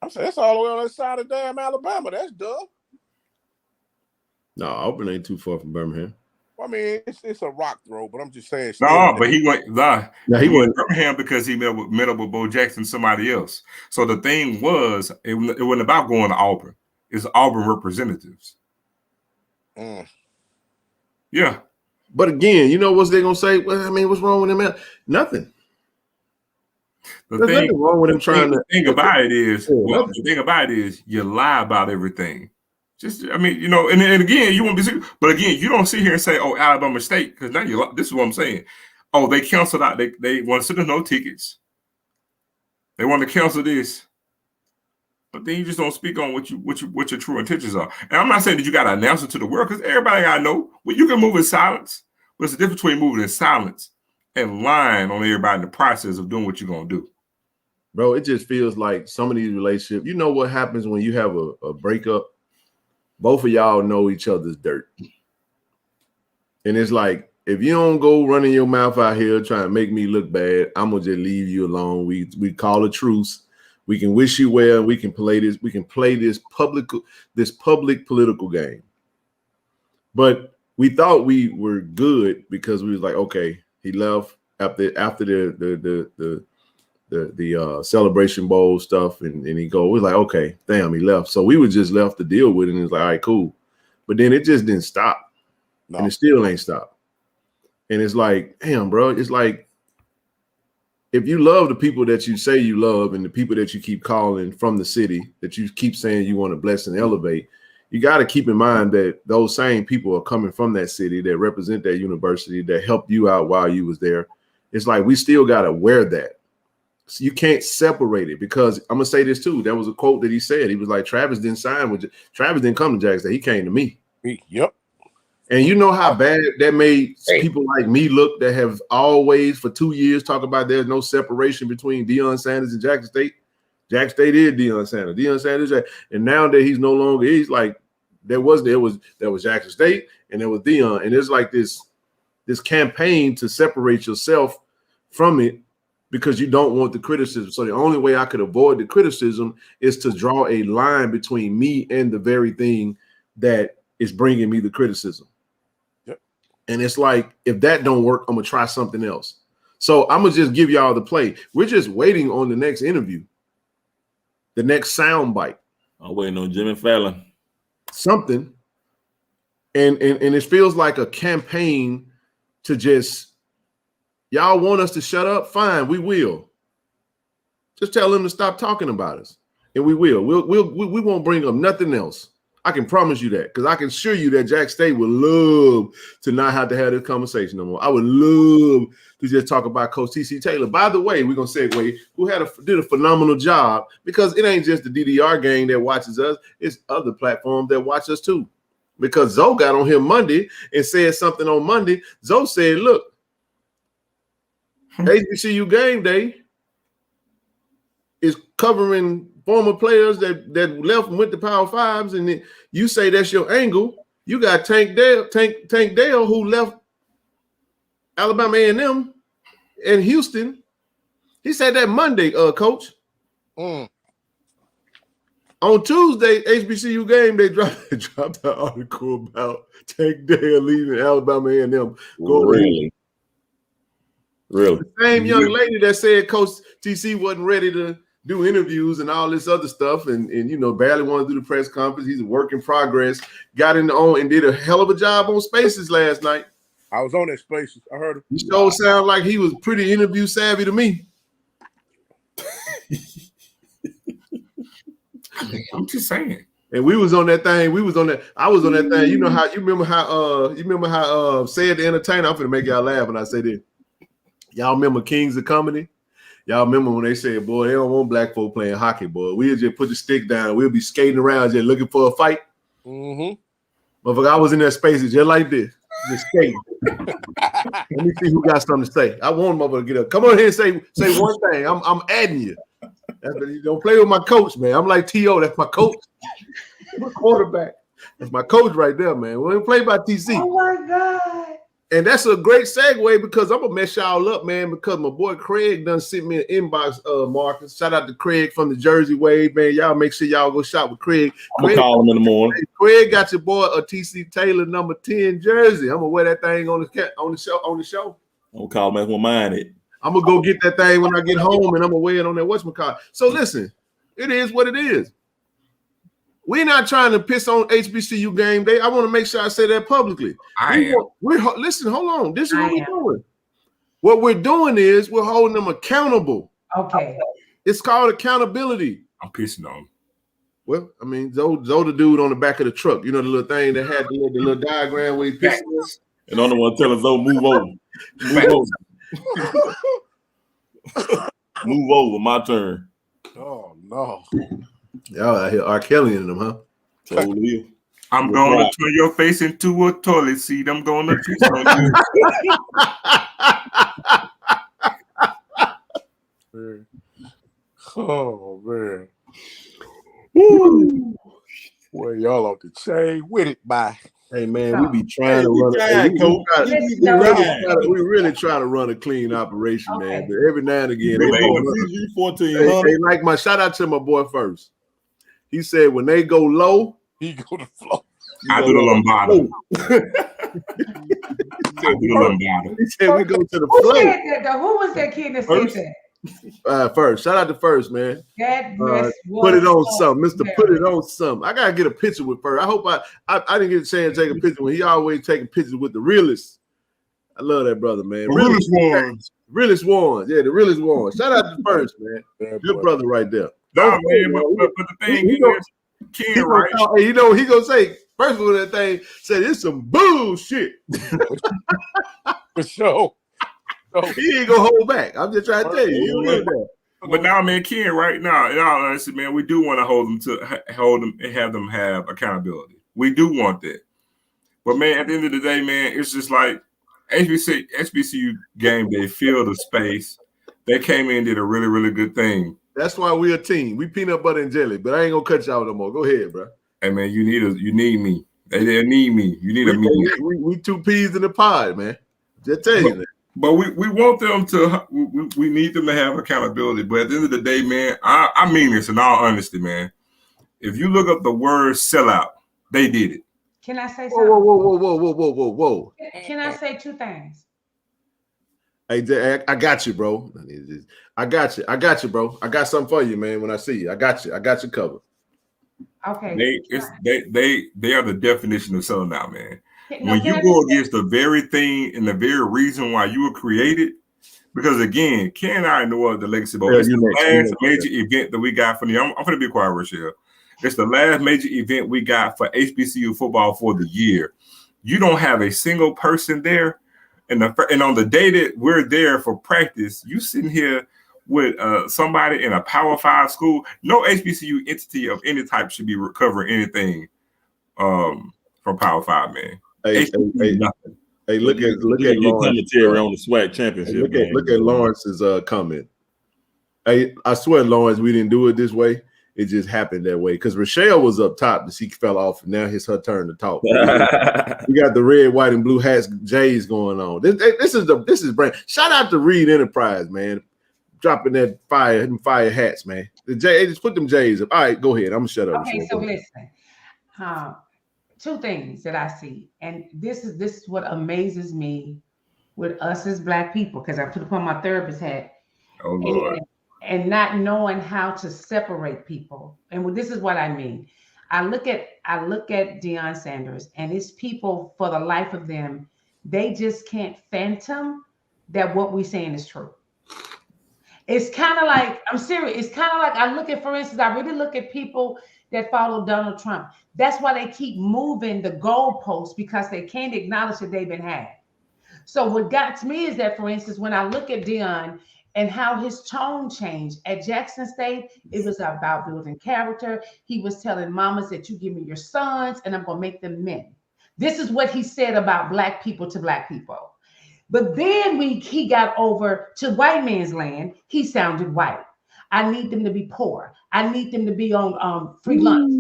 I said, that's all the way on the side of damn Alabama. That's dumb. No, Auburn ain't too far from Birmingham. Well, I mean, it's a rock throw, but I'm just saying. No, but he went. He went to Birmingham because he met up with Bo Jackson, somebody else. So the thing was, it wasn't about going to Auburn. It's Auburn representatives. Mm. Yeah. But again, you know what's they gonna say? Well, I mean, what's wrong with him? Nothing. There's nothing wrong with him trying to. The thing about it is, you lie about everything. Just, I mean, you know, and again, you won't be, but again, you don't sit here and say, "Oh, Alabama State," because now this is what I'm saying. Oh, they canceled out. They want to send us no tickets. They want to cancel this, but then you just don't speak on what your true intentions are. And I'm not saying that you got to announce it to the world, because everybody I know, well, you can move in silence, but it's the difference between moving in silence and lying on everybody in the process of doing what you're gonna do. Bro, it just feels like some of these relationships. You know what happens when you have a breakup? Both of y'all know each other's dirt. And it's like, if you don't go running your mouth out here trying to make me look bad, I'm gonna just leave you alone. We call a truce. We can wish you well. We can play this. We can play this public political game. But we thought we were good because we was like, okay, he left after the Celebration Bowl stuff, and he was like, okay, damn, he left. So we were just left to deal with it, and it's like, all right, cool. But then it just didn't stop. No. And it still ain't stopped. And it's like, damn, bro, it's like, if you love the people that you say you love and the people that you keep calling from the city, that you keep saying you want to bless and elevate, you got to keep in mind that those same people are coming from that city, that represent that university, that helped you out while you was there. It's like, we still got to wear that. So you can't separate it, because I'm going to say this too. There was a quote that he said. He was like, Travis didn't come to Jackson. He came to me. Yep. And you know how bad that made people like me look that have always for 2 years talked about there's no separation between Deion Sanders and Jackson State. Jackson State is Deion Sanders. Deion Sanders, and now that he's no longer, he's like there was Jackson State and there was Deion, and it's like this campaign to separate yourself from it because you don't want the criticism. So the only way I could avoid the criticism is to draw a line between me and the very thing that is bringing me the criticism. And it's like, if that don't work, I'm gonna try something else. So I'm gonna just give y'all the play. We're just waiting on the next interview, the next sound bite. I'm waiting on Jimmy Fallon. Something. And it feels like a campaign to just, y'all want us to shut up? Fine, we will. Just tell them to stop talking about us, and we will. We won't bring up nothing else. I can promise you that, because I can assure you that Jack State would love to not have to have this conversation no more. I would love to just talk about Coach T.C. Taylor. By the way, we're going to segue, who did a phenomenal job, because it ain't just the DDR gang that watches us. It's other platforms that watch us too. Because Zoe got on here Monday and said something on Monday. Zoe said, look, HBCU game day is covering former players that left and went to Power Fives, and you say that's your angle. You got Tank Dale, who left Alabama A&M and Houston. He said that Monday, Coach. On Tuesday, HBCU game, they dropped an article about Tank Dale leaving Alabama A&M. Really? The same young lady that said Coach TC wasn't ready to do interviews and all this other stuff, and you know, barely wanted to do the press conference. He's a work in progress. Got in on and did a hell of a job on Spaces last night. I was on that Spaces. I heard him. He sure sounded like he was pretty interview savvy to me. I'm just saying. And we was on that thing. I was on that thing. You know how you remember how said the entertainer. I'm gonna make y'all laugh when I say this. Y'all remember Kings of Comedy? Y'all remember when they said, boy, they don't want black folk playing hockey, boy. We'll just put the stick down. We'll be skating around just looking for a fight. Motherfucker, I was in that space just like this, just skating. Let me see who got something to say. I want motherfucker to get up. Come on here and say one thing. I'm adding you. You don't play with my coach, man. I'm like T.O. That's my coach. My quarterback. That's my coach right there, man. We don't play by TC. Oh, my God. And that's a great segue, because I'm going to mess y'all up, man, because my boy Craig done sent me an inbox, Marcus. Shout out to Craig from the Jersey Wave, man. Y'all make sure y'all go shop with Craig. I'm going to call him in the morning. Craig got your boy a TC Taylor number 10 jersey. I'm going to wear that thing on the show. I'm going to call him as one mind it. I'm going to go get that thing when I get home, and I'm going to wear it on that whatchamacallit. So listen, it is what it is. We're not trying to piss on HBCU game day. I want to make sure I say that publicly. Listen, hold on. This is what we're doing. What we're doing is we're holding them accountable. Okay. It's called accountability. I'm pissing on him. Well, I mean, Zoe the dude on the back of the truck. You know the little thing that had the little diagram where he pissed us. And I'm the one telling Zoe, move over. Move over. Move over, my turn. Oh, no. Y'all out here R. Kelly in them, huh? Totally. I'm going to turn your face into a toilet seat. I'm going to piss on you. Oh, man. Woo. Boy, y'all off the chain with it, bye. Hey, man, we be trying to run we really try to run a clean operation, man. But every now and again, they like my shout out to my boy first. He said when they go low, he go to flow. I do the lombardo. I do the lombardo. He said we go to the flow. Who was that kid that said that? First, shout out to First, man. That put it on something, Mister. Put it on something. I gotta get a picture with First. I hope I didn't get a chance to take a picture when he always taking pictures with the realists. I love that brother, man. Realist ones. Realist ones. Yeah, the realist ones. Shout out to First, man. Good brother right there. No, man, but the thing is, Ken, right? You know, he gonna say first of all, that thing said it's some bullshit. For sure. He ain't gonna hold back. I'm just trying to tell you. But now, man, Ken, right now, in all honesty, man, we do want to hold them and have them have accountability. We do want that. But man, at the end of the day, man, it's just like HBCU game. They filled the space. They came in, did a really, really good thing. That's why we're a team. We peanut butter and jelly. But I ain't gonna cut y'all no more. Go ahead, bro. Hey man, you need me. They need me. You need a me. We two peas in the pod, man. Just tell you that. But we want them to. We need them to have accountability. But at the end of the day, man, I mean this in all honesty, man. If you look up the word sellout, they did it. Can I say something? Whoa. Can I say two things? Hey, I got you, bro. I got you, bro. I got something for you, man. When I see you, I got you covered. Okay. They are the definition of selling out, man. When you go against the very thing and the very reason why you were created, because again, Ken and I know the Legacy Bowl. It's the last major event that we got from the. I'm going to be quiet, Rochelle. It's the last major event we got for HBCU football for the year. You don't have a single person there, and on the day that we're there for practice, you sitting here with somebody in a Power 5 school. No HBCU entity of any type should be recovering anything from Power 5, man. Hey, look at Lawrence commentary on the SWAC championship. Look at Lawrence's comment. Hey, I swear, Lawrence, we didn't do it this way. It just happened that way because Rochelle was up top, but she fell off, and now it's her turn to talk. We got the red, white, and blue hats, J's going on. This is brand. Shout out to Reed Enterprise, man, dropping that fire hats, man. The J, just put them J's up. All right, go ahead. I'm gonna shut up. Okay, so listen. Two things that I see, and this is what amazes me with us as Black people, because I put upon my therapist hat. Oh Lord. And not knowing how to separate people. And this is what I mean. I look at Deion Sanders, and his people, for the life of them, they just can't phantom that what we're saying is true. It's kind of like, I'm serious. It's kind of like I look at, for instance, I really look at people that follow Donald Trump. That's why they keep moving the goalposts, because they can't acknowledge that they've been had. So what got to me is that, for instance, when I look at Deion and how his tone changed at Jackson State, it was about building character. He was telling mamas that you give me your sons and I'm going to make them men. This is what he said about Black people to Black people. But then he got over to white man's land. He sounded white. I need them to be poor. I need them to be on free lunch.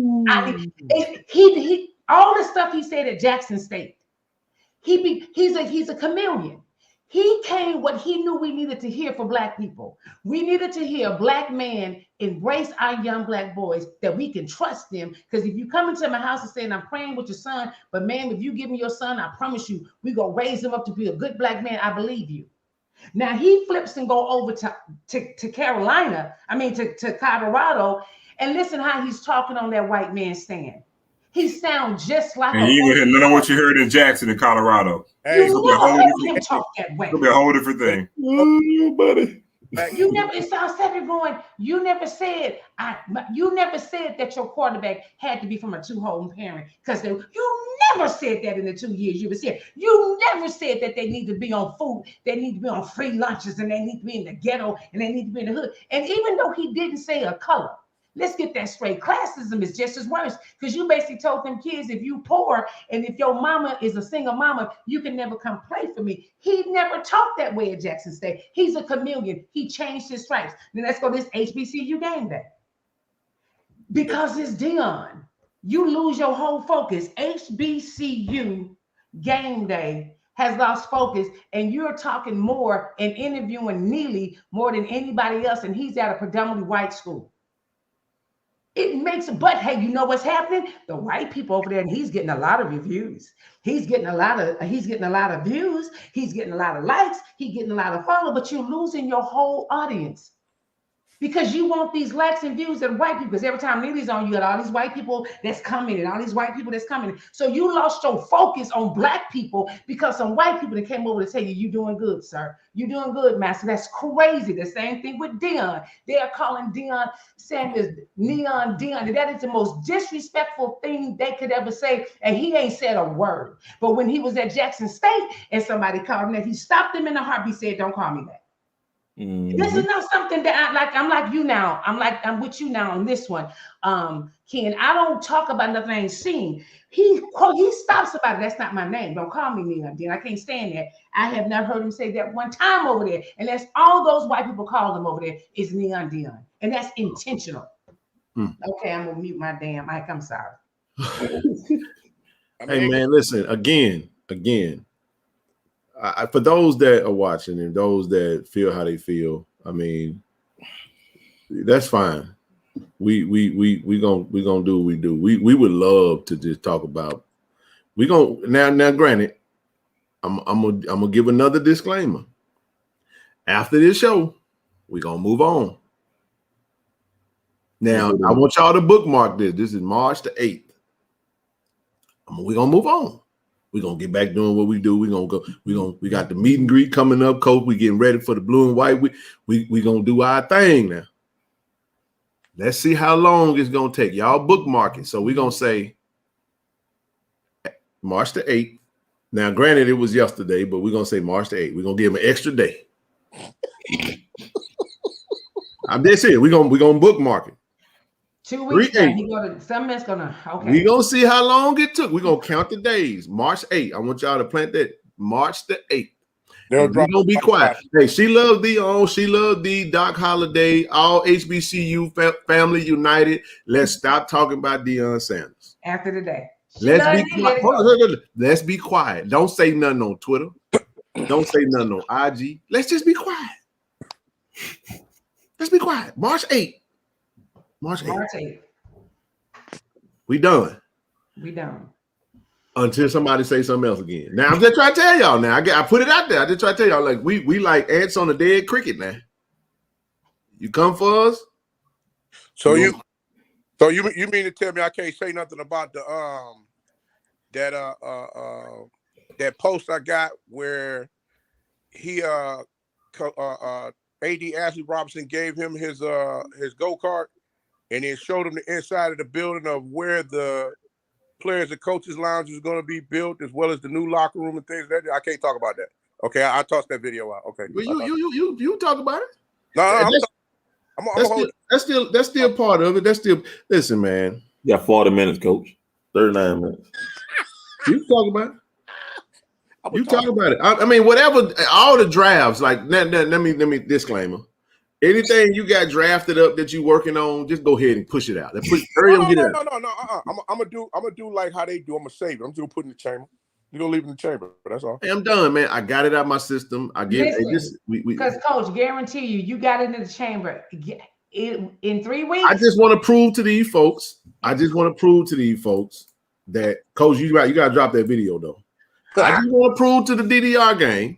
He all the stuff he said at Jackson State. He's a chameleon. He came what he knew we needed to hear for Black people. We needed to hear a Black man embrace our young Black boys, that we can trust them. Because if you come into my house and saying, I'm praying with your son, but man, if you give me your son, I promise you, we're going to raise him up to be a good Black man. I believe you. Now he flips and go over to Carolina, to Colorado, and listen how he's talking on that white man stand. He sounds just like and you hear none of what you heard in Jackson in Colorado. Hey, you never heard him talk that way. It'll be a whole different thing. Oh, buddy. You never, it sounds seven going, you never said that your quarterback had to be from a two-home parent, because you never said that in the 2 years you were here. You never said that they need to be on food, they need to be on free lunches, and they need to be in the ghetto, and they need to be in the hood. And even though he didn't say a color, let's get that straight. Classism is just as worse, because you basically told them kids, if you poor and if your mama is a single mama, you can never come play for me. He never talked that way at Jackson State. He's a chameleon. He changed his stripes. Then let's go to this HBCU game day. Because it's Deion. You lose your whole focus. HBCU game day has lost focus, and you're talking more and interviewing Neely more than anybody else, and he's at a predominantly white school. It makes, but hey, you know what's happening? The white people over there, and he's getting a lot of reviews. He's getting a lot of views. He's getting a lot of likes. He's getting a lot of follow, but you're losing your whole audience because you want these likes and views and white people. Because every time Neely's on, you got all these white people that's coming and all these white people that's coming. So you lost your focus on Black people because some white people that came over to tell you, you're doing good, sir. You're doing good, master. That's crazy. The same thing with Deion. They are calling Deion Sanders Neon Deion. And that is the most disrespectful thing they could ever say. And he ain't said a word. But when he was at Jackson State and somebody called him that, he stopped him in a heartbeat, said, don't call me that. This is not something that I like. I'm like you now. I'm with you now on this one. Ken, I don't talk about nothing I ain't seen. He stops about it. That's not my name. Don't call me Neon Dion. I can't stand that. I have not heard him say that one time over there. And that's all those white people call him over there is Neon Dion. And that's intentional. Okay, I'm gonna mute my damn mic. I'm sorry. Hey man, listen, again. For those that are watching and those that feel how they feel, I mean, that's fine. We gonna do what we do. We would love to just talk about. We gonna now. Granted, I'm gonna give another disclaimer. After this show, we gonna move on. Now I want y'all to bookmark this. This is March the 8th. We gonna move on. We're gonna get back doing what we do. We got the meet and greet coming up, Coach. We getting ready for the blue and white. We gonna do our thing now. Let's see how long it's gonna take. Y'all bookmark it. So we're gonna say March the 8th. Now, granted, it was yesterday, but we're gonna say March the 8th. We're gonna give him an extra day. I'm just saying, we're gonna bookmark it. 2 weeks. Something's gonna okay. We're gonna see how long it took. We're gonna count the days. March 8th. I want y'all to plant that. March the 8th. We're gonna be quiet. Hey, she loves she loves the Doc Holliday, all HBCU family united. Let's stop talking about Deion Sanders. After the day. Let's be quiet. Let's be quiet. Don't say nothing on Twitter. Don't say nothing on IG. Let's just be quiet. Let's be quiet. March 8th. March 8th. We done. Until somebody say something else again. Now I'm just trying to tell y'all. Now I put it out there. I just try to tell y'all, like we like ants on a dead cricket. Now you come for us. So you mean to tell me I can't say nothing about the that post I got where he AD Ashley Robinson gave him his go-kart and then showed him the inside of the building of where the players and coaches lounge is going to be built, as well as the new locker room and things like that. I can't talk about that. Okay, I tossed that video out. Okay, well, you talk about it. No, that's still part of it. That's still listen, man. You got 40 minutes, Coach. 39 minutes. You talk about it. You talk about it. I mean, whatever. All the drafts, like let me disclaimer. Anything you got drafted up that you working on, just go ahead and push it out. Hurry up, get it out. No. I'm gonna do like how they do. I'm gonna save it. I'm just gonna put it in the chamber. You're gonna leave it in the chamber. That's all. Hey, I'm done, man. I got it out my system. I get it. Because Coach, guarantee you got it in the chamber in 3 weeks. I just want to prove to these folks. That Coach, you got to drop that video though. I just want to prove to the DDR gang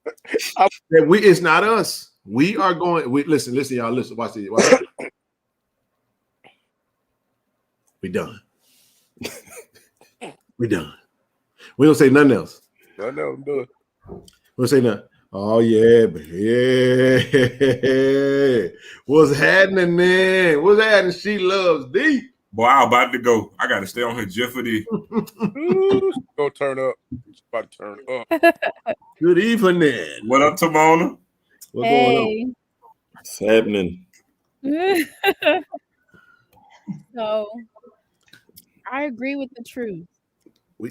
that it's not us. We are going. Listen, y'all. Listen, watch this. We done. We done. We don't say nothing else. I know I'm done. We don't say nothing. Oh yeah, what's happening, man? What's happening? She loves D. Boy, I'm about to go. I got to stay on here just for this. Go turn up. It's about to turn up. Good evening. What up, Timona? What's going on? What's happening? So, I agree with the truth.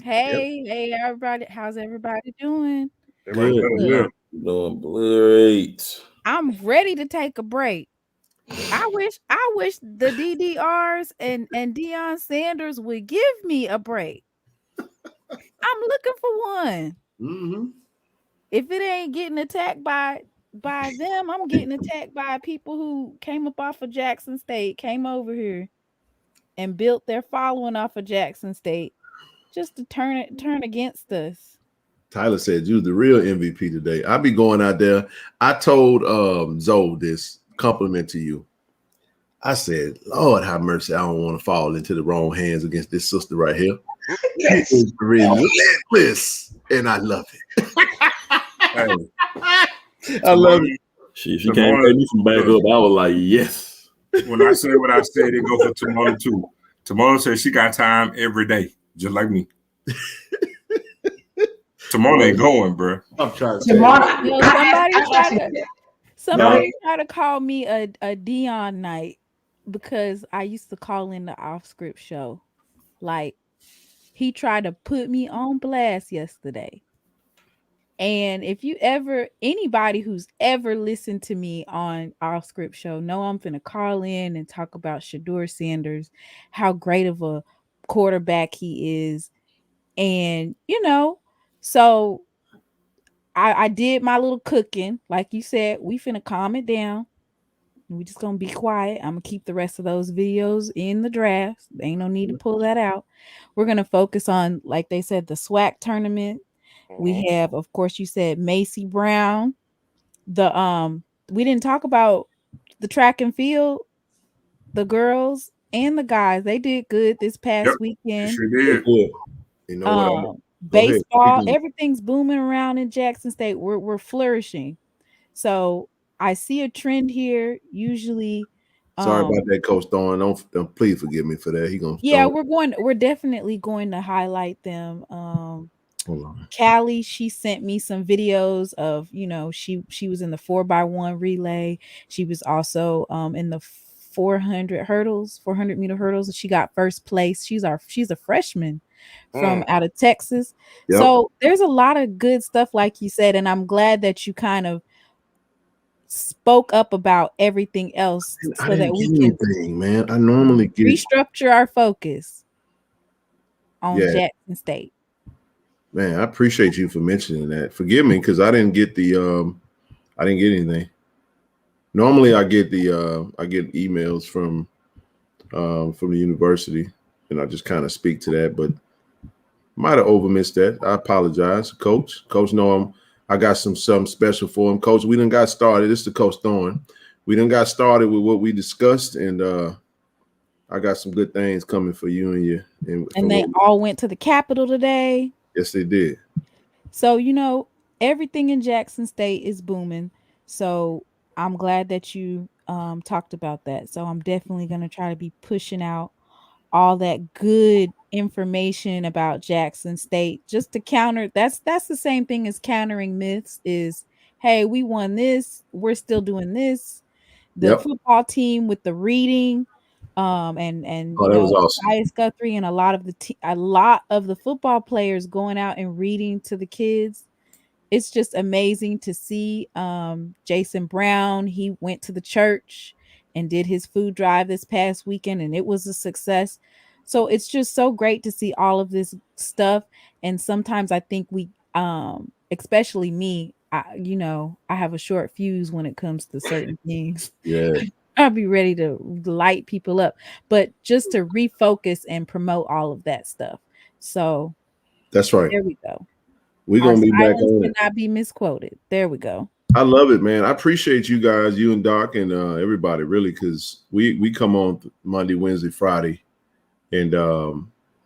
Hey, everybody. How's everybody doing? Good. Doing great. I'm ready to take a break. I wish the DDRs and Deion Sanders would give me a break. I'm looking for one. Mm-hmm. If it ain't getting attacked by them, I'm getting attacked by people who came up off of Jackson State, came over here and built their following off of Jackson State just to turn against us. Tyler said you're the real MVP today. I'll be going out there. I told Zoe this compliment to you. I said, Lord have mercy, I don't want to fall into the wrong hands against this sister right here. Yes. She is relentless, and I love it. I love it. She can't pay me some back up. I was like, yes. When I say what I said, it go for Timona too. Timona says she got time every day, just like me. Timona ain't going, bro. I'm trying to Somebody try to call me a Dion Knight because I used to call in the off script show. Like, he tried to put me on blast yesterday. And if you ever, anybody who's ever listened to me on our script show, know I'm finna call in and talk about Shador Sanders, how great of a quarterback he is. And, so I did my little cooking. Like you said, we finna calm it down. We just gonna be quiet. I'm gonna keep the rest of those videos in the drafts. Ain't no need to pull that out. We're gonna focus on, like they said, the SWAC tournament. We have, of course, you said Macy Brown. We didn't talk about the track and field, the girls and the guys. They did good this past weekend. Sure did. You know what? Go Baseball, ahead. everything's booming around in Jackson State. We're flourishing. So I see a trend here. Usually, sorry about that, Coach Thorne. Don't please forgive me for that. We're definitely going to highlight them. Hold on. Callie, she sent me some videos of, she was in the 4x1 relay. She was also in the 400 meter hurdles. She got first place. She's a freshman from out of Texas. Yep. So there's a lot of good stuff, like you said, and I'm glad that you kind of spoke up about everything else so that we can man. I normally restructure our focus on Jackson State. Man, I appreciate you for mentioning that. Forgive me because I didn't get anything. Normally I get emails from the university, and I just kind of speak to that, but might have overmissed that. I apologize, Coach. Coach, I got something special for him. Coach, we done got started. This is the Coach Thorne. We done got started with what we discussed, and I got some good things coming for you and you. And they all went to the Capitol today. Yes, they did. So, everything in Jackson State is booming. So I'm glad that you talked about that. So I'm definitely going to try to be pushing out all that good information about Jackson State just to counter. That's the same thing as countering myths is, hey, we won this. We're still doing this. The football team with the reading, and that was awesome. Bias Guthrie and a lot of the football players going out and reading to the kids. It's just amazing to see. Jason Brown, he went to the church and did his food drive this past weekend, and it was a success. So it's just so great to see all of this stuff. And sometimes I think we, especially me, I have a short fuse when it comes to certain things. Yeah. I'll be ready to light people up, but just to refocus and promote all of that stuff. So that's right. There we go. We're going to be back on it. Not be misquoted. There we go. I love it, man. I appreciate you guys, you and Doc and everybody, really, because we come on Monday, Wednesday, Friday, and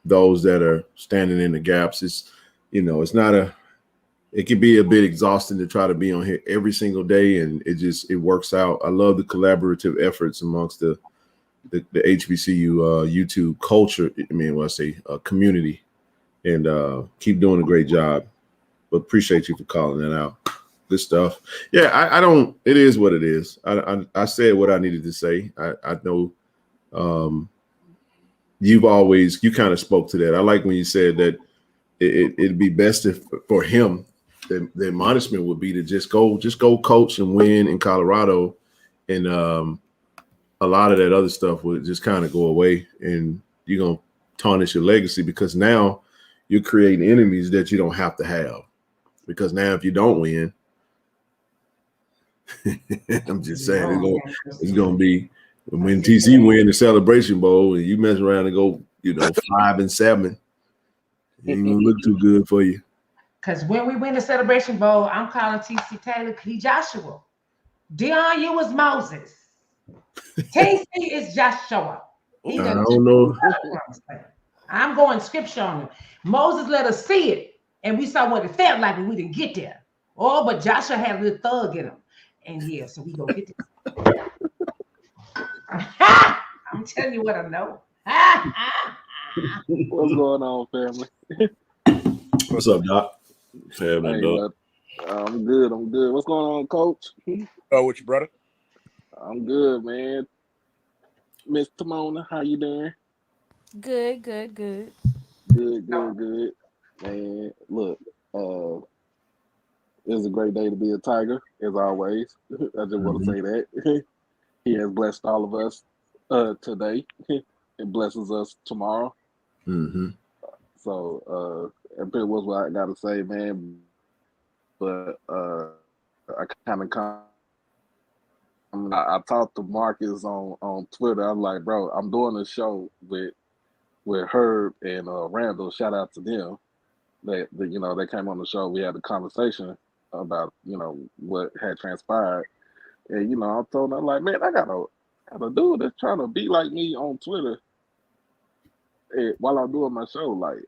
those that are standing in the gaps, it's it can be a bit exhausting to try to be on here every single day, and it works out. I love the collaborative efforts amongst the HBCU YouTube culture. Community, and keep doing a great job. But appreciate you for calling that out. Good stuff. Yeah, I don't. It is what it is. I said what I needed to say. I know. You kind of spoke to that. I like when you said that it'd be best for him. The admonishment would be to just go coach and win in Colorado, and a lot of that other stuff would just kind of go away, and you're gonna tarnish your legacy because now you're creating enemies that you don't have to have. Because now if you don't win, I'm just saying it's gonna be when TC win the Celebration Bowl and you mess around and go 5-7, it ain't gonna look too good for you. Because when we win the Celebration Bowl, I'm calling TC Taylor, he Joshua. Dion, you was Moses. TC is Joshua. I don't know. I'm going scripture on him. Moses let us see it, and we saw what it felt like when we didn't get there. Oh, but Joshua had a little thug in him. And so we gonna get this. I'm telling you what I know. What's going on, family? What's up, Doc? Family, I'm good. What's going on, Coach? Oh, with your brother? I'm good, man. Miss Timona, how you doing? Good, good, good. Good. Man, look, it was a great day to be a Tiger, as always. I just want to say that. He has blessed all of us today. It blesses us tomorrow. Mm-hmm. So that pretty was what I gotta say, man. But I kind of I talked to Marcus on Twitter. I'm like, bro, I'm doing a show with Herb and Randall. Shout out to them. They came on the show. We had a conversation about what had transpired, and I told them, like, man, I got a dude that's trying to be like me on Twitter, while I'm doing my show, like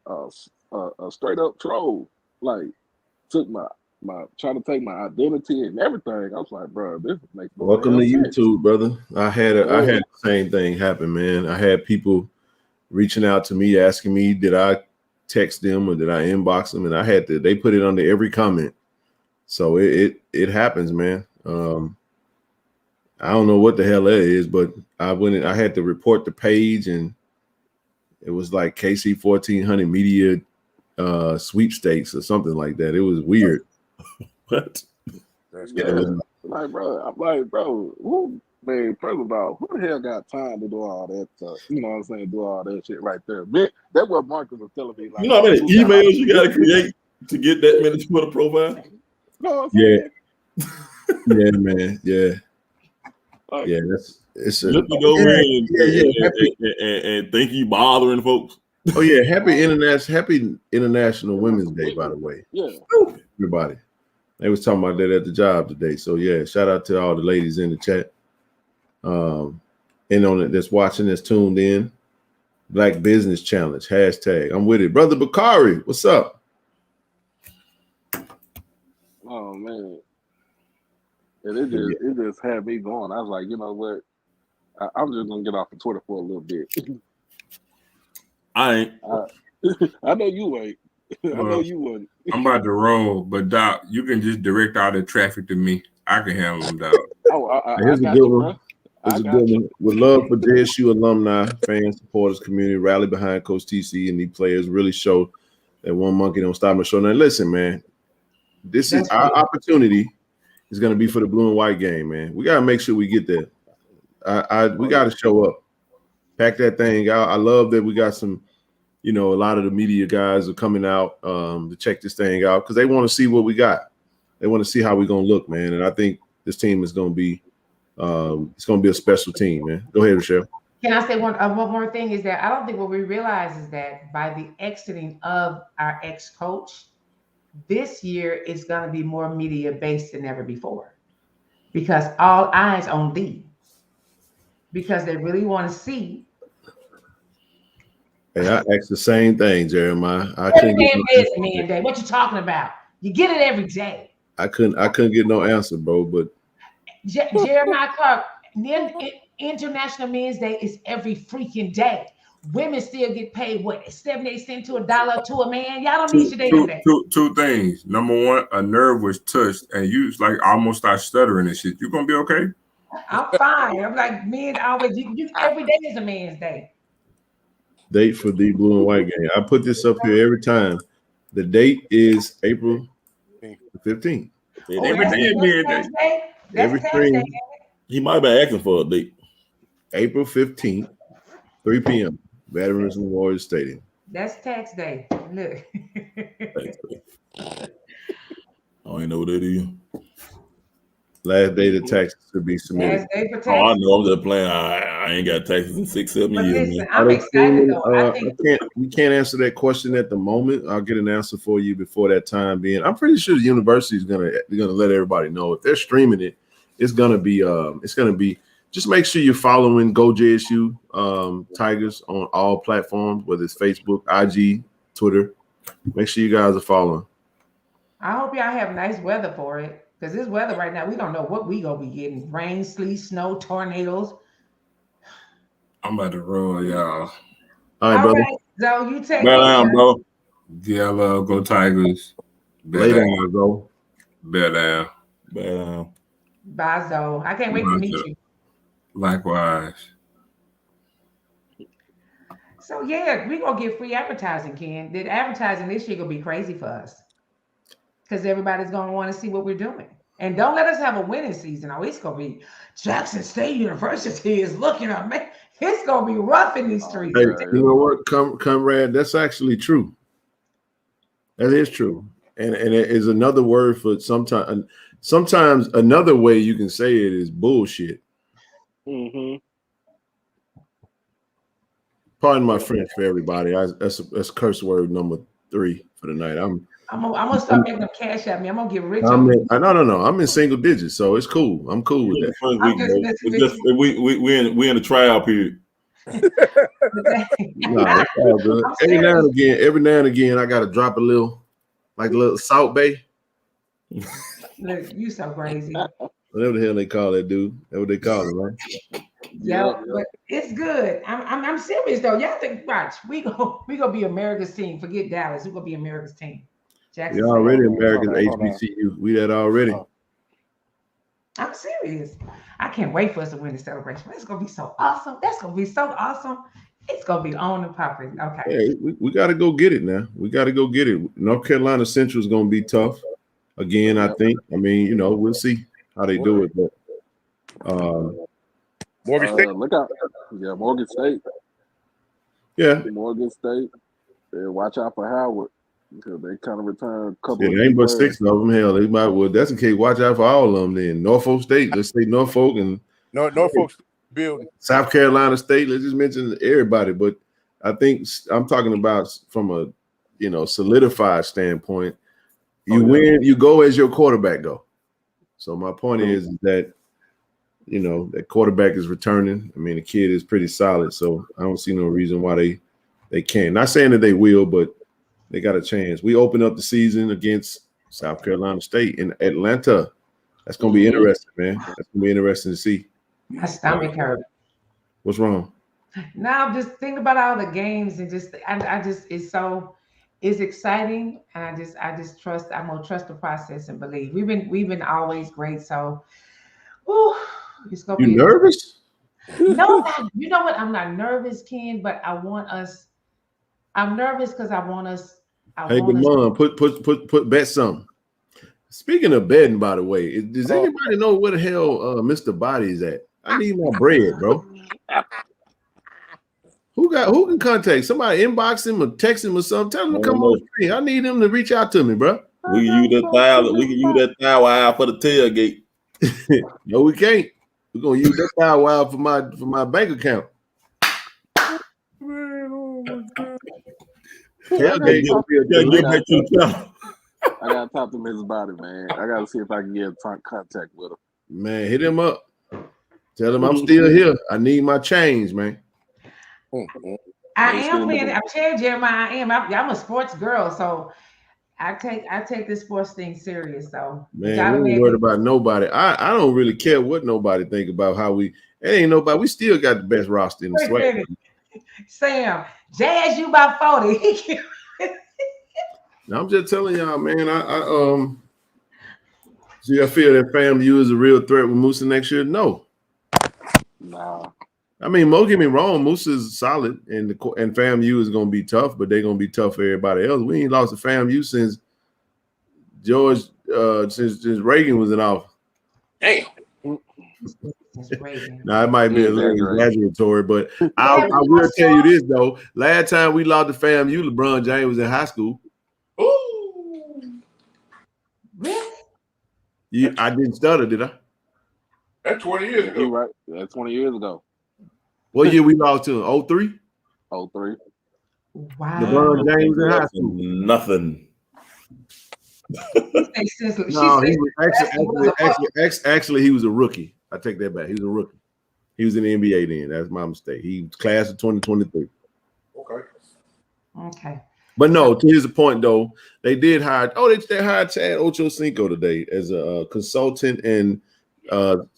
a straight up troll, like took my trying to take my identity and everything. I was like, bro, this makes no Welcome to damn sense. YouTube, brother. I had the same thing happen, man. I had people reaching out to me, asking me, did I text them or did I inbox them? And they put it under every comment. So it happens, man. I don't know what the hell that is, but I had to report the page, and it was like KC 1400 media sweepstakes or something like that. It was weird. What? I'm like, bro, man, first of all, who the hell got time to do all that stuff? You know what I'm saying? Do all that shit right there. Man, that's what Marcus was telling me. Like, You know how many emails you got to create to get that many Twitter profiles? You know what I'm saying? Yeah, man. Yeah. Like, Yeah, it's Look to go in and think you bothering folks. Oh yeah, happy International Women's Day, by the way. Yeah. Everybody. They was talking about that at the job today. So yeah, shout out to all the ladies in the chat. And on it that's watching, that's tuned in. Black Business Challenge, hashtag. I'm with it. Brother Bakari, what's up? Oh man. And it just had me going. I was like, you know what? I'm just gonna get off of Twitter for a little bit. I ain't. I know you ain't. I know you wouldn't. I'm about to roll, but Doc, you can just direct all the traffic to me. I can handle them, Doc. Here's a good one. Here's a good one. With love for JSU alumni, fans, supporters, community, rally behind Coach TC and these players really show that one monkey don't stop a show. Now listen, man, this is our opportunity. Is going to be for the blue and white game, man. We got to make sure we get there. We got to show up, pack that thing out. I love that we got some, a lot of the media guys are coming out to check this thing out because they want to see what we got. They want to see how we're going to look, man. And I think this team is going to be, it's going to be a special team, man. Go ahead, Rochelle. Can I say one more thing is that I don't think what we realize is that by the exiting of our ex-coach, this year is going to be more media based than ever before because all eyes on thee because they really want to see. Hey, I asked the same thing, Jeremiah. Man day. What you talking about? You get it every day. I couldn't get no answer, bro. But Jeremiah Clark, International Men's Day is every freaking day. Women still get paid what 78 cents to $1 to a man. Y'all don't need your damn day. Two things. Number one, a nerve was touched, and you like almost start stuttering and shit. You gonna be okay? I'm fine. I'm like men always. Every day is a man's day. Date for the blue and white game. I put this up here every time. The date is April 15th. Every day is men's day. Every stream. He might be asking for a date. April 15th, 3 p.m. Veterans Memorial Stadium. That's tax day. Look. I don't even know what that is. Last day the taxes to be submitted. Last day for taxes. Oh, I know. I'm just playing. I ain't got taxes in 6-7 years. Listen, I'm excited though. We can't answer that question at the moment. I'll get an answer for you before that time being. I'm pretty sure the university is gonna let everybody know if they're streaming it. It's gonna be. Just make sure you're following Go JSU Tigers on all platforms, whether it's Facebook, IG, Twitter. Make sure you guys are following. I hope y'all have nice weather for it. Because this weather right now, we don't know what we gonna be getting. Rain, sleet, snow, tornadoes. I'm about to roll, y'all. All right, brother. So you take down, bro. Yeah, go Tigers. Lay down, bro. Bear down. Bear down. Bye, Zoe. I can't wait to meet you. Likewise. So yeah, we gonna get free advertising, Ken. The advertising this year gonna be crazy for us because everybody's gonna want to see what we're doing. And don't let us have a winning season. Oh, it's gonna be Jackson State University is looking at me. It's gonna be rough in these streets. Hey, you know what, comrade? That's actually true. That is true, and it is another word for sometimes. Sometimes another way you can say it is bullshit. Mm-hmm. Pardon my French for everybody. That's curse word number 3 for the night. I'm gonna start making them cash at me. I'm gonna get rich. No. I'm in single digits, so it's cool. I'm cool with that. We in the trial period. No, it's all good. Every now and again, I gotta drop a little Salt Bay. Look, you so crazy. Whatever the hell they call that dude. That's what they call it, right? Yeah, but it's good. I'm serious though. Y'all think, watch, we gonna be America's team. Forget Dallas. We're gonna be America's team. Jackson. You're already America's HBCU. We that already. I'm serious. I can't wait for us to win the celebration. It's gonna be so awesome. That's gonna be so awesome. It's gonna be on and popping. Okay. Yeah, we got to go get it now. We got to go get it. North Carolina Central is going to be tough again. I think. I mean, we'll see how they do it. But Morgan State. Look out. Yeah, Morgan State. Yeah. Morgan State. Watch out for Howard because they kind of return a couple. It ain't but 6 of them. Hell, they might. Well, that's the case. Watch out for all of them. Then Norfolk State. Let's say Norfolk and Norfolk building. South Carolina State. Let's just mention everybody. But I think I'm talking about from a solidified standpoint. You win. You go as your quarterback go. So my point is that. That quarterback is returning. I mean, the kid is pretty solid, so I don't see no reason why they can't. Not saying that they will, but they got a chance. We open up the season against South Carolina State in Atlanta. That's going to be interesting, man. That's going to be interesting to see. My stomach hurt. What's wrong? Now, just think about all the games and it's exciting, and I just trust. I'm gonna trust the process and believe. We've been always great, so. Whew, it's gonna be nervous? No, you know what? I'm not nervous, Ken, but I'm nervous because I want us. Hey, Mom, put bet something. Speaking of betting, by the way, does anybody know where the hell Mr. Body's at? I need my bread, bro. Who can contact somebody? Inbox him or text him or something. Tell him to come on the screen. I need him to reach out to me, bro. We can use that thou out for the tailgate. No, we can't. We're gonna use that thou for my bank account. I gotta talk to Mrs. Body, man. I gotta see if I can get in contact with her. Man, hit him up. Tell him I'm still here. I need my change, man. I am playing. I'm telling Jeremiah, I am. I'm a sports girl, so I take this sports thing serious. So man, we ain't worried about nobody. I don't really care what nobody think about how we. It ain't nobody. We still got the best roster in the swag. Sam, JSU by 40. I'm just telling y'all, man. I feel that FAMU is a real threat with Musa next year. No. Nah. I mean, don't get me wrong. Musa is solid, and FAMU is going to be tough, but they're going to be tough for everybody else. We ain't lost to FAMU since since Reagan was in office. Damn. Now, it might be a little exaggeratory, but I will tell you this, though. Last time we lost to FAMU, LeBron James was in high school. Ooh. Really? I didn't stutter, did I? That's 20 years ago. You're right. That's 20 years ago. What year we lost to him? 03? 03. Wow. LeBron James in high school. Nothing. No, he was actually he was a rookie. I take that back. He was a rookie. He was in the NBA then. That's my mistake. He was class of 2023. Okay. But no, to his point though, they did hire. They hired Chad Ochocinco today as a consultant and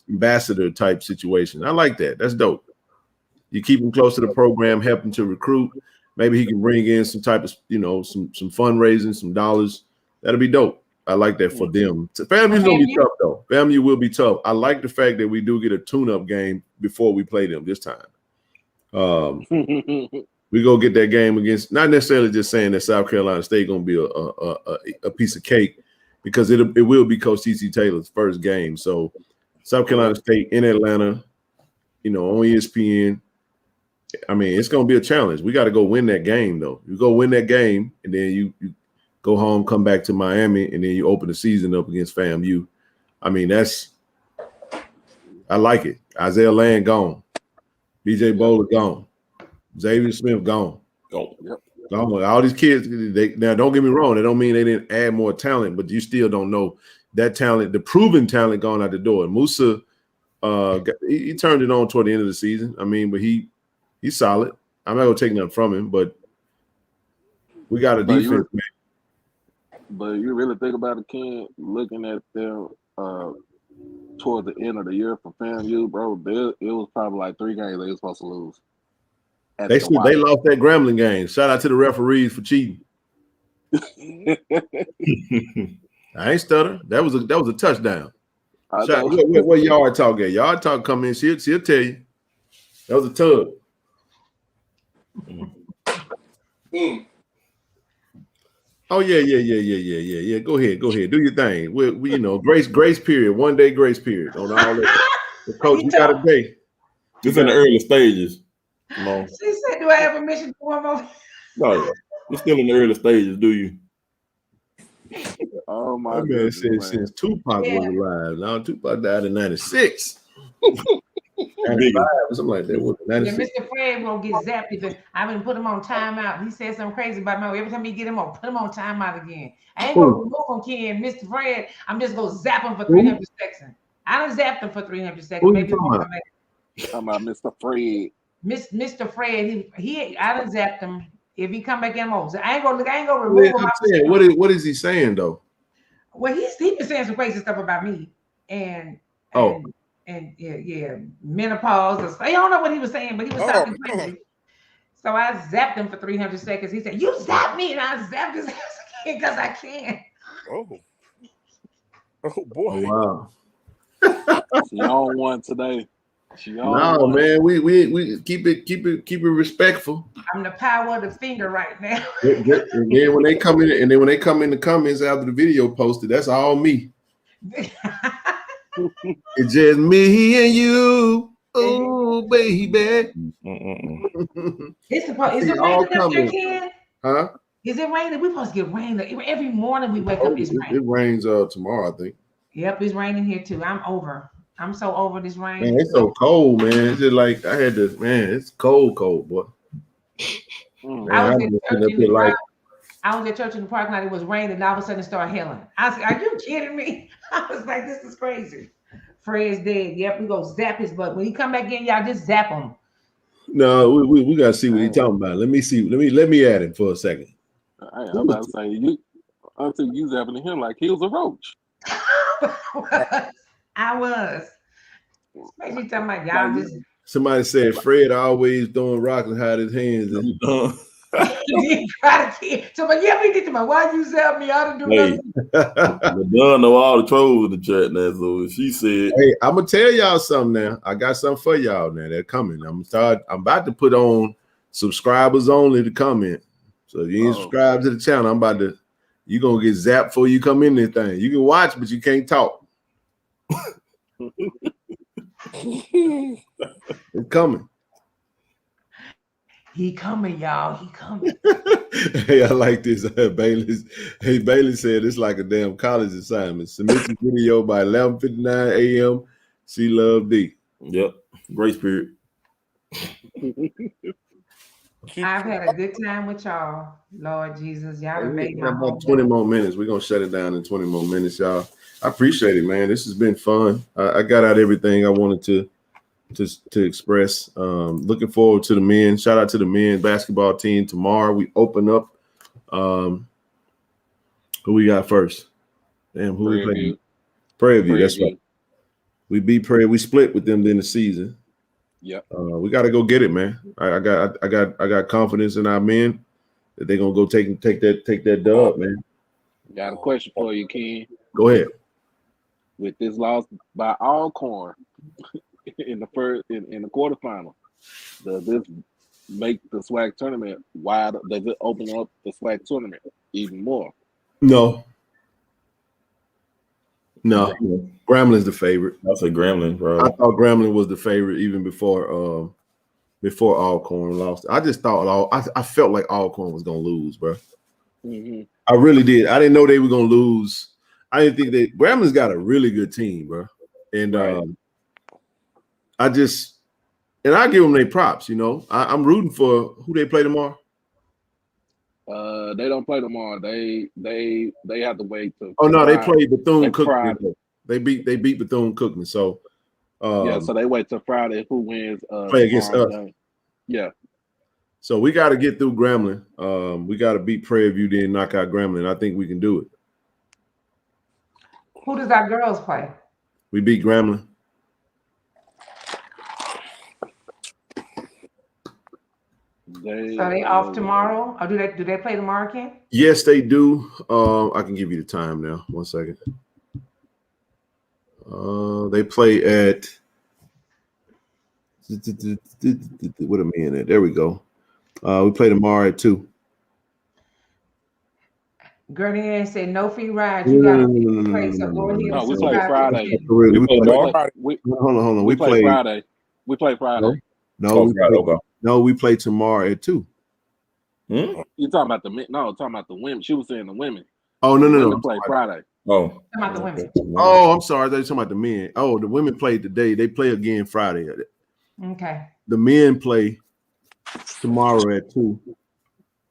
ambassador type situation. I like that. That's dope. You keep him close to the program, help him to recruit. Maybe he can bring in some type of, some fundraising, some dollars. That'll be dope. I like that for them. FAMU's gonna be tough though. FAMU will be tough. I like the fact that we do get a tune-up game before we play them this time. We go get that game against, not necessarily just saying that South Carolina State gonna be a piece of cake, because it will be Coach T.C. Taylor's first game. So South Carolina State in Atlanta, you know, on ESPN. I mean, it's gonna be a challenge. We got to go win that game though. You go win that game, and then you go home, come back to Miami, and then you open the season up against FAMU. I mean, I like it. Isaiah Land gone. BJ Bowler gone. Xavier Smith gone. Go. Yep. Gone. All these kids, now don't get me wrong, that don't mean they didn't add more talent, but you still don't know that talent, the proven talent gone out the door. And Musa, he turned it on toward the end of the season. I mean, but he's solid. I'm not gonna take nothing from him, but we got a defense, man. But you really think about it, Ken, looking at them towards the end of the year for FAMU, bro, it was probably like 3 games they were supposed to lose. They lost that Grambling game. Shout out to the referees for cheating. I ain't stutter. That was a touchdown. What yard talk at? Yard talk come in. She'll tell you. That was a tug. Oh yeah. Go ahead. Do your thing. We you know, grace period. 1 day grace period on all that. The coach, you got a day. It's in the early stages. No. She said, "Do I have permission to one more?" No, you're still in the early stages. Do you? Oh my God! Man, since Tupac was alive. Now Tupac died in '96. 95 or something like that. Mr. Fred will get zapped. I've been put him on timeout. He said something crazy about me. Every time he get him on, put him on timeout again. I ain't gonna remove him, Ken. Mr. Fred, I'm just gonna zap him for 300 seconds. I done zapped him for 300 seconds. Maybe talking about Mr. Fred. Mr. Fred, I done zapped him. If he come back in, I ain't gonna remove him. What is he saying though? Well, he been saying some crazy stuff about me, and menopause. I don't know what he was saying, but he was talking crazy. So I zapped him for 300 seconds. He said, "You zapped me," and I zapped his ass again because I can. Oh boy! Oh, wow. She on one today. No, man, we keep it respectful. I'm the power of the finger right now. And then when they come in, the comments after the video posted, that's all me. It's just me and you, oh baby. Is it raining up there, Ken? Huh? Is it raining? We're supposed to get rain every morning. We wake up. It's raining. It rains tomorrow, I think. Yep, it's raining here too. I'm so over this rain. Man, it's so cold, man. It's just like it's cold, boy. Man, I was at church in the parking lot. It was raining, and all of a sudden it started hailing. I said, "Are you kidding me?" I was like, "This is crazy." Fred's dead. Yep, we go zap his butt. When he come back in, y'all just zap him. No, we gotta see what he's talking about. Let me see. Let me add him for a second. I'm about to say you zapping him like he was a roach. I was. Especially talking about y'all just. Somebody said Fred always doing rock and hide his hands. So, but yeah, we did to my. Why you zap me? I didn't do nothing. LaDon know all the trolls in the chat now. So she said, "Hey, I'm gonna tell y'all something now. I got something for y'all now. They're coming. I'm about to put on subscribers only to comment. So if you ain't subscribed to the channel, you're gonna get zapped before you come in this thing. You can watch, but you can't talk. It's coming. He coming, y'all. He coming. Hey, I like this. Bailey said it's like a damn college assignment. Submit the video by 11:59 a.m. She love D. Yep. Grace period. I've had a good time with y'all. Lord Jesus. Y'all have made my about 20 more minutes. We're gonna shut it down in 20 more minutes, y'all. I appreciate it, man. This has been fun. I got out everything I wanted to express. Looking forward to the men. Shout out to the men basketball team. Tomorrow we open up. Who we got first? Damn, who we playing? Prairie View. That's right. We beat Prairie. We split with them in the season. Yep. We got to go get it, man. I got confidence in our men that they're gonna go take that dub, man. Got a question for you, Ken. Go ahead. With this loss by Alcorn in the quarterfinal, does this make the SWAC tournament wide? Does it open up the SWAC tournament even more? No. Gramblin's the favorite. I'll say Grambling, bro. I thought Grambling was the favorite even before Alcorn lost. I just thought I felt like Alcorn was gonna lose, bro. Mm-hmm. I really did. I didn't know they were gonna lose. I didn't think that Grambling's got a really good team, bro. And I give them their props. You know, I'm rooting for who they play tomorrow. They don't play tomorrow. They have to wait to. Oh no, they play Bethune-Cookman. Friday. They beat Bethune-Cookman. So so they wait till Friday. Who wins? Play against us. Game. Yeah. So we got to get through Grambling. We got to beat Prairie View, then knock out Grambling. I think we can do it. Who does our girls play? We beat Grambling. So they off tomorrow, or do they play tomorrow, Ken? Yes, they do. I can give you the time now. 1 second. They play at what am I in at? There we go. We play tomorrow at 2. Gertie said no free rides. You got to play. So go ahead. No, we play Friday. Hold on. We play Friday. We play Friday. No, we play tomorrow at 2. You talking about the men? No, talking about the women. She was saying the women. Oh no. We play Friday. Oh, talking about the women. Oh, I'm sorry. They're talking about the men. Oh, the women played today. They play again Friday. Okay. The men play tomorrow at 2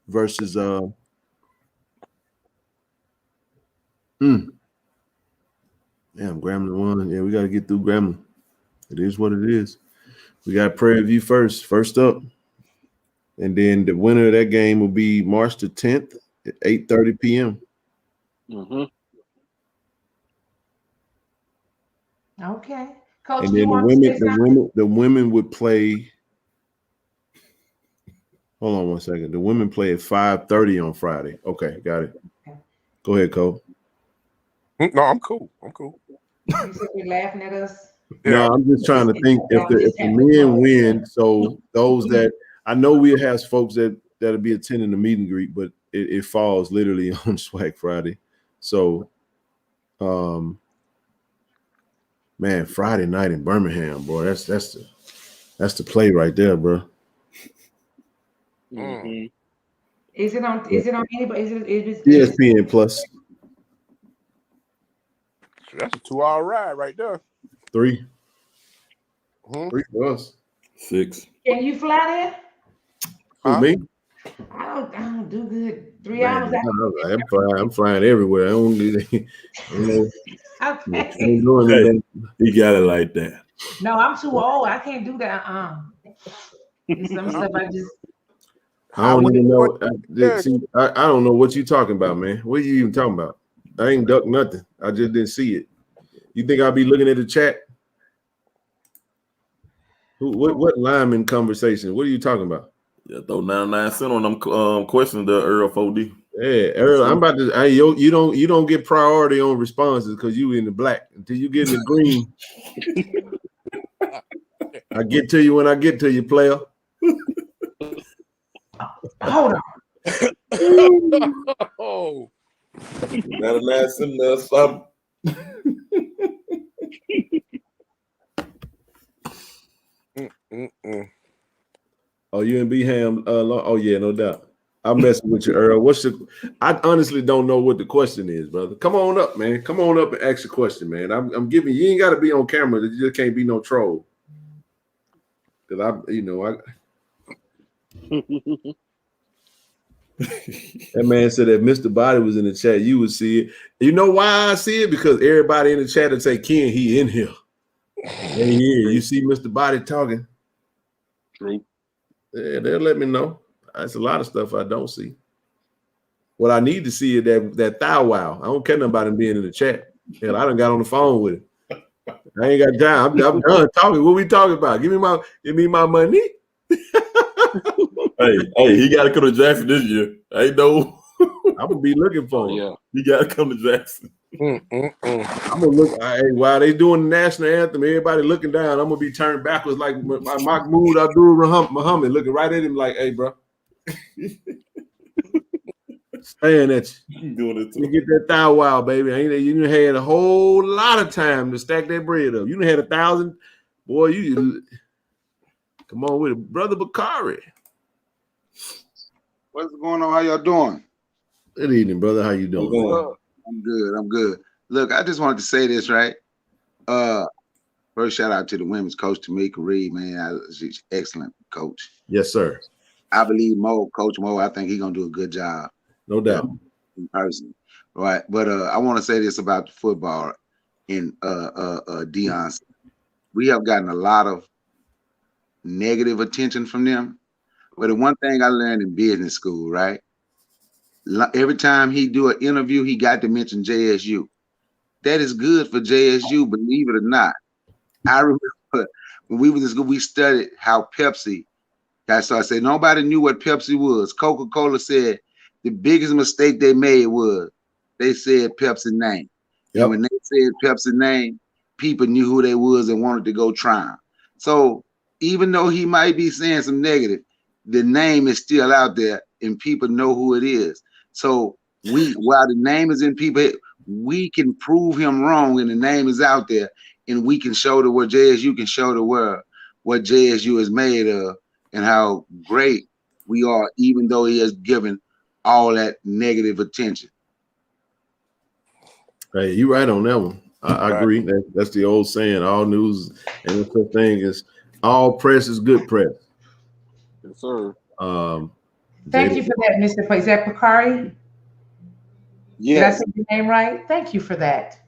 versus Damn, Grambling won. Yeah, we got to get through Grambling. It is what it is. We got Prairie View first up. And then the winner of that game will be March the 10th at 8:30 p.m. Mm-hmm. Okay. Coach, And then the women would play. Hold on 1 second. The women play at 5:30 on Friday. Okay, got it. Okay. Go ahead, Cole. No, I'm cool. You said you're laughing at us. No, I'm just trying to think if the men win. So those that I know we have folks that'll be attending the meet and greet, but it falls literally on Swag Friday. So, man, Friday night in Birmingham, boy, that's the play right there, bro. Mm-hmm. Is it on anybody? Is it ESPN Plus? That's a 2-hour ride right there. 3. Mm-hmm. 3 for us. 6. Can you fly Who, me? I don't do good. 3 hours. I'm flying everywhere. I don't need it. Okay. He got it like that. No, I'm too old. I can't do that. Some stuff I don't even know. I don't know what you're talking about, man. What are you even talking about? I ain't ducked nothing. I just didn't see it. You think I'll be looking at the chat? What lineman conversation? What are you talking about? Yeah, throw 99 cents on them questions there, Earl 4D. Yeah, Earl, I'm about to. You don't get priority on responses because you in the black until you get in the green. I get to you when I get to you, player. Hold on. Oh. 99 cents there, something. Oh, you and B Ham? Oh yeah, no doubt. I'm messing with you, Earl. I honestly don't know what the question is, brother. Come on up, man. Come on up and ask a question, man. I'm giving you. Ain't got to be on camera. You just can't be no troll. Cause that man said that Mr. Body was in the chat. You would see it. You know why I see it? Because everybody in the chat would say, Ken, he in here. Yeah, you see Mr. Body talking. True. Yeah, they'll let me know. That's a lot of stuff I don't see. What I need to see is that thou wow. I don't care nothing about him being in the chat. Hell, I done got on the phone with him. I ain't got time. I'm done talking. What we talking about? Give me my money. Hey, he got to go to Jackson this year. I know. I would be looking for him. Yeah. You gotta come to Jackson. I'm gonna look. Hey, while they doing the national anthem, everybody looking down. I'm gonna be turned backwards like Mahmoud Abdul Muhammad, looking right at him like, "Hey, bro, staying at you. Doing it You too. get that thou wow, baby. You had a whole lot of time to stack that bread up. You done had 1,000. Boy, you come on with it, brother Bakari. What's going on? How y'all doing? Good evening, brother. How you doing? Well, I'm good. I'm good. Look, I just wanted to say this, right? First shout out to the women's coach, Tamika Reed, man. She's excellent coach. Yes, sir. I believe Coach Mo, I think he's gonna do a good job. No doubt. In person. Right. But I want to say this about the football in Deion. We have gotten a lot of negative attention from them. But the one thing I learned in business school, right? Every time he do an interview, he got to mention JSU. That is good for JSU, believe it or not. I remember when we was in school, we studied how Pepsi. So I said nobody knew what Pepsi was. Coca-Cola said the biggest mistake they made was they said Pepsi name. Yep. And when they said Pepsi name, people knew who they was and wanted to go try them. So even though he might be saying some negative, the name is still out there and people know who it is. So while the name is in people, we can prove him wrong and the name is out there, and we can show the world, JSU can show the world what JSU is made of and how great we are, even though he has given all that negative attention. Hey, you right on that one. I agree. That's the old saying, all news and the thing is all press is good press. Yes, sir. Thank you for that, Mr. Is that Bakari? Yes. Did I say your name right? Thank you for that.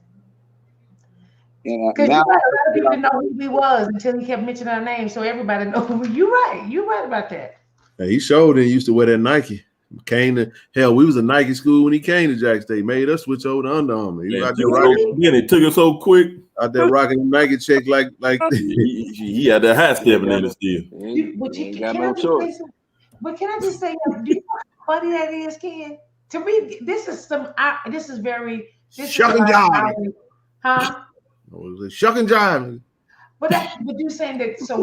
And Because now, a lot of people didn't know who he was until he kept mentioning our name, so everybody knows. You're right. You're right about that. Hey, he showed and used to wear that Nike. We was a Nike school when he came to Jack State. Made us switch over to Under Armour. He was out there rocking. Then it took it so quick. Out there rocking the Nike check like he had that hat stepping in it still. But can I just say, do you know how funny that is, Ken? To me, this is very shuck and jive. Huh? Shuck and jive. But you're saying that so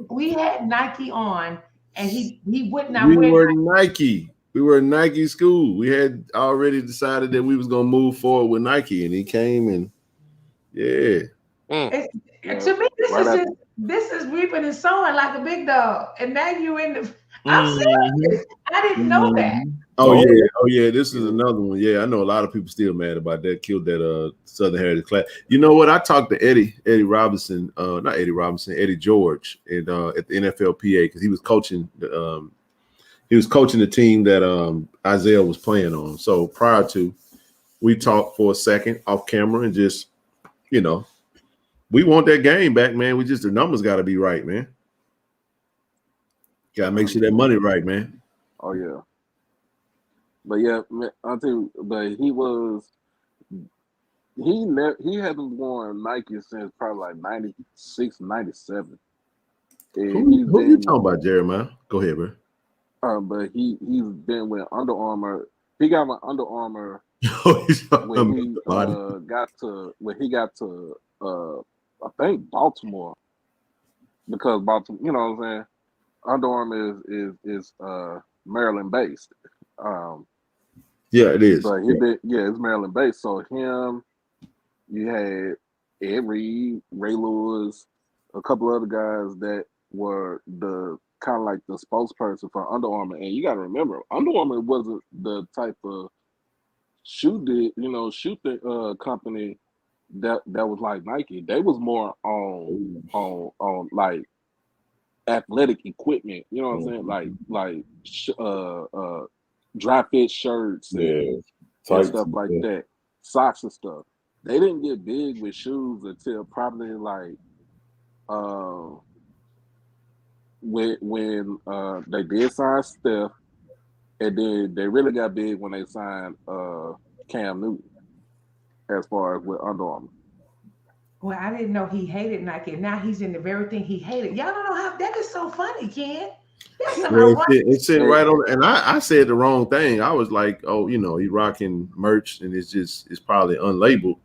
we had Nike on and he would not we wear were Nike. We were a Nike school. We had already decided that we was gonna move forward with Nike, and he came and to me, this is reaping and sowing like a big dog. And now you in the I'm serious. I didn't know that. Oh yeah. This is another one. Yeah, I know a lot of people still mad about that. Killed that Southern Heritage class. You know what? I talked to Eddie Robinson, not Eddie Robinson, Eddie George, at the NFLPA because he was coaching the team that Isaiah was playing on. So prior to, we talked for a second off camera and just, we want that game back, man. The numbers got to be right, man. Got to make sure that money right, man. Oh yeah. But yeah, I'll tell you, but he hasn't worn Nike since probably like 96, 97. Who you talking about, Jeremiah? Go ahead, bro. But he's been with Under Armour. He got with Under Armour when he got to I think Baltimore, because Baltimore, you know what I'm saying? Under Armour is Maryland based. Yeah, it is. But it's Maryland based. So him, you had Ed Reed, Ray Lewis, a couple other guys that were the kind of like the spokesperson for Under Armour. And you got to remember, Under Armour wasn't the type of shoe company that was like Nike. They was more on like athletic equipment. You know what I'm saying? Like dry fit shirts and stuff like that, socks and stuff. They didn't get big with shoes until probably like when they did sign Steph, and then they really got big when they signed Cam Newton as far as with Under Armour. Well, I didn't know he hated Nike, and now he's in the very thing he hated. Y'all don't know how that is so funny, Ken. That's some Yeah, outrageous. it's sitting right on. And I said the wrong thing. I was like, oh, you know, he rocking merch, and it's probably unlabeled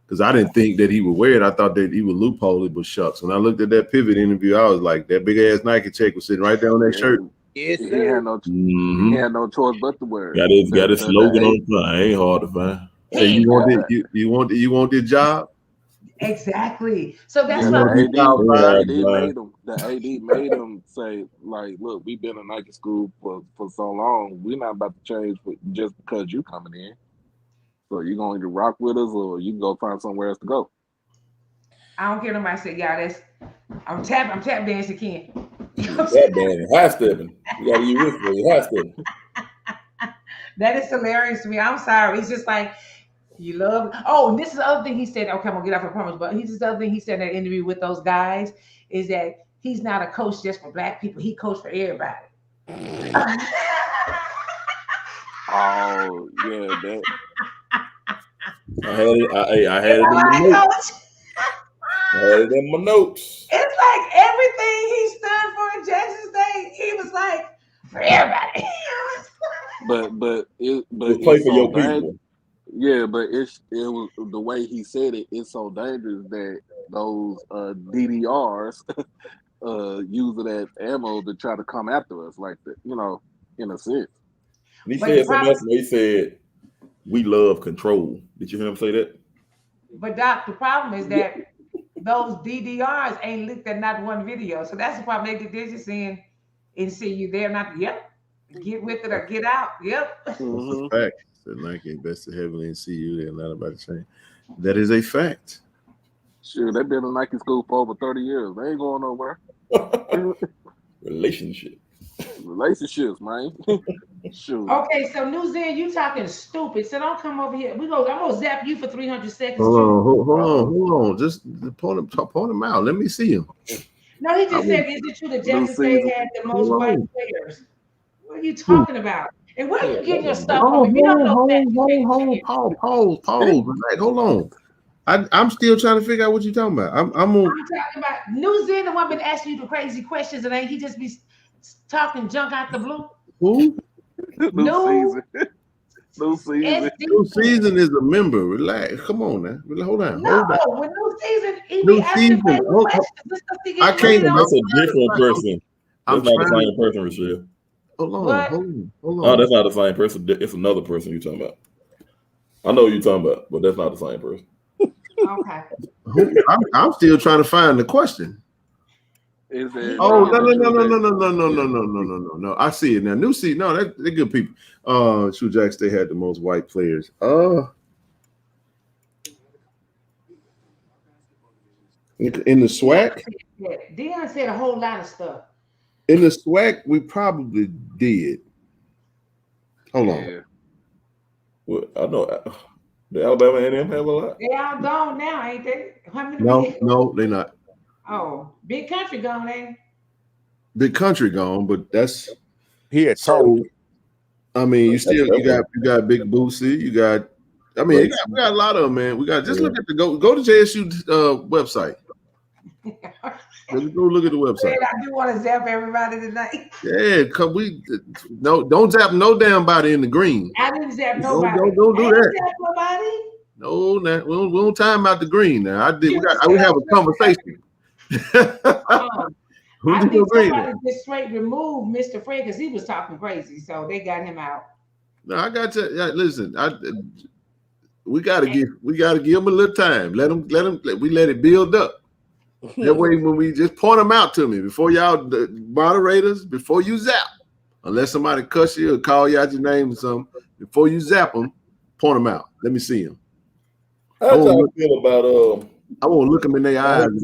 because I didn't think that he would wear it. I thought that he would loophole it, but shucks. When I looked at that pivot interview, I was like, that big ass Nike check was sitting right there on that shirt. Yes, he had no choice but to wear it. Got his slogan on the front. Ain't hard to find. Say you want this job? Exactly. So that's Yeah, what I'm the AD made him say, like, look, we've been in Nike school for so long. We're not about to change just because you coming in. So you're going to rock with us, or you can go find somewhere else to go. I don't care nobody say, y'all. I'm tap dancing, Ken. Tap dancing, high stepping. You gotta use this for you, high stepping. That is hilarious to me. I'm sorry. It's just like you love. Oh, and this is the other thing he said. Okay, I'm gonna get off the promise, but this is the other thing he said in that interview with those guys is that he's not a coach just for black people. He coached for everybody. Oh yeah, that. I had it in my notes. I had it in my notes. It's like everything he stood for in Jackson State, he was like for everybody. but play for your people. Yeah, but it was the way he said it. It's so dangerous that those DDRs use it as ammo to try to come after us, like that, you know, in a sense. And he said something else. He said, "We love control." Did you hear him say that? But Doc, the problem is that those DDRs ain't looked at not one video. So that's the problem. They're just saying and see you there, not yep. Get with it or get out. Yep. That's a fact. That Nike invested heavily in CU. They're not about to change. That is a fact. Sure, they've been in Nike school for over 30 years. They ain't going nowhere. Relationships, man. Sure. Okay, so New Zealand, you talking stupid. So don't come over here. I'm gonna zap you for 300 seconds. Hold on. Just point him out. Let me see him. No, he just said, is it true that Jackson State had the most white players? What are you talking about? And where are you getting your stuff from? If you don't know that, pause. Relax. Hold on. I'm still trying to figure out what you're talking about. I'm talking about New Zealand. One been asking you the crazy questions, and ain't he just be talking junk out the blue? Who? New season. New season is a member. Relax. Come on now. Hold on. With New season, he be asking crazy questions. I can't. That's a different person. That's not the same person, Rochelle. Hold on. Oh, that's not the same person. It's another person you're talking about. I know what you're talking about, but that's not the same person. Okay. I'm still trying to find the question. Is it? Oh no! I see it now. New season. No, they're good people. True Jacks. They had the most white players. In the SWAC. Dion said a whole lot of stuff. In the SWAC, we probably did. Hold on. Well, I know the Alabama A&M have a lot. They all gone now, ain't they? How many? No, they're not. Oh, Big Country gone, ain't? Big Country gone, but that's so. I mean, you got Big Boosie. You got. I mean, we got a lot of them, man. We got look at the go to JSU website. Let's go look at the website. I do want to zap everybody tonight. Yeah, cause don't zap no damn body in the green. I didn't zap nobody. Don't do that. Zap nobody. No, we don't time out the green now. I did. We have a conversation. I think somebody just straight removed Mr. Fred because he was talking crazy, so they got him out. No, I got to listen. We gotta give him a little time. Let it build up. That way, when we just point them out to me before y'all the moderators, before you zap, unless somebody cuss you or call you out your name or something, before you zap them, point them out. Let me see them. How do you feel about I won't look them in their eyes. It's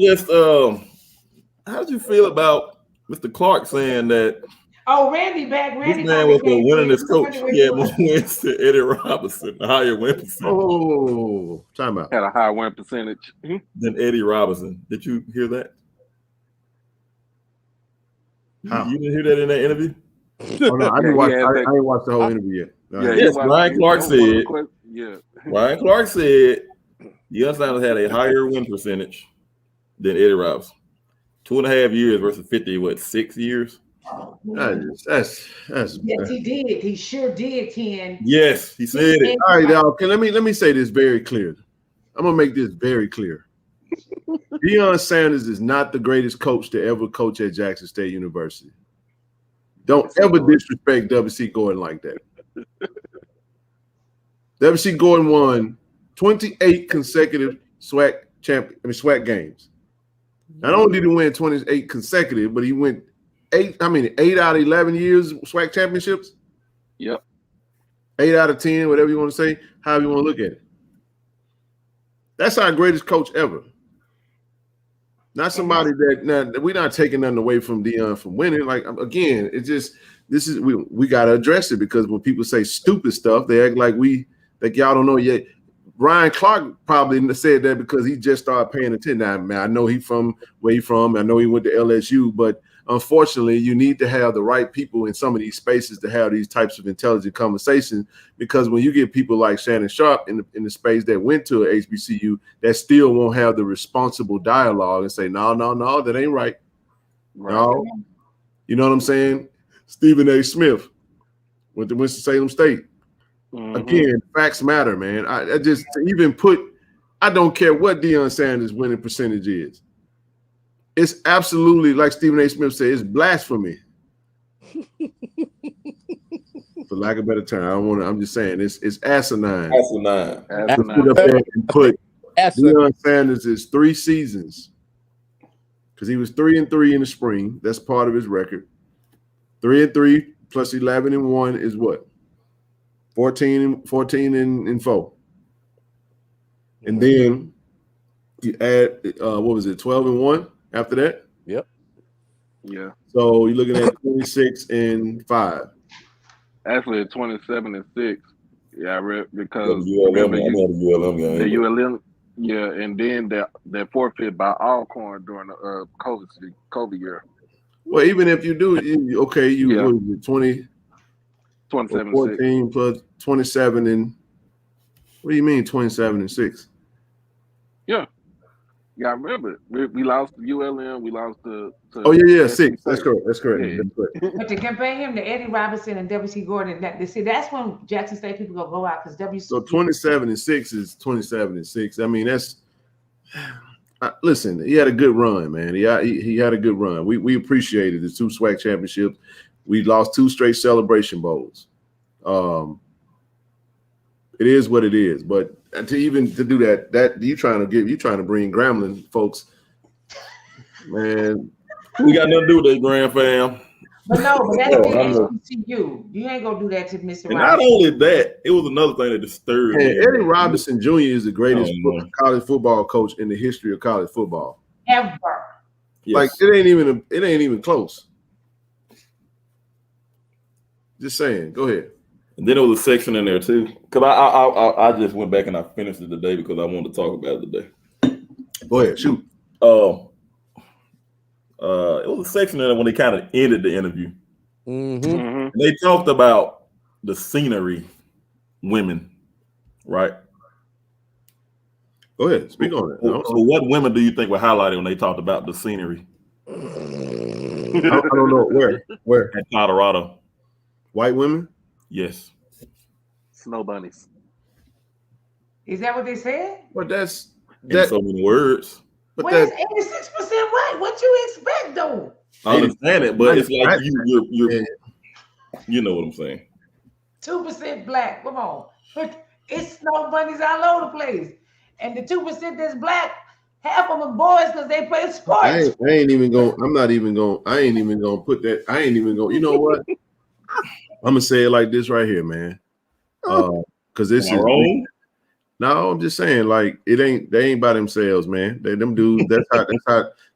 just how did you feel about Mr. Clark saying that? Oh, Randy back. Randy this man was the winningest coach. He had more wins to Eddie Robinson, a higher win percentage. Oh, time out. Had a higher win percentage than Eddie Robinson. Did you hear that? You didn't hear that in that interview? Oh, no, I didn't watch the whole interview yet. Yes, Ryan Clark said. Ryan Clark said the Youngsters had a higher win percentage than Eddie Robinson. 2.5 years versus 50, what, 6 years? That's Yes, he did. He sure did, Ken. Yes, he said it. all right, y'all. Okay, let me say this very clear. I'm gonna make this very clear. Deion Sanders is not the greatest coach to ever coach at Jackson State University. Don't ever disrespect W.C. Gordon like that. W.C. Gordon won 28 consecutive SWAC games. Not only did he win 28 consecutive, but he went 8 out of 11 years SWAC championships. Yep. 8 out of 10, whatever you want to say, however you want to look at it. That's our greatest coach ever. Not somebody that we're not taking nothing away from Deion from winning. Like, again, it's just we got to address it, because when people say stupid stuff, they act like y'all don't know yet. Ryan Clark probably said that because he just started paying attention. Now, man, I know he's from where he's from. I know he went to LSU, but unfortunately, you need to have the right people in some of these spaces to have these types of intelligent conversations, because when you get people like Shannon Sharp in the space that went to a HBCU that still won't have the responsible dialogue and say, no, that ain't right. No. You know what I'm saying? Stephen A. Smith went to Winston-Salem State. Mm-hmm. Again, facts matter, man. I don't care what Deion Sanders' winning percentage is. It's absolutely, like Stephen A. Smith said, it's blasphemy. For lack of a better term, I'm just saying it's asinine. Asinine. Put up there and put Deion Sanders' 3 seasons, because he was 3-3 in the spring. That's part of his record. 3-3 plus 11-1 is what? 14 and 4. And then you add what was it, 12-1 after that? Yep. Yeah. So you're looking at 26-5. Actually 27-6. Yeah, because remember the ULM, yeah, and then that forfeit by Alcorn during the COVID year. Well, even if you do, what is it, 20, 27-6. 14 plus 27 and what do you mean 27-6? Yeah. Yeah, I remember. We lost to ULM. We lost to 6. That's correct. That's correct. Yeah. That's correct. But to compare him to Eddie Robinson and W.C. Gordon, that's when Jackson State people go out, because W.C. So 27-6 is 27-6. I mean, that's listen. He had a good run, man. He had a good run. We appreciated the 2 SWAC championships. We lost 2 straight Celebration Bowls. It is what it is. But to do that you trying to bring Grambling folks, man. We got nothing to do with that, Grand fam. But that's HBCU. You ain't gonna do that to Mr. And Robinson. not only that, it was another thing that disturbed me. Eddie Robinson Jr. is the greatest college football coach in the history of college football ever. Yes. Like it ain't even close. Just saying. Go ahead. And then there was a section in there too, because I just went back and I finished it today because I wanted to talk about it today. Go ahead, shoot. It was a section in there when they kind of ended the interview. Mm-hmm. They talked about the scenery, women, right? Go ahead, speak on it. So what women do you think were highlighted when they talked about the scenery? I don't know where in Colorado. White women? Yes. Snow bunnies. Is that what they said? But that's in so many words. But that's 86% white. What you expect though? I understand it, but it's like you know what I'm saying. 2% black. Come on. But it's snow bunnies all over the place. And the 2% that's black, half of them are boys because they play sports. I ain't even gonna put that. I ain't even gonna, you know what? I'm gonna say it like this right here, man. Because this is wrong. No, I'm just saying, like, they ain't by themselves, man. They them dudes.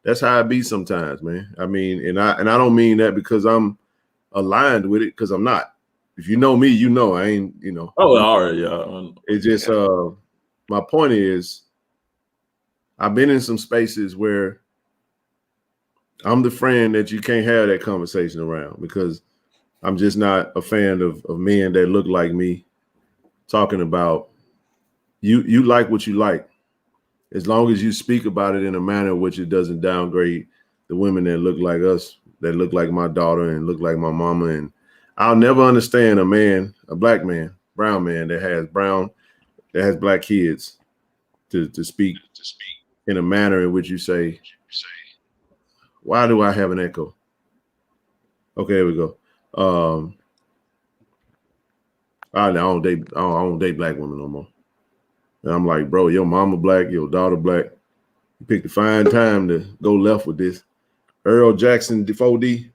That's how it be sometimes, man. I mean, and I don't mean that because I'm aligned with it, because I'm not. If you know me, you know I ain't, you know. Oh, all right, yeah. It's just my point is, I've been in some spaces where I'm the friend that you can't have that conversation around, because I'm just not a fan of men that look like me talking about you like what you like, as long as you speak about it in a manner which it doesn't downgrade the women that look like us, that look like my daughter and look like my mama. And I'll never understand a man, a black man, brown man that has black kids to speak in a manner in which you say, why do I have an echo? Okay, here we go. I don't date black women no more. And I'm like, bro, your mama black, your daughter black. You picked a fine time to go left with this. Earl Jackson 4D.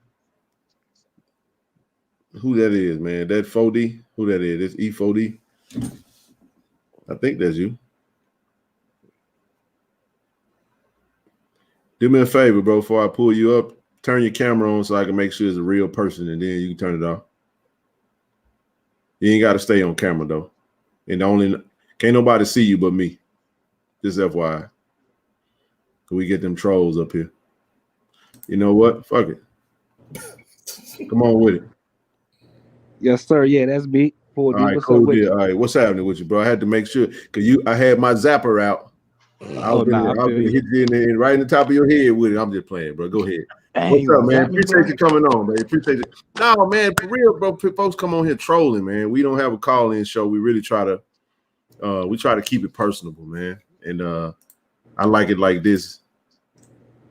Who that is, man? That 4D? Who that is? It's E4D. I think that's you. Do me a favor, bro, before I pull you up, turn your camera on so I can make sure it's a real person, and then you can turn it off. You ain't got to stay on camera, though. And can't nobody see you but me. Just FYI. We get them trolls up here. You know what? Fuck it. Come on with it. Yes, sir. Yeah, that's me. All right, cool deal. All right, what's happening with you, bro? I had to make sure because I had my zapper out. I was gonna hit you right in the top of your head with it. I'm just playing, bro. Go ahead. What's up, man? Appreciate you coming on, man. Appreciate it. No, man, for real, bro. Folks come on here trolling, man. We don't have a call-in show. We really try to keep it personable, man. And I like it like this,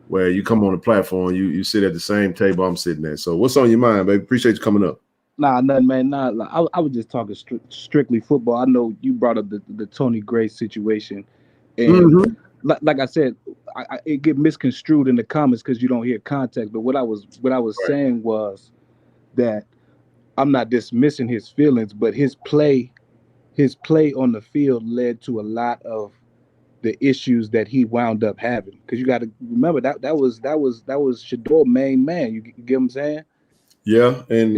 where you come on the platform, you sit at the same table I'm sitting at. So what's on your mind, baby? Appreciate you coming up. Nah, nothing, man. Nah, I was just talking strictly football. I know you brought up the Tony Gray situation, and like I said, it get misconstrued in the comments because you don't hear context. But what I was saying was that I'm not dismissing his feelings, but his play on the field led to a lot of the issues that he wound up having. Because you got to remember that was Shadour's main man. You get what I'm saying? Yeah, and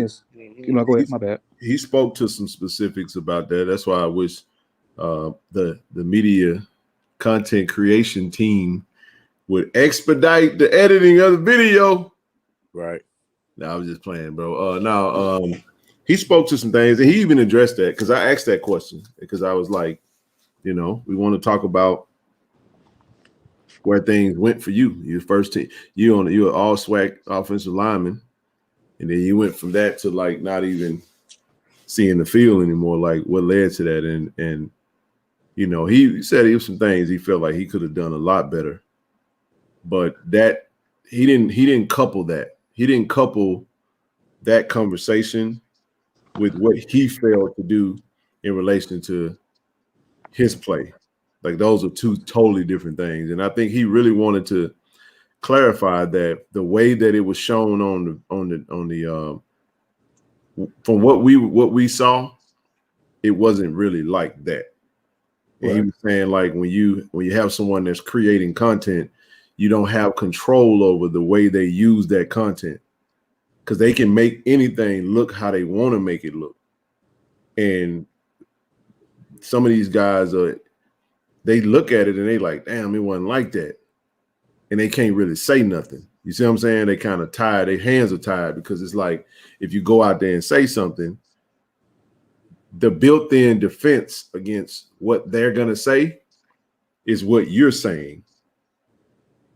go ahead. My bad. He spoke to some specifics about that. That's why I wish the media content creation team would expedite the editing of the video. Right. No, I was just playing, bro. He spoke to some things, and he even addressed that because I asked that question because I was like, we want to talk about where things went for you. Your first team, you're an all SWAC offensive lineman. And then you went from that to like not even seeing the field anymore. Like what led to that? And he said he was some things he felt like he could have done a lot better. But that he didn't couple that. He didn't couple that conversation with what he failed to do in relation to his play. Like those are two totally different things. And I think he really wanted to clarify that the way that it was shown on the from what we saw, it wasn't really like that. Right. And he was saying like when you have someone that's creating content, you don't have control over the way they use that content because they can make anything look how they want to make it look. And some of these guys they look at it and they like, damn, it wasn't like that. And they can't really say nothing. You see what I'm saying? They kind of tired. Their hands are tired because it's like if you go out there and say something, the built-in defense against what they're gonna say is what you're saying.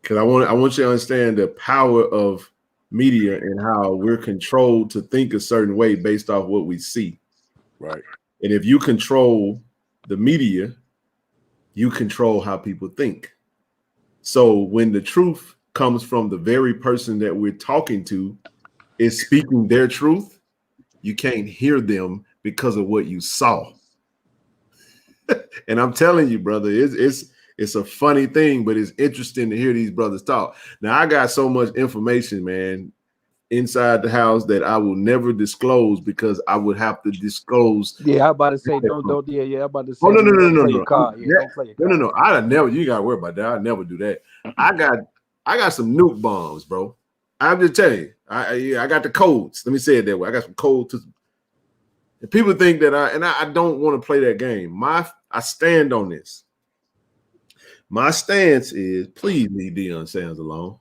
Because I want you to understand the power of media and how we're controlled to think a certain way based off what we see. Right. And if you control the media, you control how people think. So when the truth comes from the very person that we're talking to is speaking their truth, you can't hear them because of what you saw. And I'm telling you, brother, it's a funny thing, but it's interesting to hear these brothers talk. Now, I got so much information, man, inside the house that I will never disclose because I would have to disclose. Yeah, I'm about to say don't. Yeah, I'm about to say. Oh no. Don't play your card. No. I never. You gotta worry about that. I never do that. I got some nuke bombs, bro. I'm just telling you. I got the codes. Let me say it that way. I got some codes. And people think that I don't want to play that game. I stand on this. My stance is please leave Deion Sanders alone.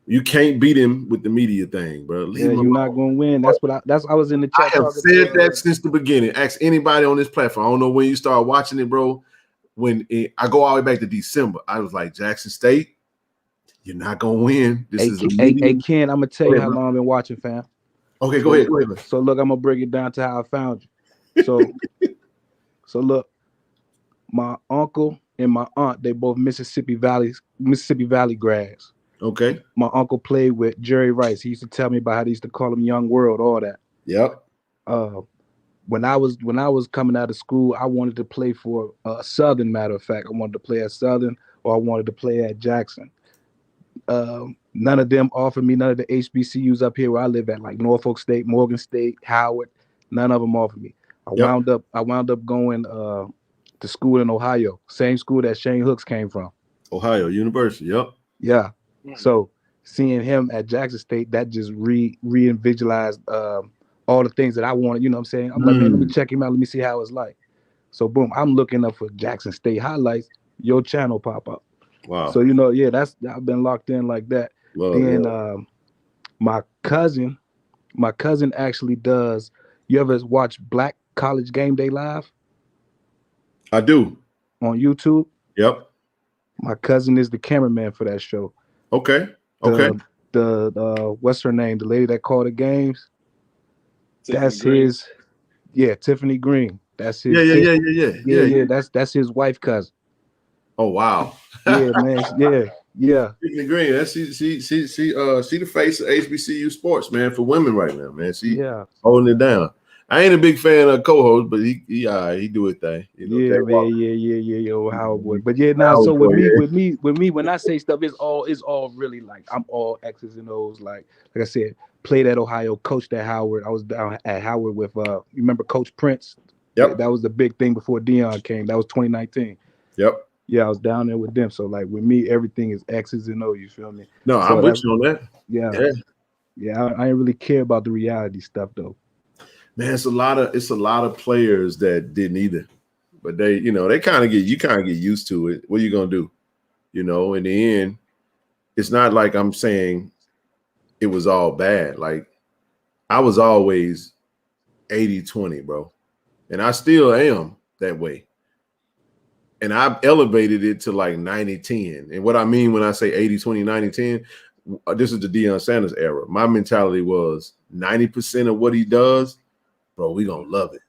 You can't beat him with the media thing, bro. You're not gonna win. That's I was in the chat. I have said that since the beginning. Ask anybody on this platform. I don't know when you start watching it, bro. I go all the way back to December, I was like Jackson State. You're not gonna win. This Hey, is a hey, Ken, I'm gonna tell you ahead, how bro. long I've been watching, fam. Okay, go ahead. Go ahead. So look, I'm gonna break it down to how I found you. So look, my uncle and my aunt, they both Mississippi Valley grads. Okay. My uncle played with Jerry Rice. He used to tell me about how they used to call him Young World, all that. Yep. When I was coming out of school, I wanted to play for Southern. Matter of fact, I wanted to play at Southern or I wanted to play at Jackson. None of them offered me, none of the HBCUs up here where I live at, like Norfolk State, Morgan State, Howard. None of them offered me. I wound up going to school in Ohio, same school that Shane Hooks came from. Ohio University. Yep. Yeah. So seeing him at Jackson State, that just re-visualized all the things that I wanted. You know what I'm saying? I'm like, man, let me check him out. Let me see how it's like. So boom, I'm looking up for Jackson State highlights. Your channel pop up. Wow. So I've been locked in like that. Then my cousin actually does. You ever watch Black College Game Day Live? I do. On YouTube? Yep. My cousin is the cameraman for that show. Okay. The what's her name? The lady that called the games. That's his. Yeah, Tiffany Green. That's his. Yeah. That's his wife cousin. Oh wow. Yeah, man. Yeah. Tiffany Green. That's she the face of HBCU sports, man, for women right now, man. She holding it down. I ain't a big fan of co-host, but he do his thing. You know, yeah. How it would. But yeah, now so with me, when I say stuff, it's all really like I'm all X's and O's. Like I said, played at Ohio, coached at Howard. I was down at Howard with you remember Coach Prince? Yep. That was the big thing before Dion came. That was 2019. Yep. Yeah, I was down there with them. So like with me, everything is X's and O's. You feel me? No, so I'm with you on that. Yeah. I ain't really care about the reality stuff though. Man, it's a lot of players that didn't either, but they kind of get used to it. What are you gonna do? In the end, it's not like I'm saying it was all bad. Like I was always 80-20, bro, and I still am that way. And I've elevated it to like 90-10. And what I mean when I say 80-20, 90-10, this is the Deion Sanders era. My mentality was 90% of what he does, bro, we gonna love it.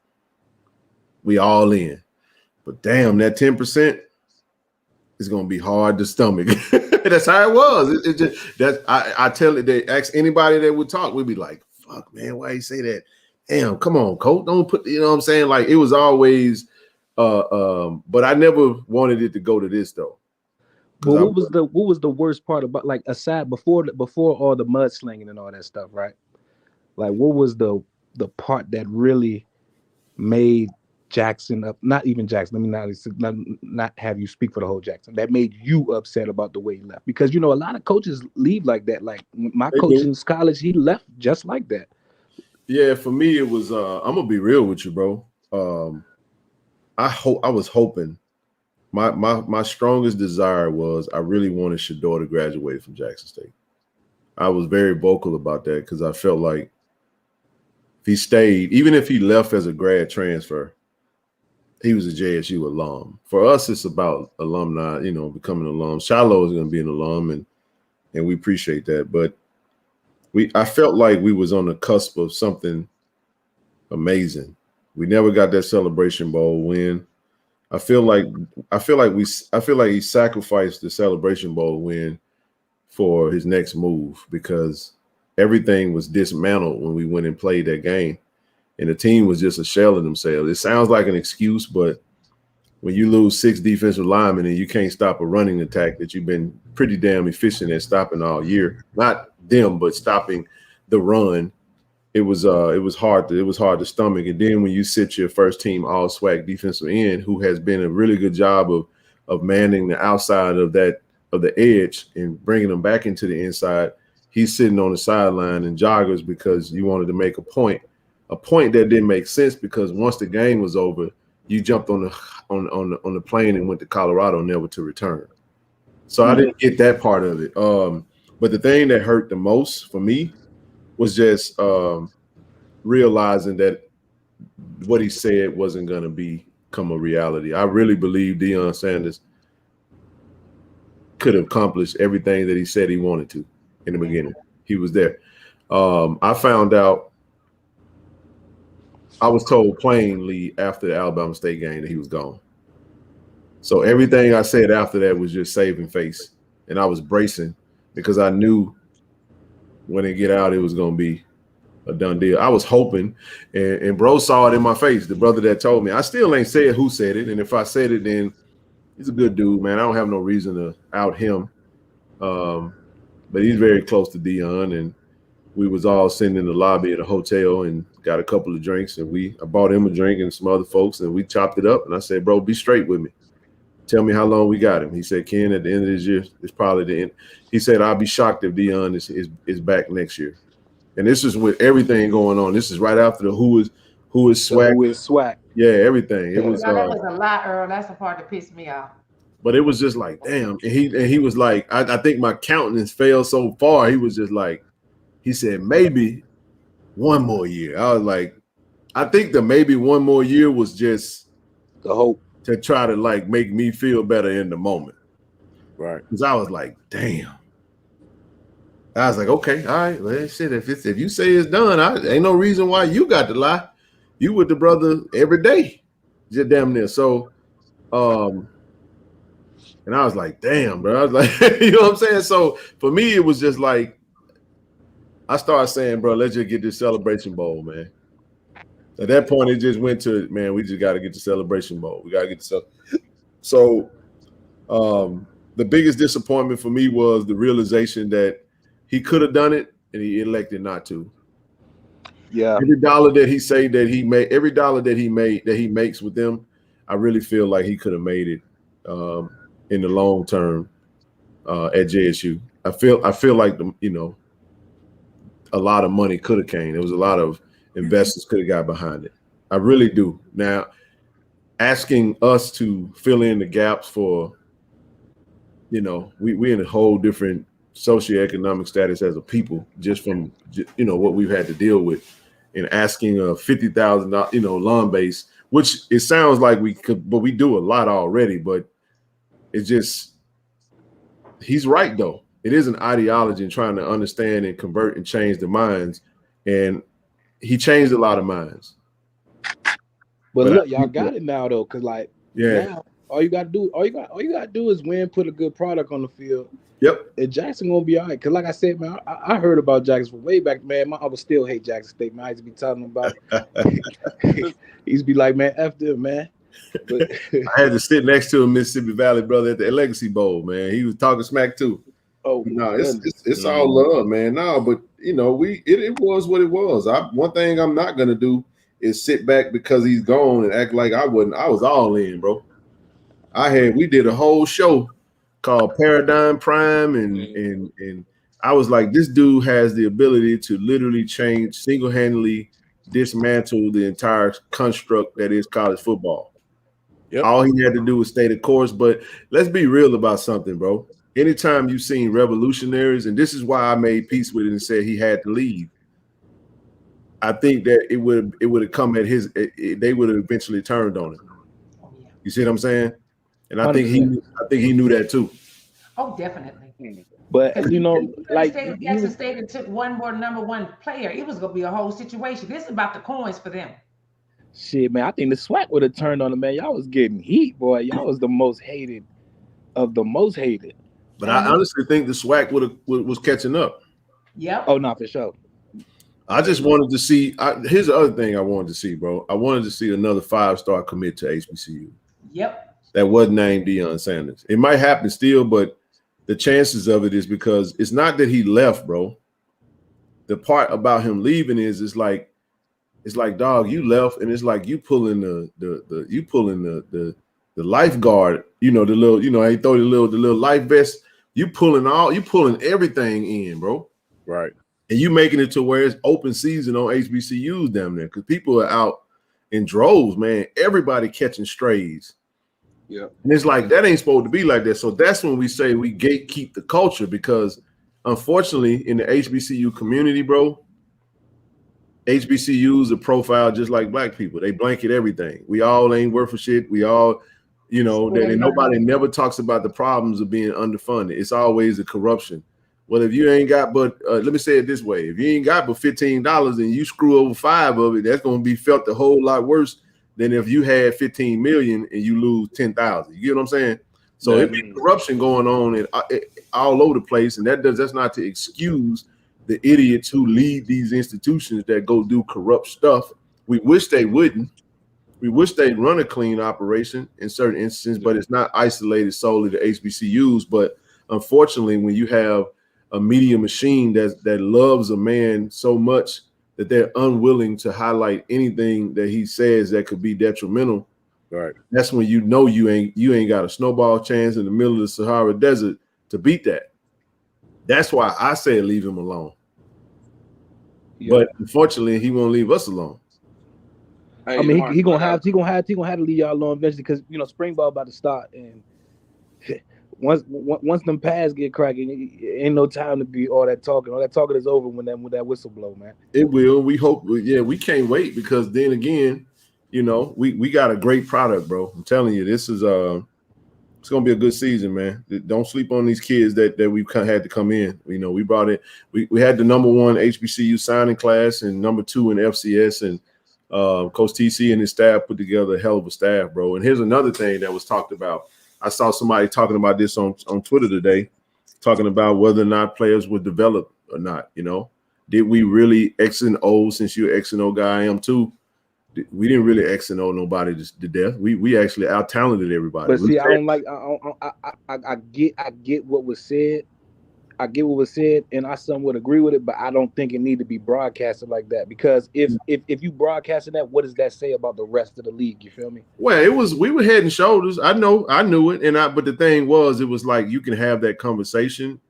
We all in. But damn, that 10% is gonna be hard to stomach. That's how it was. It just I tell it, they ask anybody that would talk, we'd be like, fuck, man, why you say that? Damn, come on, coach. Don't put, you know what I'm saying? Like it was always but I never wanted it to go to this though. But what was the worst part about, like, aside before all the mudslinging and all that stuff, right? Like what was the part that really made Jackson up, not even Jackson, let me not have you speak for the whole Jackson, that made you upset about the way he left? Because a lot of coaches leave like that. Like my coach in college, he left just like that. Yeah, for me it was I'm gonna be real with you, bro. I was hoping, my strongest desire was I really wanted Shador to graduate from Jackson State. I was very vocal about that because I felt like if he stayed, even if he left as a grad transfer, he was a JSU alum. For us, it's about alumni, becoming alums. Shiloh is going to be an alum, and we appreciate that. But I felt like we was on the cusp of something amazing. We never got that Celebration Bowl win. I feel like he sacrificed the Celebration Bowl win for his next move because everything was dismantled when we went and played that game. And the team was just a shell of themselves. It sounds like an excuse, but when you lose 6 defensive linemen and you can't stop a running attack that you've been pretty damn efficient at stopping all year, not them, but stopping the run, it was hard to stomach. And then when you sit your first team all SWAC defensive end, who has been a really good job of manning the outside of the edge and bringing them back into the inside, he's sitting on the sideline in joggers because you wanted to make a point that didn't make sense because once the game was over, you jumped on the plane and went to Colorado, never to return. So I didn't get that part of it. But the thing that hurt the most for me was just realizing that what he said wasn't going to become a reality. I really believe Deion Sanders could accomplish everything that he said he wanted to in the beginning. He was there. I found out, I was told plainly after the Alabama State game that he was gone. So everything I said after that was just saving face. And I was bracing because I knew when they get out, it was going to be a done deal. I was hoping, and bro saw it in my face, the brother that told me. I still ain't said who said it. And if I said it, then he's a good dude, man. I don't have no reason to out him. But he's very close to Dion, and we was all sitting in the lobby at a hotel and got a couple of drinks, and I bought him a drink and some other folks, and we chopped it up. And I said, bro, be straight with me. Tell me how long we got him. He said, Ken, at the end of this year, it's probably the end. He said, I'll be shocked if Dion is back next year. And this is with everything going on. This is right after the who is swag. Who is swag? Yeah, everything. It was that was a lot, Earl. That's the part that pissed me off. But it was just like, damn. And he was like, I think my countenance fell so far. He was just like, he said, maybe one more year. I was like, I think the maybe one more year was just the hope to try to like make me feel better in the moment. Right. Because I was like, damn. I was like, okay, all right, well, shit, if you say it's done, ain't no reason why you got to lie. You with the brother every day. Just damn near. So, and I was like, damn, bro. I was like, you know what I'm saying? So for me, it was just like, I started saying, bro, let's just get this Celebration Bowl, man. At that point, it just went to, man, we just got to get the Celebration Bowl. We got to get the So the biggest disappointment for me was the realization that he could have done it and he elected not to. Yeah. Every dollar that he said that he made, every dollar that he makes with them, I really feel like he could have made it in the long term at JSU. I feel like a lot of money could have came. There was a lot of investors could have got behind it. I really do. Now, asking us to fill in the gaps for, we in a whole different socioeconomic status as a people, just from what we've had to deal with, and asking a $50,000 lawn base, which it sounds like we could, but we do a lot already. But it's just, he's right though. It is an ideology and trying to understand and convert and change the minds, and he changed a lot of minds. But look, y'all got it now though, because now all you gotta do is win, put a good product on the field. Yep. And Jackson gonna be all right. Cause like I said, man, I heard about Jackson from way back, man. My uncle still hate Jackson State, man. I used to be telling him about it. He used to be like, man, F them, man. But I had to sit next to a Mississippi Valley brother at the Legacy Bowl, man. He was talking smack too. Oh no, it's all love, man. No, but it was what it was. One thing I'm not gonna do is sit back because he's gone and act like I wasn't. I was all in, bro. We did a whole show called Paradigm Prime, and I was like, this dude has the ability to literally change, single-handedly dismantle the entire construct that is college football. Yep. All he had to do was stay the course. But let's be real about something, bro. Anytime you've seen revolutionaries, and this is why I made peace with it and said he had to leave, I think that it would have come at they would have eventually turned on him. You see what I'm saying? And I think he knew that too. Oh, definitely. But Jackson State and took one more number one player, it was gonna be a whole situation. This is about the coins for them. Shit, man, I think the SWAC would have turned on him, man. Y'all was getting heat, boy. Y'all was the most hated of the most hated. But I honestly think the SWAC was catching up. Yep. Oh, no, for sure. I just wanted to see. Here's the other thing I wanted to see, bro. I wanted to see another 5-star commit to HBCU. Yep. That wasn't named Deion Sanders. It might happen still, but the chances of it is because it's not that he left, bro. The part about him leaving is it's like, dog, you left, and it's like you pulling the lifeguard, the little, they throw the little life vest. You pulling everything in, bro. Right. And you making it to where it's open season on HBCUs down there because people are out in droves, man. Everybody catching strays. Yeah. And it's like that ain't supposed to be like that. So that's when we say we gatekeep the culture, because unfortunately in the HBCU community, bro, HBCUs are profiled just like black people. They blanket everything. We all ain't worth a shit. We all, You know, that and nobody never talks about the problems of being underfunded. It's always the corruption. Well, if you ain't got but let me say it this way: if you ain't got but $15 and you screw over 5 of it, that's going to be felt a whole lot worse than if you had 15 million and you lose 10,000. You get what I'm saying? So it be corruption going on and all over the place, and that's not to excuse the idiots who lead these institutions that go do corrupt stuff. We wish they wouldn't. We wish they'd run a clean operation in certain instances, but it's not isolated solely to HBCUs. But unfortunately, when you have a media machine that loves a man so much that they're unwilling to highlight anything that he says that could be detrimental, right? That's when you know you ain't got a snowball chance in the middle of the Sahara Desert to beat that. That's why I say leave him alone. Yeah. But unfortunately, he won't leave us alone. Hey, I mean, he gonna have to leave y'all alone eventually because spring ball about to start, and once them pads get cracking, ain't no time to be all that talking. All that talking is over when that whistle blow, man. It will. We hope. Yeah, we can't wait because then again, we got a great product, bro. I'm telling you, this is it's gonna be a good season, man. Don't sleep on these kids that we've had to come in. We brought in. We had the #1 HBCU signing class and #2 in FCS, and Coach TC and his staff put together a hell of a staff, bro. And here's another thing that was talked about. I saw somebody talking about this on Twitter today, talking about whether or not players would develop or not. Did we really X and O? Since you're X and O guy, I am too. We didn't really X and O nobody to death. We actually out talented everybody. But see, I don't like. I get what was said. I get what was said, and I somewhat agree with it, but I don't think it need to be broadcasted like that because if you broadcasting that, what does that say about the rest of the league? You feel me? Well, we were head and shoulders. I knew it, but the thing was, it was like you can have that conversation,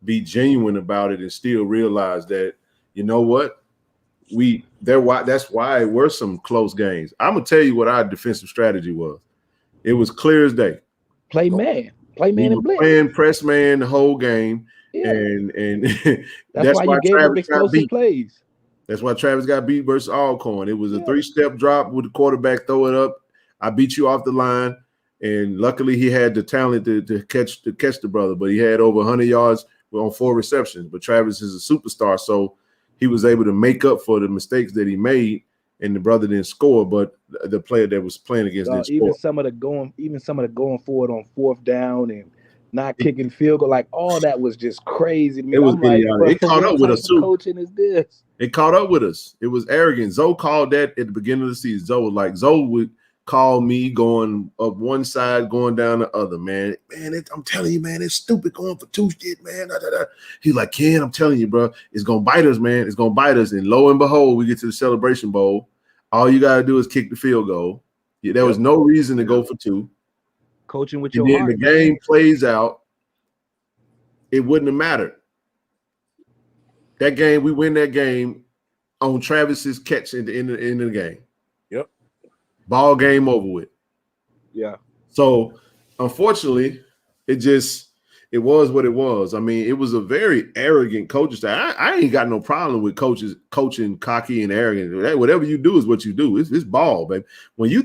be genuine about it, and still realize that you know what that's why it were some close games. I'm gonna tell you what our defensive strategy was. It was clear as day. Play man and blitz. Playing press man the whole game. Yeah. And that's why you gave up explosive plays. That's why Travis got beat versus Alcorn. It was a 3-step drop with the quarterback, throw it up. I beat you off the line, and luckily he had the talent to catch the brother. But he had over 100 yards on 4 receptions. But Travis is a superstar, so he was able to make up for the mistakes that he made, and the brother didn't score. But the player that was playing against didn't even score. some of the going forward on 4th down and not kicking field goal, like all that was just crazy to me. It was idiotic. It caught up with us too. Coaching is this? It caught up with us. It was arrogant. Zoe called that at the beginning of the season. Zoe would call me going up one side, going down the other. Man, I'm telling you, man, it's stupid going for 2 shit, man. He's like, Ken, I'm telling you, bro, it's gonna bite us, man. It's gonna bite us. And lo and behold, we get to the Celebration Bowl. All you gotta do is kick the field goal. Yeah, there was no reason to go for 2. Coaching with your heart. The game plays out. It wouldn't have mattered. That game, we win that game on Travis's catch at the end of the game. Yep. Ball game over with. Yeah. So unfortunately, it was what it was. I mean, it was a very arrogant coaching staff. I ain't got no problem with coaches coaching cocky and arrogant. Whatever you do is what you do. It's ball, baby. When you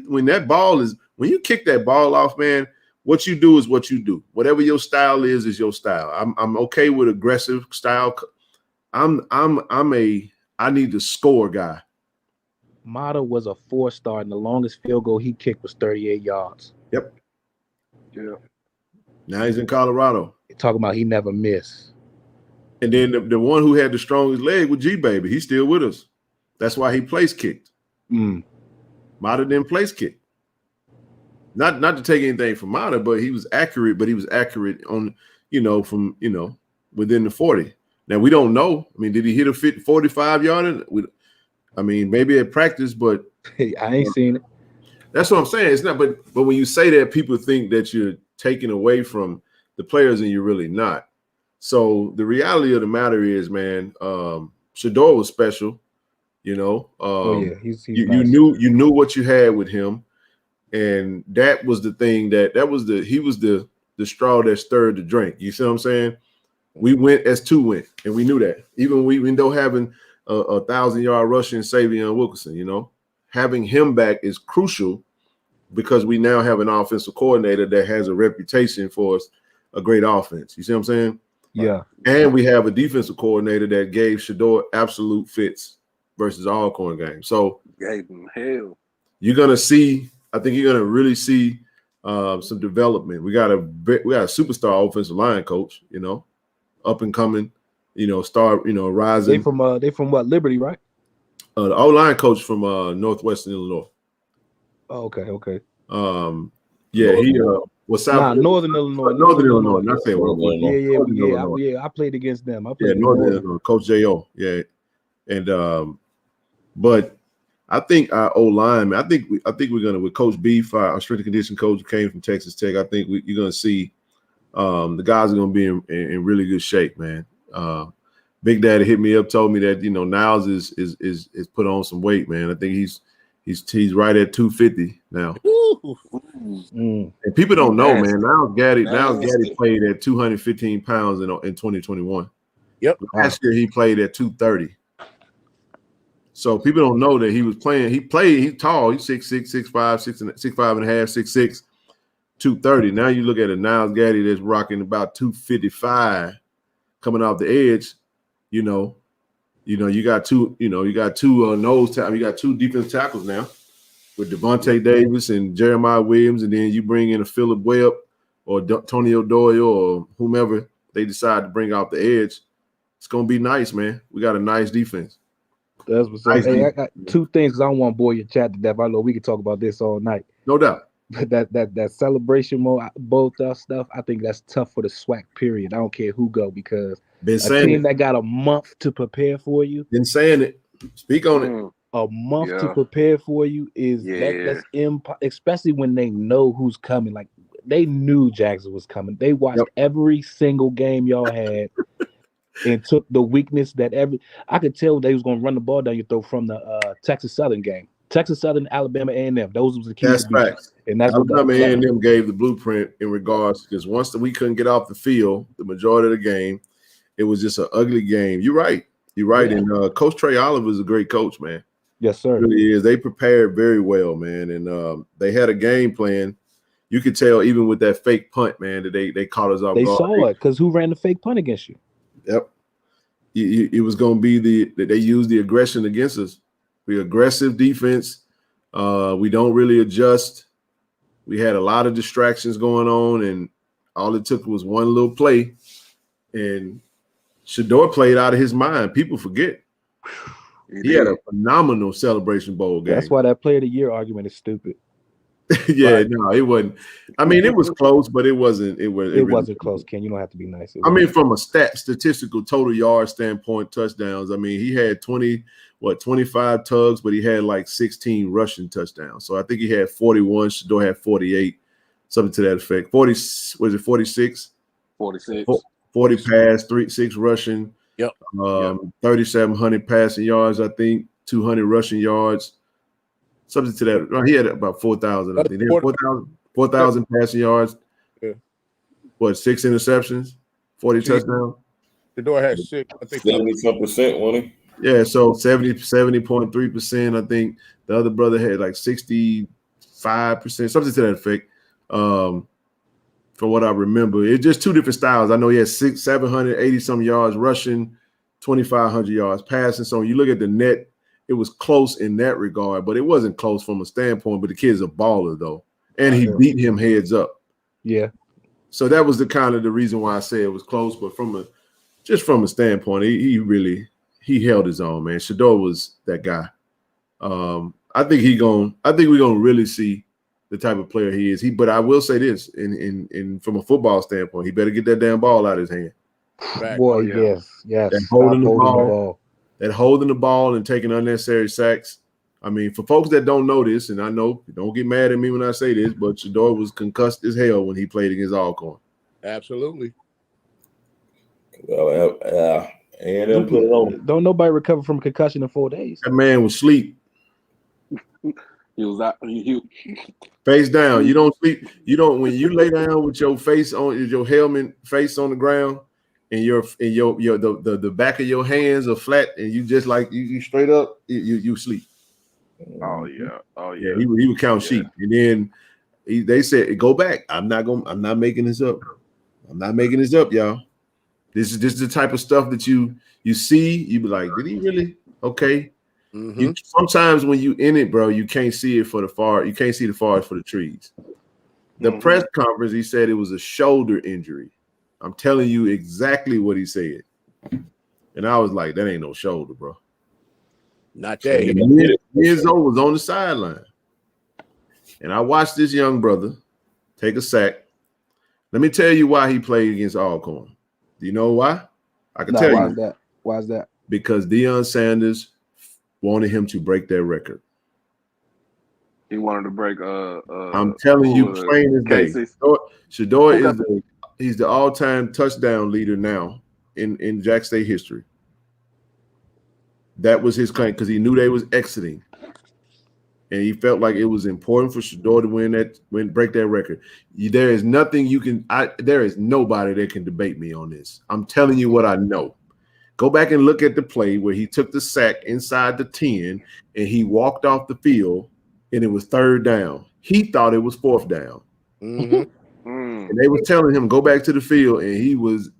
kick that ball off, man, what you do is what you do. Whatever your style is your style. I'm okay with aggressive style. I need to score guy. Mata was a 4-star, and the longest field goal he kicked was 38 yards. Yep. Yeah. Now he's in Colorado. Talking about he never missed. And then the one who had the strongest leg was G Baby. He's still with us. That's why he place kicked. Mata didn't place kick. Not to take anything from Mata, but he was accurate. But he was accurate on, from within the 40. Now we don't know. I mean, did he hit a 45-yarder? I mean, maybe at practice, but I ain't seen it. That's what I'm saying. It's not. But when you say that, people think that you're taking away from the players, and you're really not. So the reality of the matter is, man, Shador was special. He's nice. You knew what you had with him. And that was the thing he was the straw that stirred the drink. You see what I'm saying? We went as 2 went, and we knew that. Even though having a 1,000-yard rushing Savion Wilkerson, having him back is crucial because we now have an offensive coordinator that has a reputation for a great offense. You see what I'm saying? Yeah. And we have a defensive coordinator that gave Shador absolute fits versus Alcorn game. So Gave him hell. you're gonna see. I think you're gonna really see some development. We got a superstar offensive line coach. You know, up and coming. You know, rising. They from what, Liberty, right? The O-line coach from Northwestern Illinois. Oh, okay. Yeah, he was South. Northern Illinois. Northern Illinois. Not saying what. Yeah. I played against them. I Yeah, played Northern Illinois. Coach J.O. Yeah, and but I think our O-line, man, I think we're gonna, with Coach Beef, our strength and conditioning coach who came from Texas Tech. I think you're gonna see the guys are gonna be in really good shape, man. Big Daddy hit me up, told me that Niles is put on some weight, man. I think he's right at 250 now. And people don't know, man. Niles Gaddy played at 215 pounds in 2021. Yep. Last year he played at 230. So people don't know that he was playing. He's tall. He's 6'6", 6'5", 6'5 and a half, 6'6", 230. Now you look at a Niles Gaddy that's rocking about 255 coming off the edge. You got two nose tackles. You got two defensive tackles now with Devontae Davis and Jeremiah Williams, and then you bring in a Phillip Webb or Tony O'Doyle or whomever they decide to bring off the edge. It's gonna be nice, man. We got a nice defense. That's what's up. Hey, I got two things because I don't want to bore your chat to death. I know we can talk about this all night. No doubt. But that celebration mode, both stuff, I think that's tough for the SWAC period. I don't care who go, because a team that got a month to prepare for you. Been saying it. Speak on it. A month to prepare for you is that's especially when they know who's coming. Like, they knew Jackson was coming. They watched every single game y'all had and took the weakness that I could tell they was going to run the ball down your throat from the Texas Southern game. Texas Southern, Alabama A&M. Those was the keys. That's facts. And that's Alabama A&M gave the blueprint in regards, because once we couldn't get off the field, the majority of the game, it was just an ugly game. You're right. Yeah. And Coach Trey Oliver is a great coach, man. Yes, sir. He really is. They prepared very well, man. And they had a game plan. You could tell even with that fake punt, man, that they caught us off guard. They saw it, because who ran the fake punt against you? Yep. It was going to be that they used the aggression against us. We're aggressive defense. We don't really adjust. We had a lot of distractions going on, and all it took was one little play, and Shador played out of his mind. People forget. He had a phenomenal Celebration Bowl game. That's why that Player of the Year argument is stupid. No, it wasn't. I mean, it was close, but it wasn't. It wasn't close, Ken. You don't have to be nice. I mean, from a statistical total yard standpoint, touchdowns. I mean, he had 25 tugs, but he had like 16 rushing touchdowns. So I think he had 41. Shador had 48, something to that effect. 46? 46. 40 pass, 6 rushing. Yep. 3,700 passing yards, I think, 200 rushing yards. Something to that. He had about 4,000, I think. 4,000 passing yards. Yeah. 6 interceptions, 40 touchdowns? The door had 6. I think 70% wasn't he? Yeah, so 70.3%. I think the other brother had like 65%, something to that effect. From what I remember, it's just two different styles. I know he had 780 some yards rushing, 2,500 yards passing. So when you look at the net, it was close in that regard, but it wasn't close from a standpoint. But the kid's a baller though, and he beat him heads up. Yeah. So that was the reason why I say it was close. But from a standpoint, he held his own, man. Shador was that guy. I think we're gonna really see the type of player he is. But I will say this, in from a football standpoint, he better get that damn ball out of his hand. Boy, yes. That holding the ball and taking unnecessary sacks. I mean, for folks that don't know this, and I know, don't get mad at me when I say this, but Shador was concussed as hell when he played against Alcorn. Absolutely. Well, and put it on. Don't nobody recover from a concussion in 4 days. That man was asleep. He was out. Face down. You don't sleep. You don't, when you lay down with your face on your helmet, face on the ground, and the back of your hands are flat, and you just like you straight up, you sleep. Oh yeah. Oh Yeah, yeah. he would count Yeah. sheep, and then they said, "Go back. I'm not making this up. I'm not making this up, y'all. This is the type of stuff that you see. You be like, did he really? Okay. You sometimes when you in it, bro, you can't see it for the far. You can't see the forest for the trees. The press conference, he said it was a shoulder injury. I'm telling you exactly what he said, and I was like, that ain't no shoulder, bro. Not that. Izzo was on the sideline, and I watched this young brother take a sack. Let me tell you why he played against Alcorn. Do you know why? I can tell why you. is that? Why is that? Because Deion Sanders wanted him to break their record. He wanted to break. I'm telling you, plain as day. Shador he's the all-time touchdown leader now in Jack State history. That was his claim because he knew they was exiting, and he felt like it was important for Shador to break that record. There is nothing you can. There is nobody that can debate me on this. I'm telling you what I know. Go back and look at the play where he took the sack inside the 10 and he walked off the field, and it was third down. He thought it was fourth down, and they were telling him go back to the field, and he was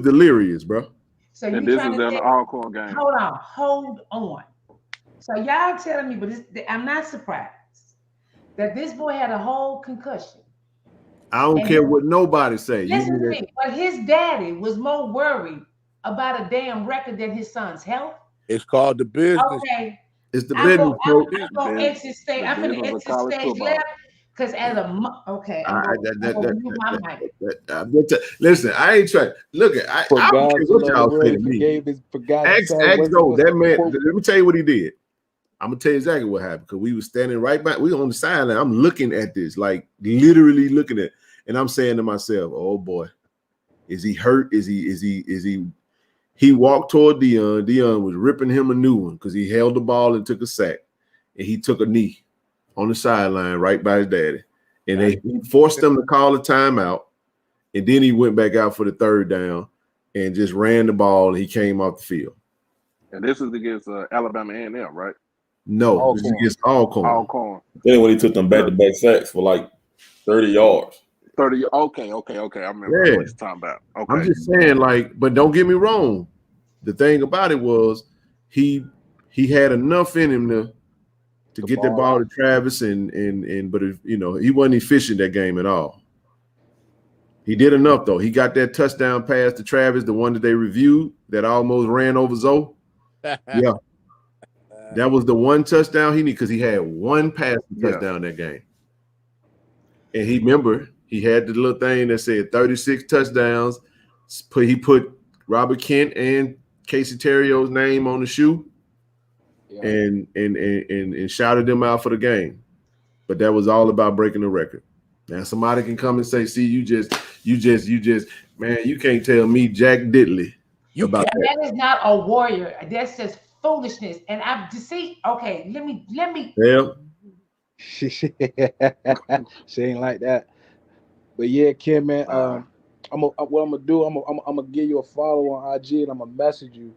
delirious, bro. So you this trying is to an say, Alcorn game. Hold on. So y'all telling me, but I'm not surprised that this boy had a whole concussion. I don't care what nobody say. Listen to me, but his daddy was more worried about a damn record than his son's health. It's called the business. Okay. It's the business. I'm going to exit stage. I'm going to exit stage left because as a okay, I'm going to mute my mic. Listen, I ain't trying. Look, I don't care what y'all say to me. That man. Let me tell you what he did. I'm gonna tell you exactly what happened because we were standing right back. We were on the sideline. I'm looking at this, like literally looking at, and I'm saying to myself, "Oh boy, is he hurt? Is he?" He walked toward Deion. Deion was ripping him a new one because he held the ball and took a sack, and he took a knee on the sideline right by his daddy, and they forced him to call a timeout, and then he went back out for the third down and just ran the ball, and he came off the field. And this is against Alabama A&M, right? No, this is against Alcorn. Then when he took them back-to-back sacks for like 30 yards. 30. Okay. I remember what you're talking about. Okay. I'm just saying, but don't get me wrong. The thing about it was he had enough in him to get that ball to Travis but he wasn't efficient that game at all. He did enough though. He got that touchdown pass to Travis, the one that they reviewed that almost ran over Zoe. Yeah. That was the one touchdown he needed because he had one passing touchdown that game. And he had the little thing that said 36 touchdowns. He put Robert Kent and Casey Terrio's name on the shoe and shouted them out for the game. But that was all about breaking the record. Now somebody can come and say, see, you just, man, you can't tell me Jack Diddley about that. That is not a warrior. That's just foolishness. And I just see, okay, let me. Yeah. She ain't like that. But yeah, Kim, man, what I'm gonna do, I'm gonna give you a follow on IG and I'm gonna message you.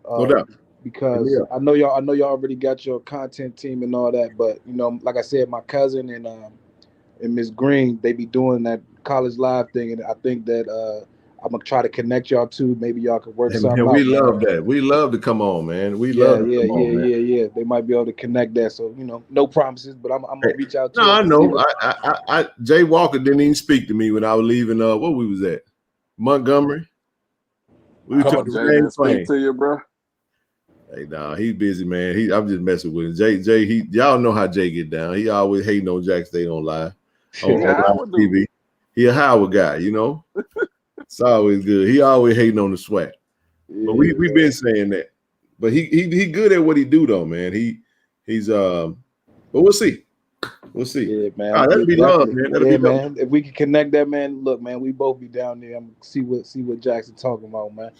No doubt. Because I know y'all already got your content team and all that, but like I said, my cousin and Miss Green, they be doing that college live thing, and I think that I'm gonna try to connect y'all too. Maybe y'all could work something out. We love that. We love to come on, man. Yeah. They might be able to connect that. So no promises, but I'm gonna reach out to. No, I know. Jay Walker didn't even speak to me when I was leaving. Where we was at? Montgomery. We took the same plane. To you, bro. Hey, nah, he's busy, man. I'm just messing with him. Jay, y'all know how Jay get down. He always hating on Jack State on live. On TV. He a Howard guy, It's always good. He always hating on the swag. But we've been saying that. But he good at what he do though, man. He's but we'll see. We'll see. Yeah, man. That'll be love, man. That'll be man. If we can connect that, man. Look, man, we both be down there. I'm gonna see what Jackson talking about, man.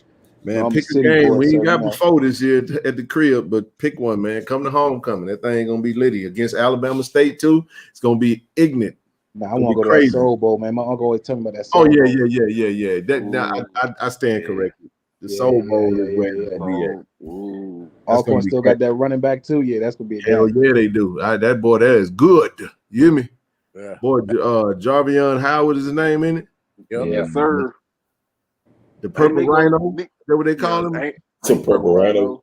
Man, pick a game. We ain't got before this year at the crib, but pick one, man. Come to homecoming. That thing gonna be litty against Alabama State too. It's gonna be ignorant. Nah, I want to go to that Soul Bowl, man. My uncle always tell me about that Soul Bowl. Yeah. That now I stand corrected. The Soul Bowl is where it's yeah. gonna be at. Ooh. That's gonna Alcorn be still great. got that running back too. Yeah, that's gonna be a Hell game. yeah, they do. That boy, that is good. You hear me? Yeah. Boy, Jarvion Howard is his name in it. Yep. Yeah. Yes, sir. The Purple Rhino. Is that what they Yeah, call him? ain't Some Purple Rhino.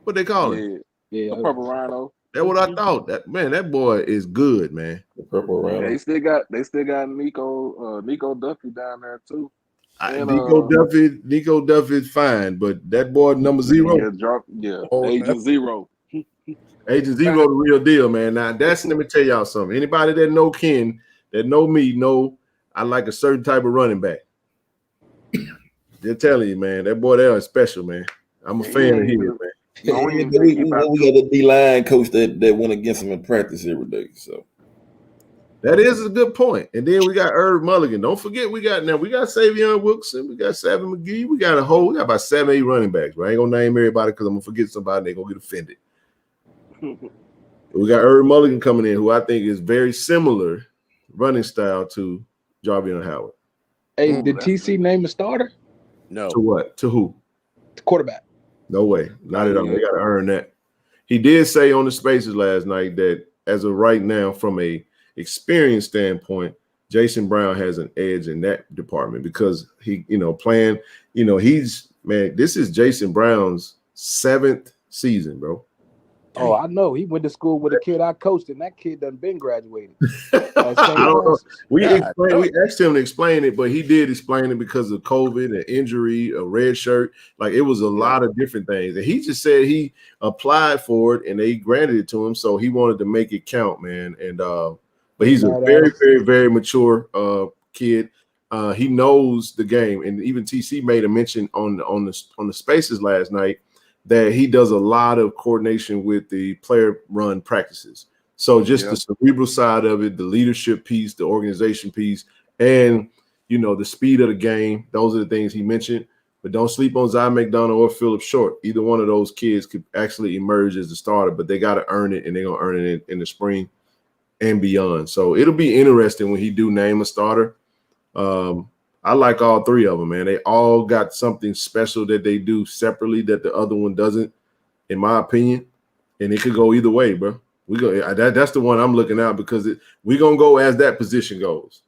What they call him? Yeah, Yeah. the Purple Rhino. That's what I thought. That boy is good, man. The Purple They Rhino. still got Nico Duffy down there too. And Nico Duffy is fine, but that boy number 0. Agent Zero. Agent Zero, the real deal, man. Now let me tell y'all something. Anybody that know Ken, that know me, know I like a certain type of running back. They're telling you, man, that boy there is special, man. I'm a fan of his, man. We got a D-line coach that went against him in practice every day. So that is a good point. And then we got Herb Mulligan. Don't forget we got Savion Wilson, we got Savin McGee, we got about 7, 8 running backs. Right? I ain't gonna name everybody because I'm gonna forget somebody and they're gonna get offended. We got Herb Mulligan coming in, who I think is very similar running style to Jarvion Howard. Hey, did TC name a starter? No. To what? To who? The quarterback. No way. Not at all. They got to earn that. He did say on the Spaces last night that as of right now, from a experience standpoint, Jason Brown has an edge in that department because he, playing, this is Jason Brown's 7th season, bro. Oh, I know. He went to school with a kid I coached, and that kid done been graduated. I don't know. We asked him to explain it, but he did explain it because of COVID, an injury, a red shirt. Like it was a lot of different things. And he just said he applied for it and they granted it to him. So he wanted to make it count, man. And but he's a very, very, very mature kid. He knows the game. And even TC made a mention on the Spaces last night that he does a lot of coordination with the player run practices. So just the cerebral side of it, the leadership piece, the organization piece, and, the speed of the game. Those are the things he mentioned. But don't sleep on Zion McDonald or Phillip Short. Either one of those kids could actually emerge as the starter, but they got to earn it, and they're going to earn it in the spring and beyond. So it'll be interesting when he do name a starter. I like all 3 of them, man. They all got something special that they do separately that the other one doesn't, in my opinion. And it could go either way, bro. That's the one I'm looking at because we're going to go as that position goes.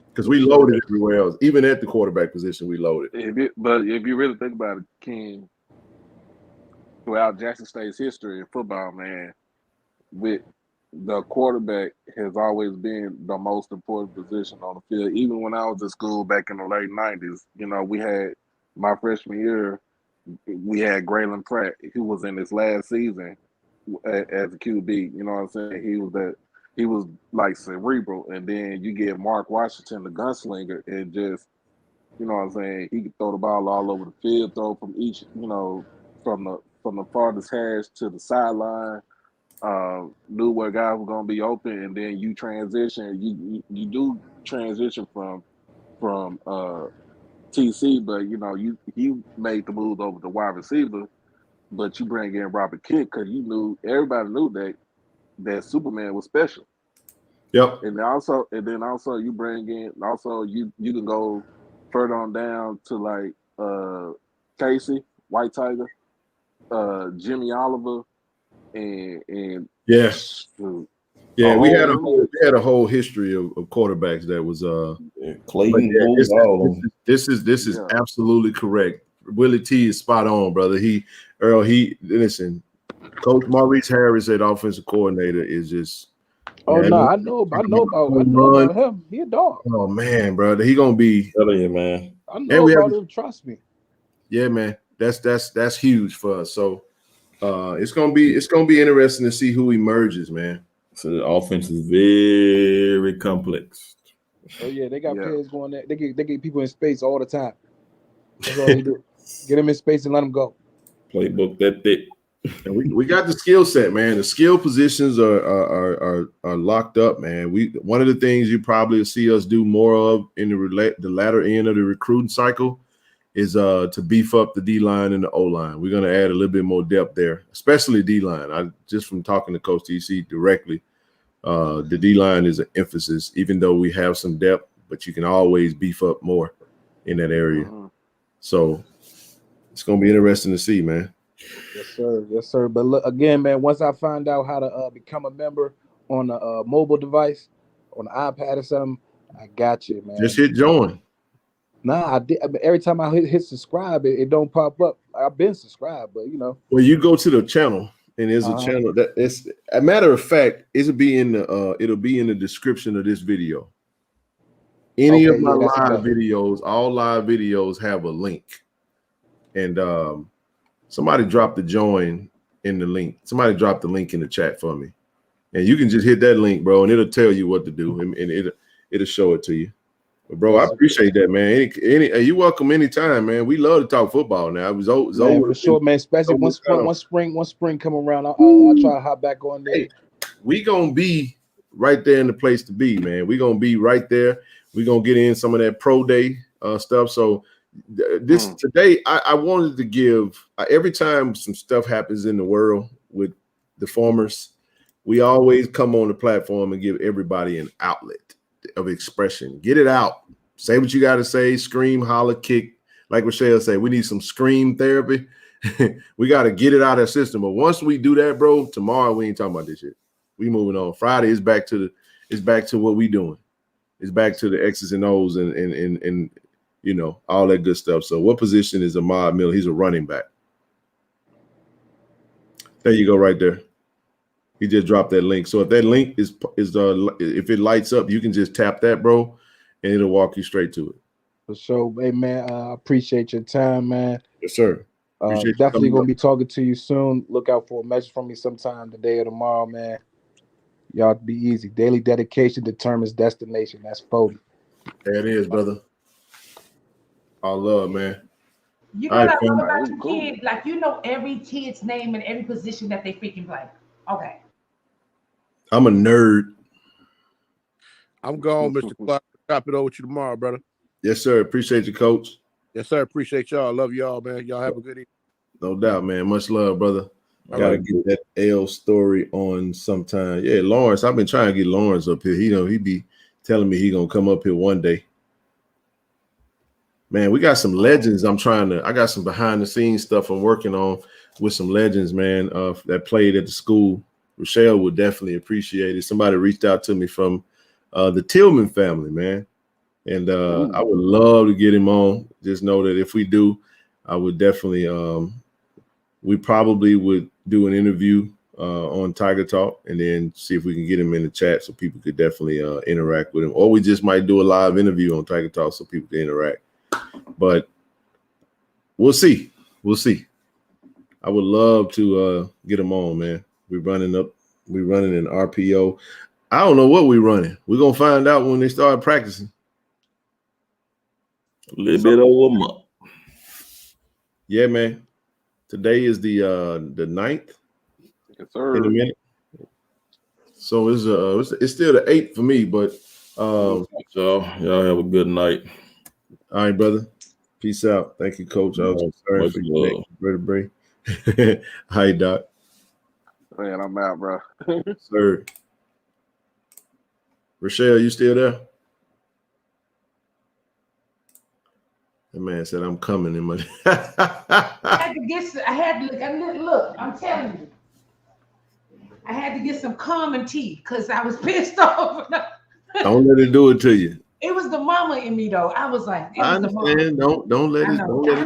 Because we loaded everywhere else. Even at the quarterback position, we loaded. But if you really think about it, Ken, throughout Jackson State's history in football, man, with the quarterback has always been the most important position on the field. Even when I was at school back in the late 90s, we had my freshman year, we had Graylin Pratt, who was in his last season as a QB. You know what I'm saying? He was like cerebral. And then you get Mark Washington, the gunslinger, and just, you know what I'm saying? He could throw the ball all over the field, throw from each, from the farthest hash to the sideline. Knew where guys were gonna be open, and then you transition. You do transition from TC, but you made the move over to wide receiver, but you bring in Robert Kidd because everybody knew that Superman was special. Yep. And then also you bring in you can go further on down to like Casey, White Tiger, Jimmy Oliver. And we had a whole history of quarterbacks that was Clayton. This is absolutely correct. Willie T is spot on, brother. Listen, Coach Maurice Harris at offensive coordinator is just. I know about him. He a dog. Oh man, brother, he gonna be. Telling you, man. I know about him. Trust me. Yeah, man, that's huge for us. So. It's gonna be interesting to see who emerges, man. So the offense is very complex. Oh yeah, they got players going there. They get people in space all the time. That's all they do. Get them in space and let them go. Playbook that thick. And we got the skill set, man. The skill positions are locked up, man. One of the things you probably see us do more of in the latter end of the recruiting cycle is to beef up the D-line and the O-line. We're going to add a little bit more depth there, especially D-line. Just from talking to Coach TC directly, the D-line is an emphasis, even though we have some depth, but you can always beef up more in that area. So It's gonna be interesting to see, man. Yes, sir. Yes, sir. But look, again, man, once I find out how to become a member on a mobile device, on the iPad or something, I got you, man. Just hit join. Nah, I did. I mean, every time I hit subscribe, it don't pop up. I've been subscribed, but you know. Well, you go to the channel, and there's a channel that it's a matter of fact, it'll be in the description of this video. Any of my live videos, all live videos have a link. And somebody dropped the join in the link. Somebody dropped the link in the chat for me. And you can just hit that link, bro, and it'll tell you what to do, and it'll show it to you. But bro, I appreciate that, man. You welcome anytime, man. We love to talk football now. It was over for sure, man. Especially once spring come around, I'll try to hop back on there. Hey, we gonna be right there in the place to be, man. We gonna be right there. We gonna get in some of that pro day stuff. So today, I wanted to give every time some stuff happens in the world with the formers, we always come on the platform and give everybody an outlet of expression. Get it out. Say what you got to say. Scream, holler, kick. Like Rochelle say, we need some scream therapy. We got to get it out of the system. But once we do that, bro, tomorrow we ain't talking about this shit. We moving on. Friday is back to what we doing. It's back to the X's and O's and you know, all that good stuff. So what position is Ahmad Miller? He's a running back. There you go, right there. He just dropped that link. So if that link is if it lights up, you can just tap that, bro, and it'll walk you straight to it. For sure. Hey, man, I appreciate your time, man. Yes, sir. Definitely going to be talking to you soon. Look out for a message from me sometime today or tomorrow, man. Y'all be easy. Daily dedication determines destination. That's 40. There it is, brother. All love, man. You gotta know about your kid. Like, you know every kid's name and every position that they freaking play. Okay. I'm a nerd. I'm gone, Mr. Clark. Top it over with you tomorrow, brother. Yes, sir. Appreciate you, coach. Yes, sir. Appreciate y'all. Love y'all, man. Y'all have a good evening. No doubt, man. Much love, brother. Gotta get that L story on sometime. Yeah, Lawrence. I've been trying to get Lawrence up here. He be telling me he gonna come up here one day. Man, we got some legends. I got some behind the scenes stuff I'm working on with some legends, man, that played at the school. Rochelle would definitely appreciate it. Somebody reached out to me from the Tillman family, man. And I would love to get him on. Just know that if we do, I would definitely, we probably would do an interview on Tiger Talk and then see if we can get him in the chat so people could definitely interact with him. Or we just might do a live interview on Tiger Talk so people can interact. But we'll see. We'll see. I would love to get him on, man. We're running an RPO. I don't know what we're running. We're gonna find out when they start practicing. A little bit over a month. Yeah, man. Today is the 9th. Yes, sir. In a minute. So it's still the 8th for me, but so y'all have a good night. All right, brother. Peace out. Thank you, Coach. I was sorry for you, Brother Bray. Hi, Doc. Man, I'm out, bro. Sir. Rochelle, you still there? The man said, I'm coming in my. I had to look, I'm telling you. I had to get some common tea because I was pissed off. Don't let it do it to you. It was the mama in me, though. I was like, I understand. Don't let it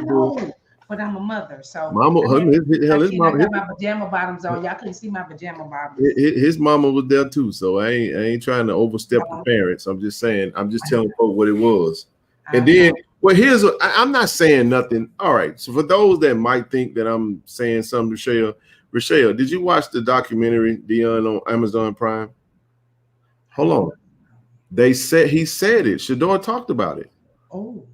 do it. But I'm a mother, so his mama got my pajama bottoms on. Y'all couldn't see my pajama bottoms. His mama was there too, so I ain't trying to overstep the parents. I'm just saying, I'm just telling folks what it was. And then, well, I'm not saying nothing. All right, so for those that might think that I'm saying something to Rochelle, did you watch the documentary Dion on Amazon Prime? Hold on. He said it. Shador talked about it. Oh.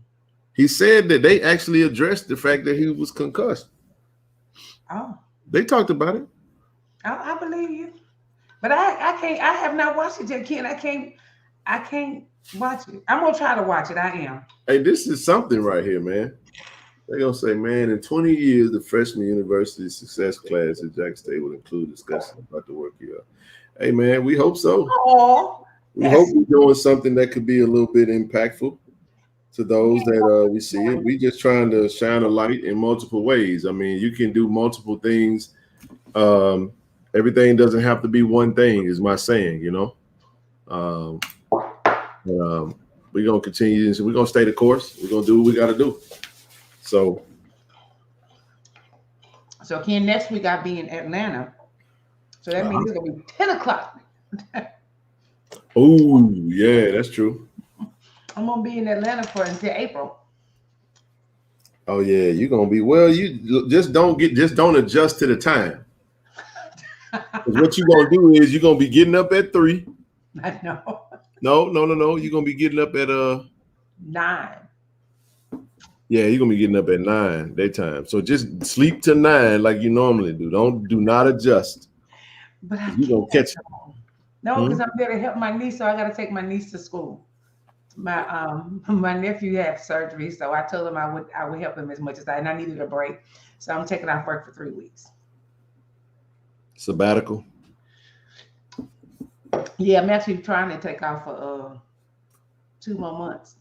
He said that they actually addressed the fact that he was concussed. Oh. They talked about it. I believe you. But I can't. I have not watched it yet, Ken. I can't watch it. I'm gonna try to watch it. I am. Hey, this is something right here, man. They're gonna say, man, in 20 years, the freshman university success class at Jackson State will include discussion about the work here. Hey, man, we hope so. Oh. We hope we're doing something that could be a little bit impactful to those that we see it. We just trying to shine a light in multiple ways. I mean, you can do multiple things. Everything doesn't have to be one thing, is my saying, you know. We're gonna continue. We're gonna stay the course. We're gonna do what we gotta do. So Ken, next week I'll be in Atlanta. So that means it's gonna be 10 o'clock. Oh, yeah, that's true. I'm gonna be in Atlanta until April. Oh yeah, you're gonna be you just don't adjust to the time. What you're gonna do is you're gonna be getting up at 3. I know. No. You're gonna be getting up at 9. Yeah, you're gonna be getting up at 9 daytime. So just sleep to 9 like you normally do. Do not adjust. But you're gonna catch it. No, because I'm there to help my niece, so I gotta take my niece to school. My nephew had surgery, so I told him I would help him as much as I needed a break. So I'm taking off work for 3 weeks. Sabbatical. Yeah, I'm actually trying to take off for 2 more months.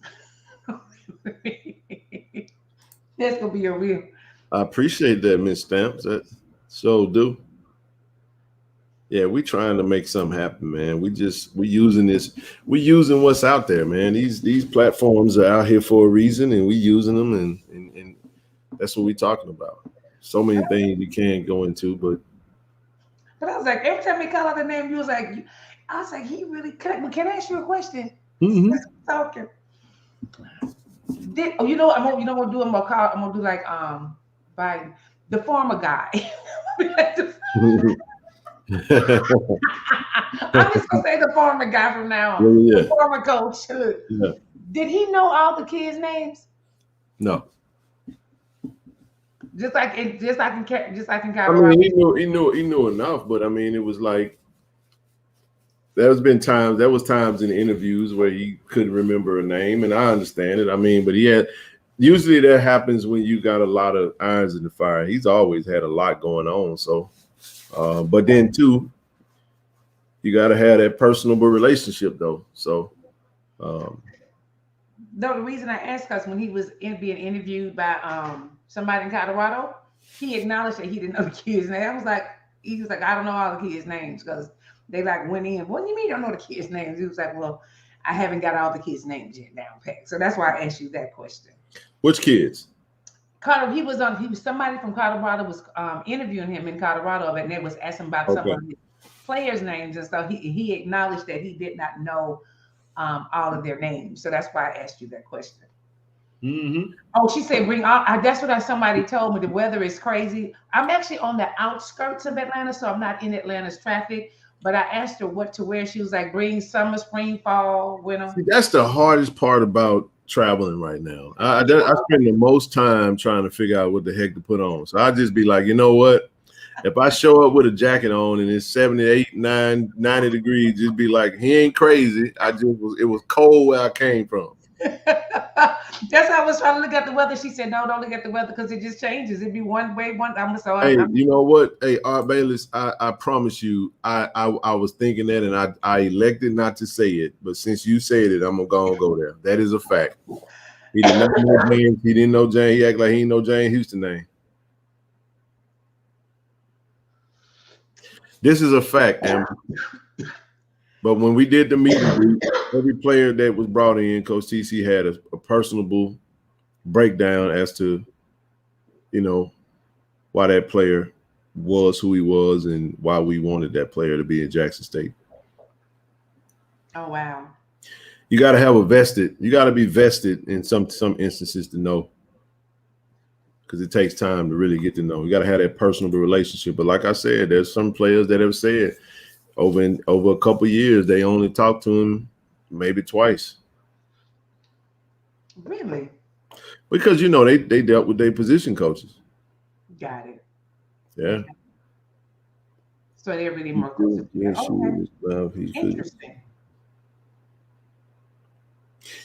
That's gonna be a real. I appreciate that, Miss Stamps. That so do. Yeah, we trying to make something happen, man. We using what's out there, man. These platforms are out here for a reason, and we using them, and that's what we talking about. So many things you can't go into, but I was like, every time they call out the name, you was like, I was like, he really can I ask you a question? Mm-hmm. Talking. You know what I'm gonna do? I'm gonna do like Biden, the former guy. I'm just gonna say the former guy from now on. Yeah. The former coach. Yeah. Did he know all the kids' names? No. Just like in Colorado. I mean, he knew enough, but I mean, it was like there was times in the interviews where he couldn't remember a name, and I understand it. I mean, but usually that happens when you got a lot of irons in the fire. He's always had a lot going on, so. But then too, you got to have that personable relationship though. So, no, the reason I asked because when he was being interviewed by somebody in Colorado, he acknowledged that he didn't know the kids' name. He was like, I don't know all the kids' names because they like went in. What do you mean you don't know the kids' names? He was like, well, I haven't got all the kids' names yet down pat. So that's why I asked you that question. Which kids? He was somebody from Colorado was interviewing him in Colorado, and they was asking about some of his players' names, and so he acknowledged that he did not know all of their names. So that's why I asked you that question. Mm-hmm. Oh, she said bring all. That's what somebody told me. The weather is crazy. I'm actually on the outskirts of Atlanta, so I'm not in Atlanta's traffic. But I asked her what to wear. She was like, bring summer, spring, fall, winter. See, that's the hardest part about traveling right now. I spend the most time trying to figure out what the heck to put on. So I just be like, you know what? If I show up with a jacket on and it's 78, 90 degrees, just be like, he ain't crazy. It was cold where I came from. That's how I was trying to look at the weather. She said, no, don't look at the weather because it just changes. It'd be one way, one time. You know what? Hey, Art Bayless, I promise you, I was thinking that and I elected not to say it. But since you said it, I'm gonna go there. That is a fact. He did not know James. He didn't know James. He acted like he didn't know James Houston name. This is a fact, Amber. But when we did the meet and greet, every player that was brought in, Coach TC had a personable breakdown as to, you know, why that player was who he was and why we wanted that player to be in Jackson State. Oh, wow. You got to be vested in some instances to know, because it takes time to really get to know. You got to have that personable relationship. But like I said, there's some players that have said over a couple of years, they only talked to him maybe twice. Really? Because, you know, they dealt with their position coaches. Got it. Yeah. So they're really more close. Okay. Interesting.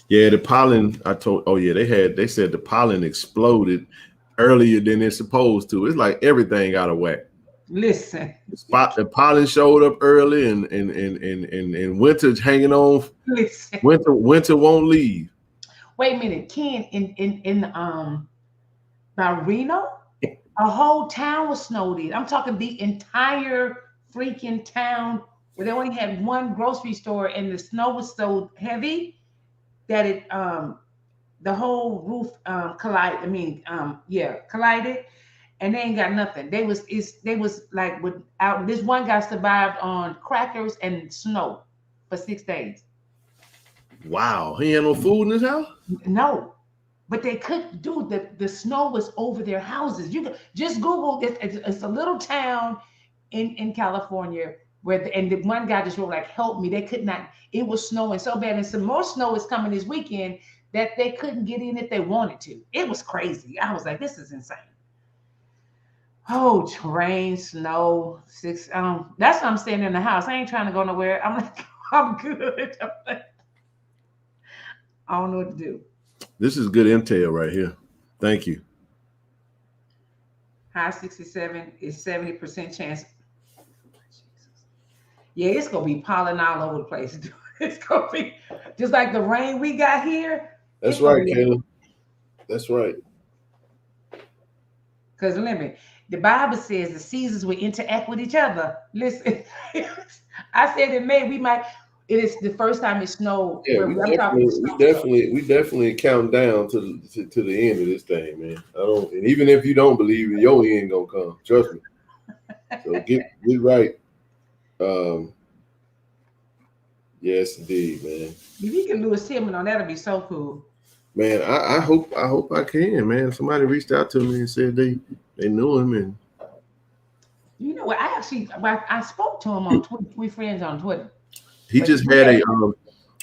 Yeah, the pollen, they said the pollen exploded earlier than it's supposed to. It's like everything out of whack. Listen. The pollen showed up early and winter's hanging on. Listen. Winter won't leave. Wait a minute, Ken, in by Reno, a whole town was snowed in. I'm talking the entire freaking town where they only had one grocery store and the snow was so heavy that it the whole roof collided, and they ain't got nothing. They was like without. This one guy survived on crackers and snow for 6 days. Wow, he had no food in his house. No, but they couldn't do the snow was over their houses. You could just Google this. It's a little town in California where the one guy just wrote like, "Help me!" They could not. It was snowing so bad, and some more snow is coming this weekend that they couldn't get in if they wanted to. It was crazy. I was like, "This is insane." Oh, rain, snow, that's why I'm staying in the house. I ain't trying to go nowhere. I'm like, I'm good. I don't know what to do. This is good intel right here. Thank you. High 67 is 70% chance. Yeah, it's gonna be pollen all over the place. It's gonna be just like the rain we got here. That's right, Caleb. That's right. Because remember, the Bible says the seasons will interact with each other. Listen, I said in May we might. It is the first time it snowed. Yeah, we definitely count down to the end of this thing, man. And even if you don't believe it, your end gonna come. Trust me. So get right. Yes, indeed, man. If you can Lewis Tillman on that'll be so cool. Man, I hope I can, man. Somebody reached out to me and said they knew him, and you know what? I spoke to him on Twitter. We friends on Twitter. He just had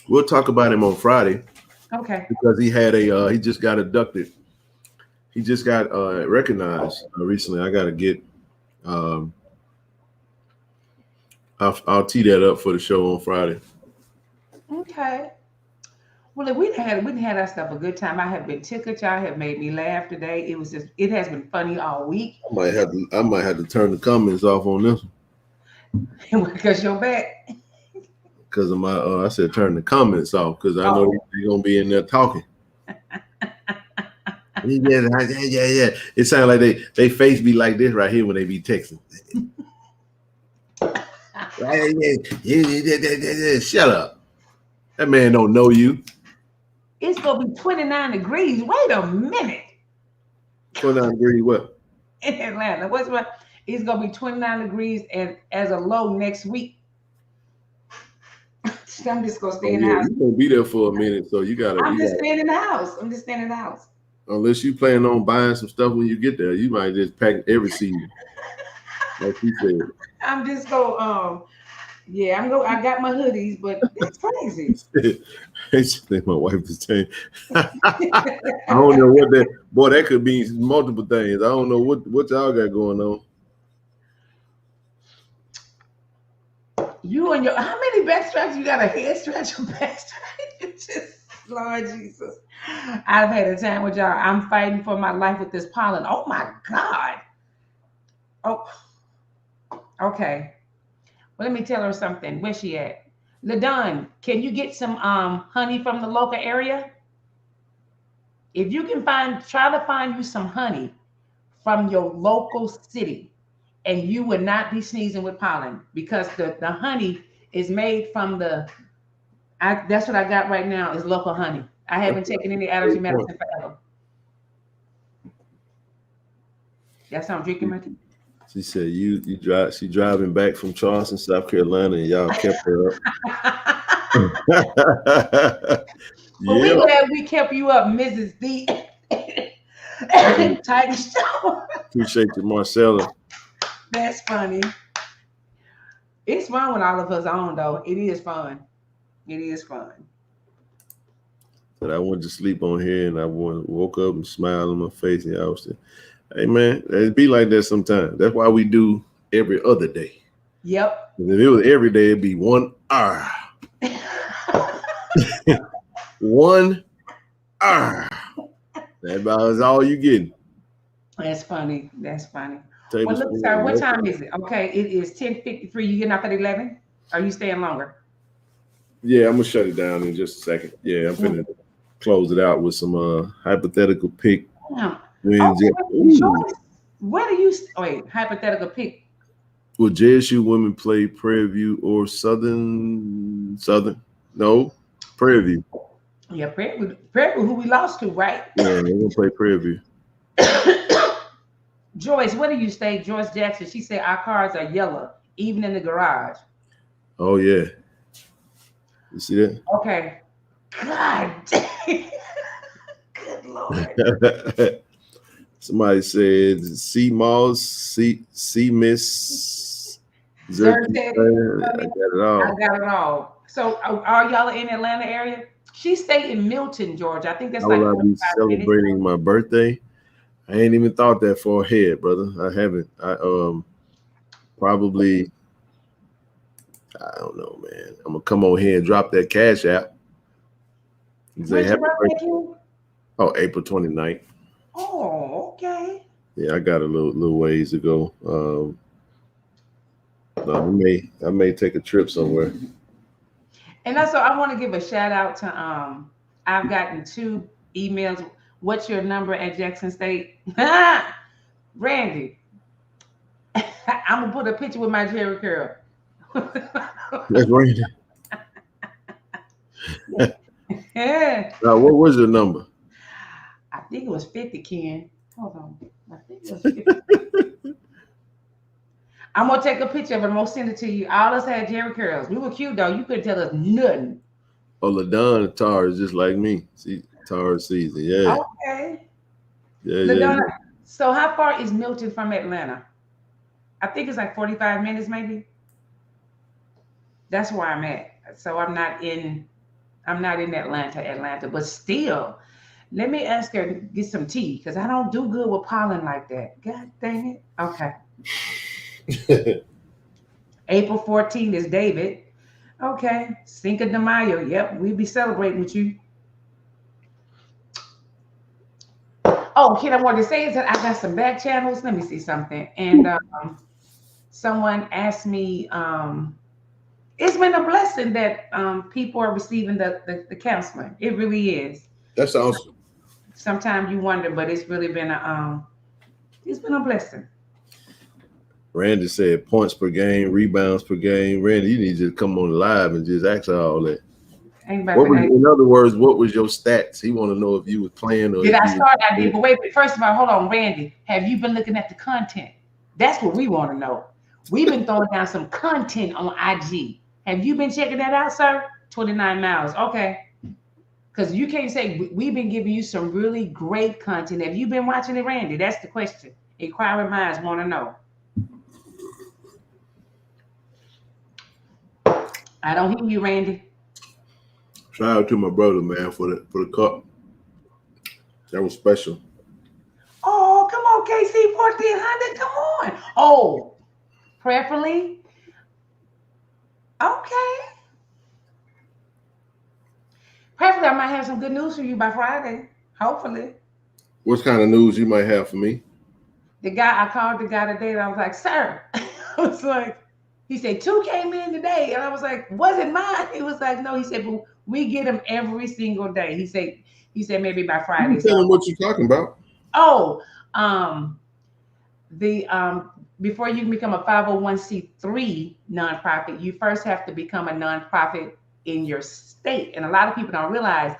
we'll talk about him on Friday. Okay. Because he had he just got inducted. He just got recognized recently. I gotta get I'll tee that up for the show on Friday. Okay. Well, we didn't had our stuff a good time. I have been tickled. Y'all have made me laugh today. It has been funny all week. I might have to turn the comments off on this one. Because you're back. Because of my I said turn the comments off because I know they're gonna be in there talking. Yeah. It sounds like they face be like this right here when they be texting. Shut up. That man don't know you. It's gonna be 29 degrees. Wait a minute. 29 degrees what? In Atlanta. It's gonna be 29 degrees and as a low next week. I'm just gonna stay in the house. You're gonna be there for a minute, so you gotta. I'm just staying in the house. Unless you plan on buying some stuff when you get there, you might just pack every season. Like you said. I'm just go. I got my hoodies, but it's crazy. My wife is saying, I don't know what that. Boy, that could be multiple things. I don't know what y'all got going on. You and how many back straps? You got a head stretch or back stretch? Just Lord Jesus. I've had a time with y'all. I'm fighting for my life with this pollen. Oh my God. Oh, okay. Well, let me tell her something. Where's she at? LaDon, can you get some honey from the local area? If you can try to find you some honey from your local city. And you would not be sneezing with pollen because the honey is made from that's what I got right now is local honey. I haven't taken any allergy medicine forever. That's how I'm drinking my tea. She said she driving back from Charleston, South Carolina, and y'all kept her up. Well, we glad we kept you up, Mrs. D. Tiger Show. Appreciate you, Marcella. That's funny. It's fun when all of us on, though. It is fun. But I went to sleep on here, and I woke up and smiled on my face, and I was saying, hey, man, it be like that sometimes. That's why we do every other day. Yep. If it was every day, it'd be 1 hour. 1 hour. That about is all you getting. That's funny. Well, look, sir, what time is it? Okay, it is 10:53. You getting up at 11? Are you staying longer? Yeah, I'm gonna shut it down in just a second. Yeah, I'm finna. close it out with some hypothetical pick Damn. wins. Okay, Joyce, where do you wait? Hypothetical pick. Will JSU women play Prairie View or Southern? No, Prairie View. Yeah, Prairie, who we lost to, right? Yeah, they're gonna play Prairie View. Joyce, where do you stay? Joyce Jackson. She said our cars are yellow, even in the garage. Oh yeah. You see that? Okay. God dang. Good Lord. Somebody said C Moss, C Miss Sir Zerky. said, I got it all. I got it all. So are y'all in Atlanta area? She stayed in Milton, Georgia. I think that's How like will I be 45 minutes. celebrating my birthday? I ain't even thought that far ahead, brother. I haven't. I probably, I don't know, man. I'm gonna come on here and drop that cash app. When's your birthday, Q? Oh, April 29th. Oh, okay. Yeah, I got a little ways to go. I may take a trip somewhere. And also, I want to give a shout out to I've gotten 2 emails. What's your number at Jackson State? Randy. I'm gonna put a picture with my Jerry curl. That's Randy. Yeah. Now, what was your number? I think it was 50, Ken. Hold on. I think it was 50. I'm gonna take a picture of it. I'm gonna send it to you. All us had Jerry curls. We were cute though. You couldn't tell us nothing. Oh, LaDon Tar is just like me. See, Tar season. Yeah. Okay. Yeah, LaDonna, yeah. so how far is Milton from Atlanta? I think it's like 45 minutes, maybe. That's where I'm at. So I'm not in Atlanta, but still, let me ask her to get some tea because I don't do good with pollen like that. God dang it. Okay. April 14th is David. Okay. Cinco de Mayo. Yep, we'll be celebrating with you. Oh, kid, I wanted to say is that I got some back channels. Let me see something. And someone asked me, it's been a blessing that people are receiving the counseling. It really is. That's awesome. Sometimes you wonder, but it's really been a blessing. Randy said points per game, rebounds per game. Randy, you need to come on live and just ask her all that. In other words, what was your stats? He want to know if you were playing or did I start? I did, but wait. First of all, hold on, Randy. Have you been looking at the content? That's what we want to know. We've been throwing down some content on IG. Have you been checking that out, sir? 29 miles. Okay. Because you can't say we've been giving you some really great content. Have you been watching it, Randy? That's the question. Inquiring minds want to know. I don't hear you, Randy. Shout out to my brother, man, for the cup. That was special. Oh, come on, KC 1400. Come on. Oh, preferably. Okay. Preferably, I might have some good news for you by Friday. Hopefully. What kind of news you might have for me? I called the guy today and I was like, sir. I was like, he said, 2 came in today. And I was like, was it mine? He was like, no. He said, but we get them every single day. He said maybe by Friday. You tell him what you're talking about. Oh, before you can become a 501c3 nonprofit, you first have to become a nonprofit in your state. And a lot of people don't realize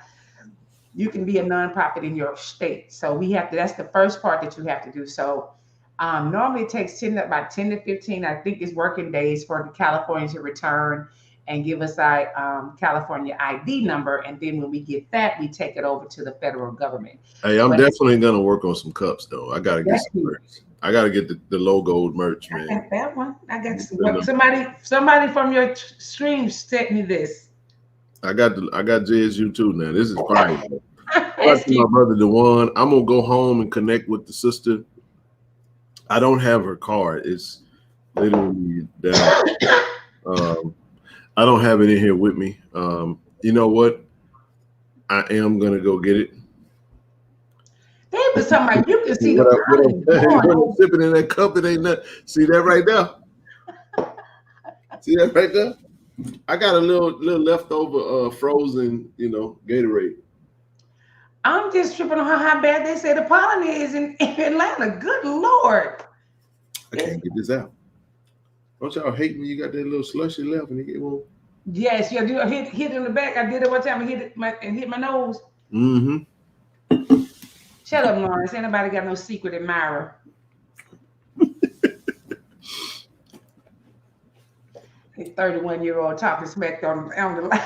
you can be a nonprofit in your state. So that's the first part that you have to do. So normally it takes about 10 to 15, I think, is working days for the California to return and give us our California ID number. And then when we get that, we take it over to the federal government. Hey, I'm definitely going to work on some cups, though. I got to get some merch. I got to get the logoed merch, man. I got that one. I got somebody from your stream sent me this. I got JSU too now. This is fire. That's my brother Dewan. I'm gonna go home and connect with the sister. I don't have her card. It's literally down. I don't have it in here with me. You know what? I am gonna go get it. They was talking about you can see what I'm sipping in that cup. It ain't nothing. See that right there? See that right there? I got a little leftover frozen, Gatorade. I'm just tripping on how bad they say the pollen is in Atlanta. Good Lord. I can't get this out. Don't y'all hate when you got that little slushy left and you get one? Yes, you do. Hit in the back. I did it one time and hit my nose. Mm-hmm. Shut up, Lawrence. Ain't nobody got no secret admirer. A 31-year-old talking smack on the line.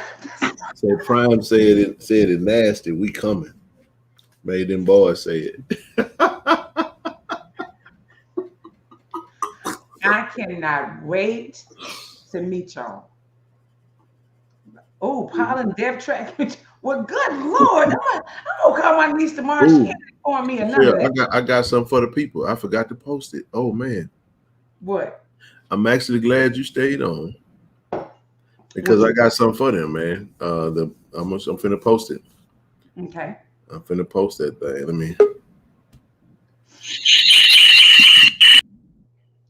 So Prime said it nasty. We coming. Made them boys say it. I cannot wait to meet y'all. Oh, pollen death track. Well, good Lord. I'm gonna call my niece tomorrow. She ain't informed me or none of that. I got something for the people. I forgot to post it. Oh man. What? I'm actually glad you stayed on. Because I got something for them, man. I'm finna post it. Okay. I'm finna post that thing. Let me.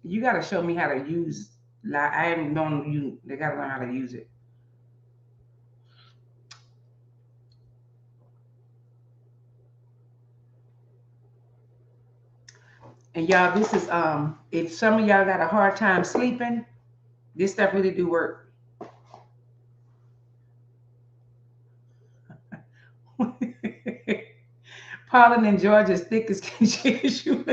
You got to show me how to use. I haven't known you. They got to learn how to use it. And y'all, this is if some of y'all got a hard time sleeping, this stuff really do work. Pollen in Georgia is thick as JSU.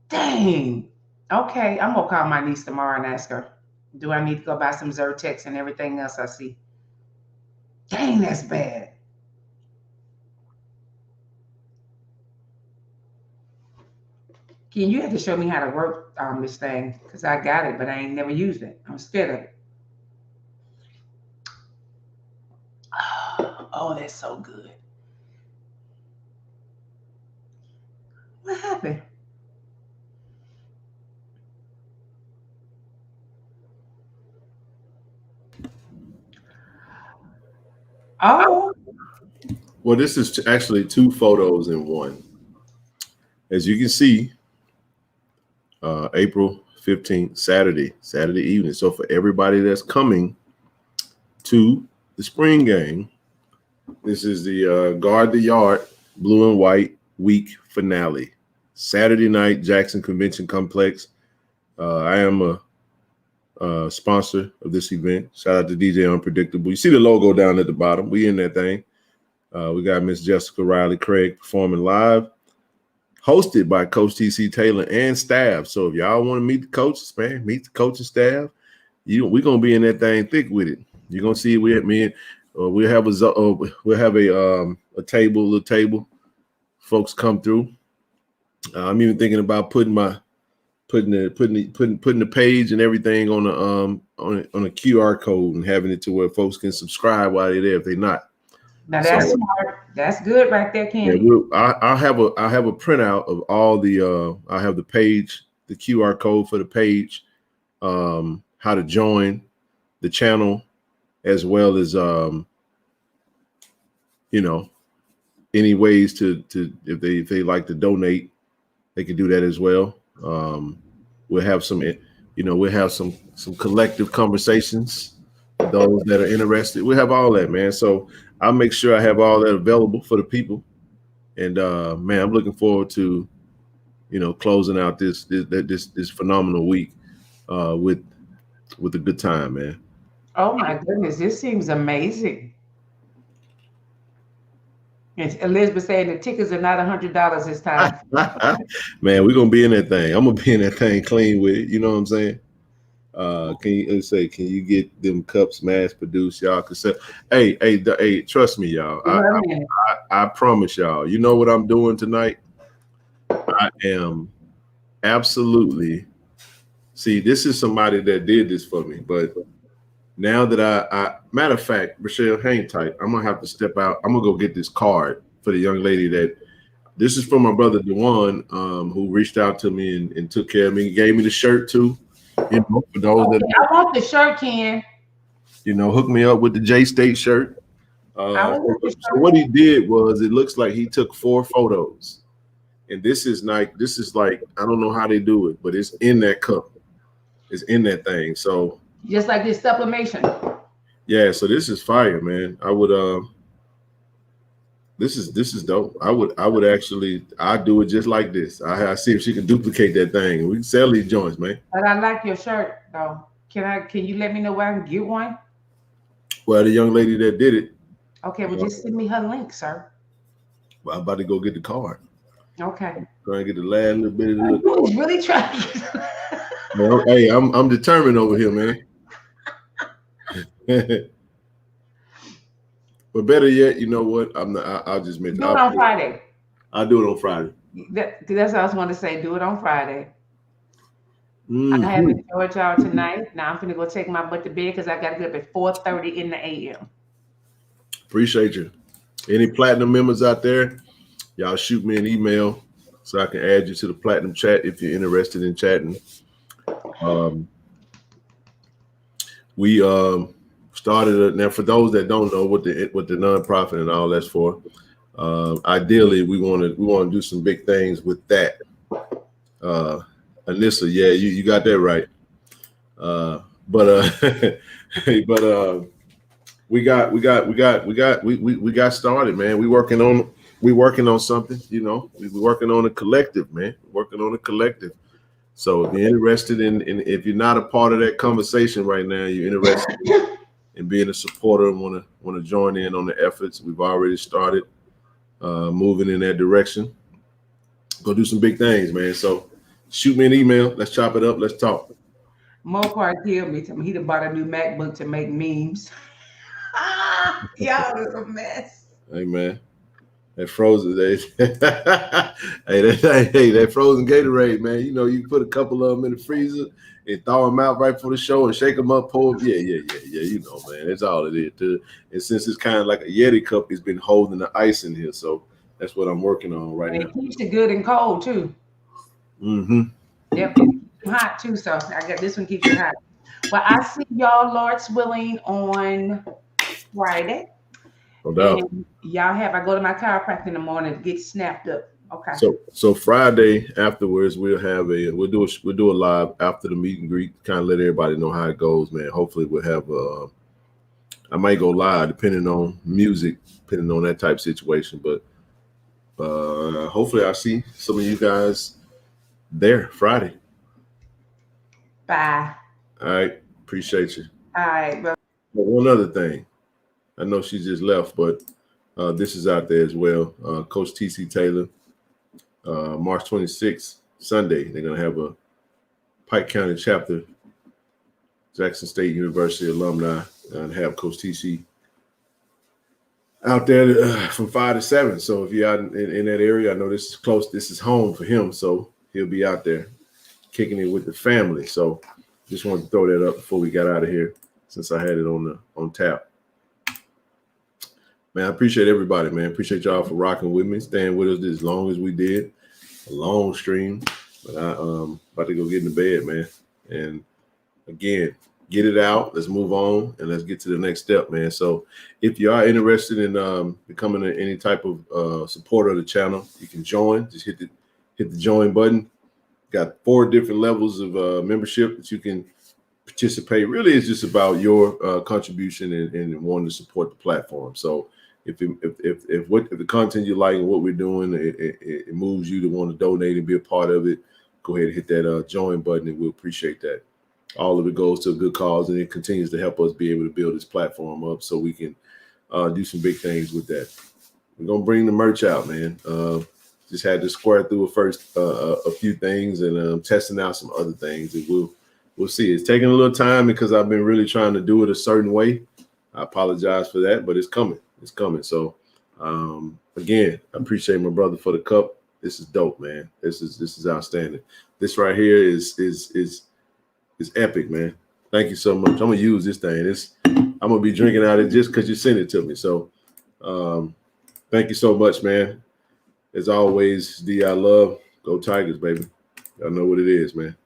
Dang. Okay, I'm gonna call my niece tomorrow and ask her, do I need to go buy some Zyrtex and everything else I see? Dang, that's bad. Ken, you have to show me how to work this thing because I got it, but I ain't never used it. I'm scared of it. Oh, that's so good. What happened? Oh. Well, this is actually two photos in one. As you can see, April 15th, Saturday evening. So for everybody that's coming to the spring game, this is the Guard the Yard Blue and White Week finale. Saturday night, Jackson Convention Complex. I am a sponsor of this event. Shout out to DJ Unpredictable. You see the logo down at the bottom. We in that thing. We got Miss Jessica Riley Craig performing live, hosted by Coach TC Taylor and staff. So if y'all want to meet the coaches, man, meet the coaching staff. We're gonna be in that thing thick with it. You're gonna see we'll have a little table. Folks come through. I'm even thinking about putting the page and everything on a QR code and having it to where folks can subscribe while they're there if they're not. Now that's smart. That's good right there, Ken. Yeah, I'll have a printout of all the I have the page, the QR code for the page, how to join the channel, as well as any ways to if they like to donate, they can do that as well. We'll have some collective conversations for those that are interested. We have all that, man. So I'll make sure I have all that available for the people. And man, I'm looking forward to closing out this phenomenal week with a good time, man. Oh my goodness, this seems amazing. It's Elizabeth saying the tickets are not $100 this time. Man, we're gonna be in that thing. I'm gonna be in that thing clean with it. You know what I'm saying? Can you get them cups mass produced, y'all? Cause hey, trust me, y'all. I promise y'all. You know what I'm doing tonight? I am absolutely. See, this is somebody that did this for me, but now that I matter of fact, Rochelle, hang tight. I'm gonna have to step out. I'm gonna go get this card for the young lady that. This is from my brother Dewan, who reached out to me and took care of me. He gave me the shirt too. For those that I want the shirt, Ken. Hook me up with the J State shirt. So what he did was, it looks like he took 4 photos, and this is like I don't know how they do it, but it's in that cup. It's in that thing. So just like this sublimation. Yeah, so this is fire, man. I would this is dope. I would actually I'd do it just like this. I see if she can duplicate that thing. We can sell these joints, man. But I like your shirt though. Can you let me know where I can get one? Well, the young lady that did it, Okay, well just send me her link, sir. I'm about to go get the card. Okay. Go and get the last little bit of the You little was really trying. card. Hey, I'm determined over here, man. But better yet, you know what? I'm not. I'll just mention. Do it on Friday. I'll do it on Friday. That's what I was going to say. Do it on Friday. Mhm. I have enjoyed y'all tonight. Now I'm gonna go take my butt to bed because I got to get up at 4:30 in the a.m. Appreciate you. Any platinum members out there? Y'all shoot me an email so I can add you to the platinum chat if you're interested in chatting. We started now for those that don't know what the nonprofit and all that's for. Ideally, we want to do some big things with that. Anissa, yeah, you got that right. We got started, man. We working on something, you know. We working on a collective, man. Working on a collective. So if you're interested in if you're not a part of that conversation right now, you're interested in being a supporter and want to join in on the efforts. We've already started moving in that direction. Go do some big things, man. So shoot me an email. Let's chop it up. Let's talk. Mopar killed me. Tell me he done bought a new MacBook to make memes. Y'all is a mess. Hey, man. That frozen, that frozen Gatorade, man. You know, you put a couple of them in the freezer and thaw them out right before the show and shake them up, pour them. Yeah. You know, man, that's all it is. Too. And since it's kind of like a Yeti cup, it's been holding the ice in here, so that's what I'm working on right now. It keeps it good and cold too. Mm-hmm. Yep, hot too. So I got this one keeps it hot. Well, I see y'all, Lord's willing, on Friday. No doubt. And y'all have I go to my chiropractor in the morning to get snapped up. Okay. So Friday afterwards we'll do a live after the meet and greet, kind of let everybody know how it goes, man. Hopefully we'll have I might go live depending on music, depending on that type of situation. But hopefully I'll see some of you guys there Friday. Bye. All right. Appreciate you. All right. Bye. But one other thing. I know she just left, but this is out there as well. Coach T.C. Taylor, March 26th, Sunday, they're going to have a Pike County chapter, Jackson State University alumni, and have Coach T.C. out there from 5 to 7. So if you're out in that area, I know this is close. This is home for him, so he'll be out there kicking it with the family. So just wanted to throw that up before we got out of here, since I had it on tap. Man, I appreciate everybody, man. Appreciate y'all for rocking with me, staying with us as long as we did. A long stream, but I about to go get in the bed, man. And again, get it out. Let's move on and let's get to the next step, man. So if you are interested in becoming any type of supporter of the channel, you can join. Just hit the join button. Got 4 different levels of membership that you can participate. Really, it's just about your contribution and wanting to support the platform. So if the content you like and what we're doing, it moves you to want to donate and be a part of it, go ahead and hit that join button, and we'll appreciate that. All of it goes to a good cause, and it continues to help us be able to build this platform up so we can do some big things with that. We're gonna bring the merch out, man. Just had to square through a few things and testing out some other things, and we'll see. It's taking a little time because I've been really trying to do it a certain way. I apologize for that, but it's coming. It's coming. So again, I appreciate my brother for the cup. This is dope, man. This is outstanding. This right here is epic, man. Thank you so much. I'm gonna use this thing. I'm gonna be drinking out of it just because you sent it to me. So thank you so much, man. As always, D, I love. Go Tigers, baby. I know what it is, man.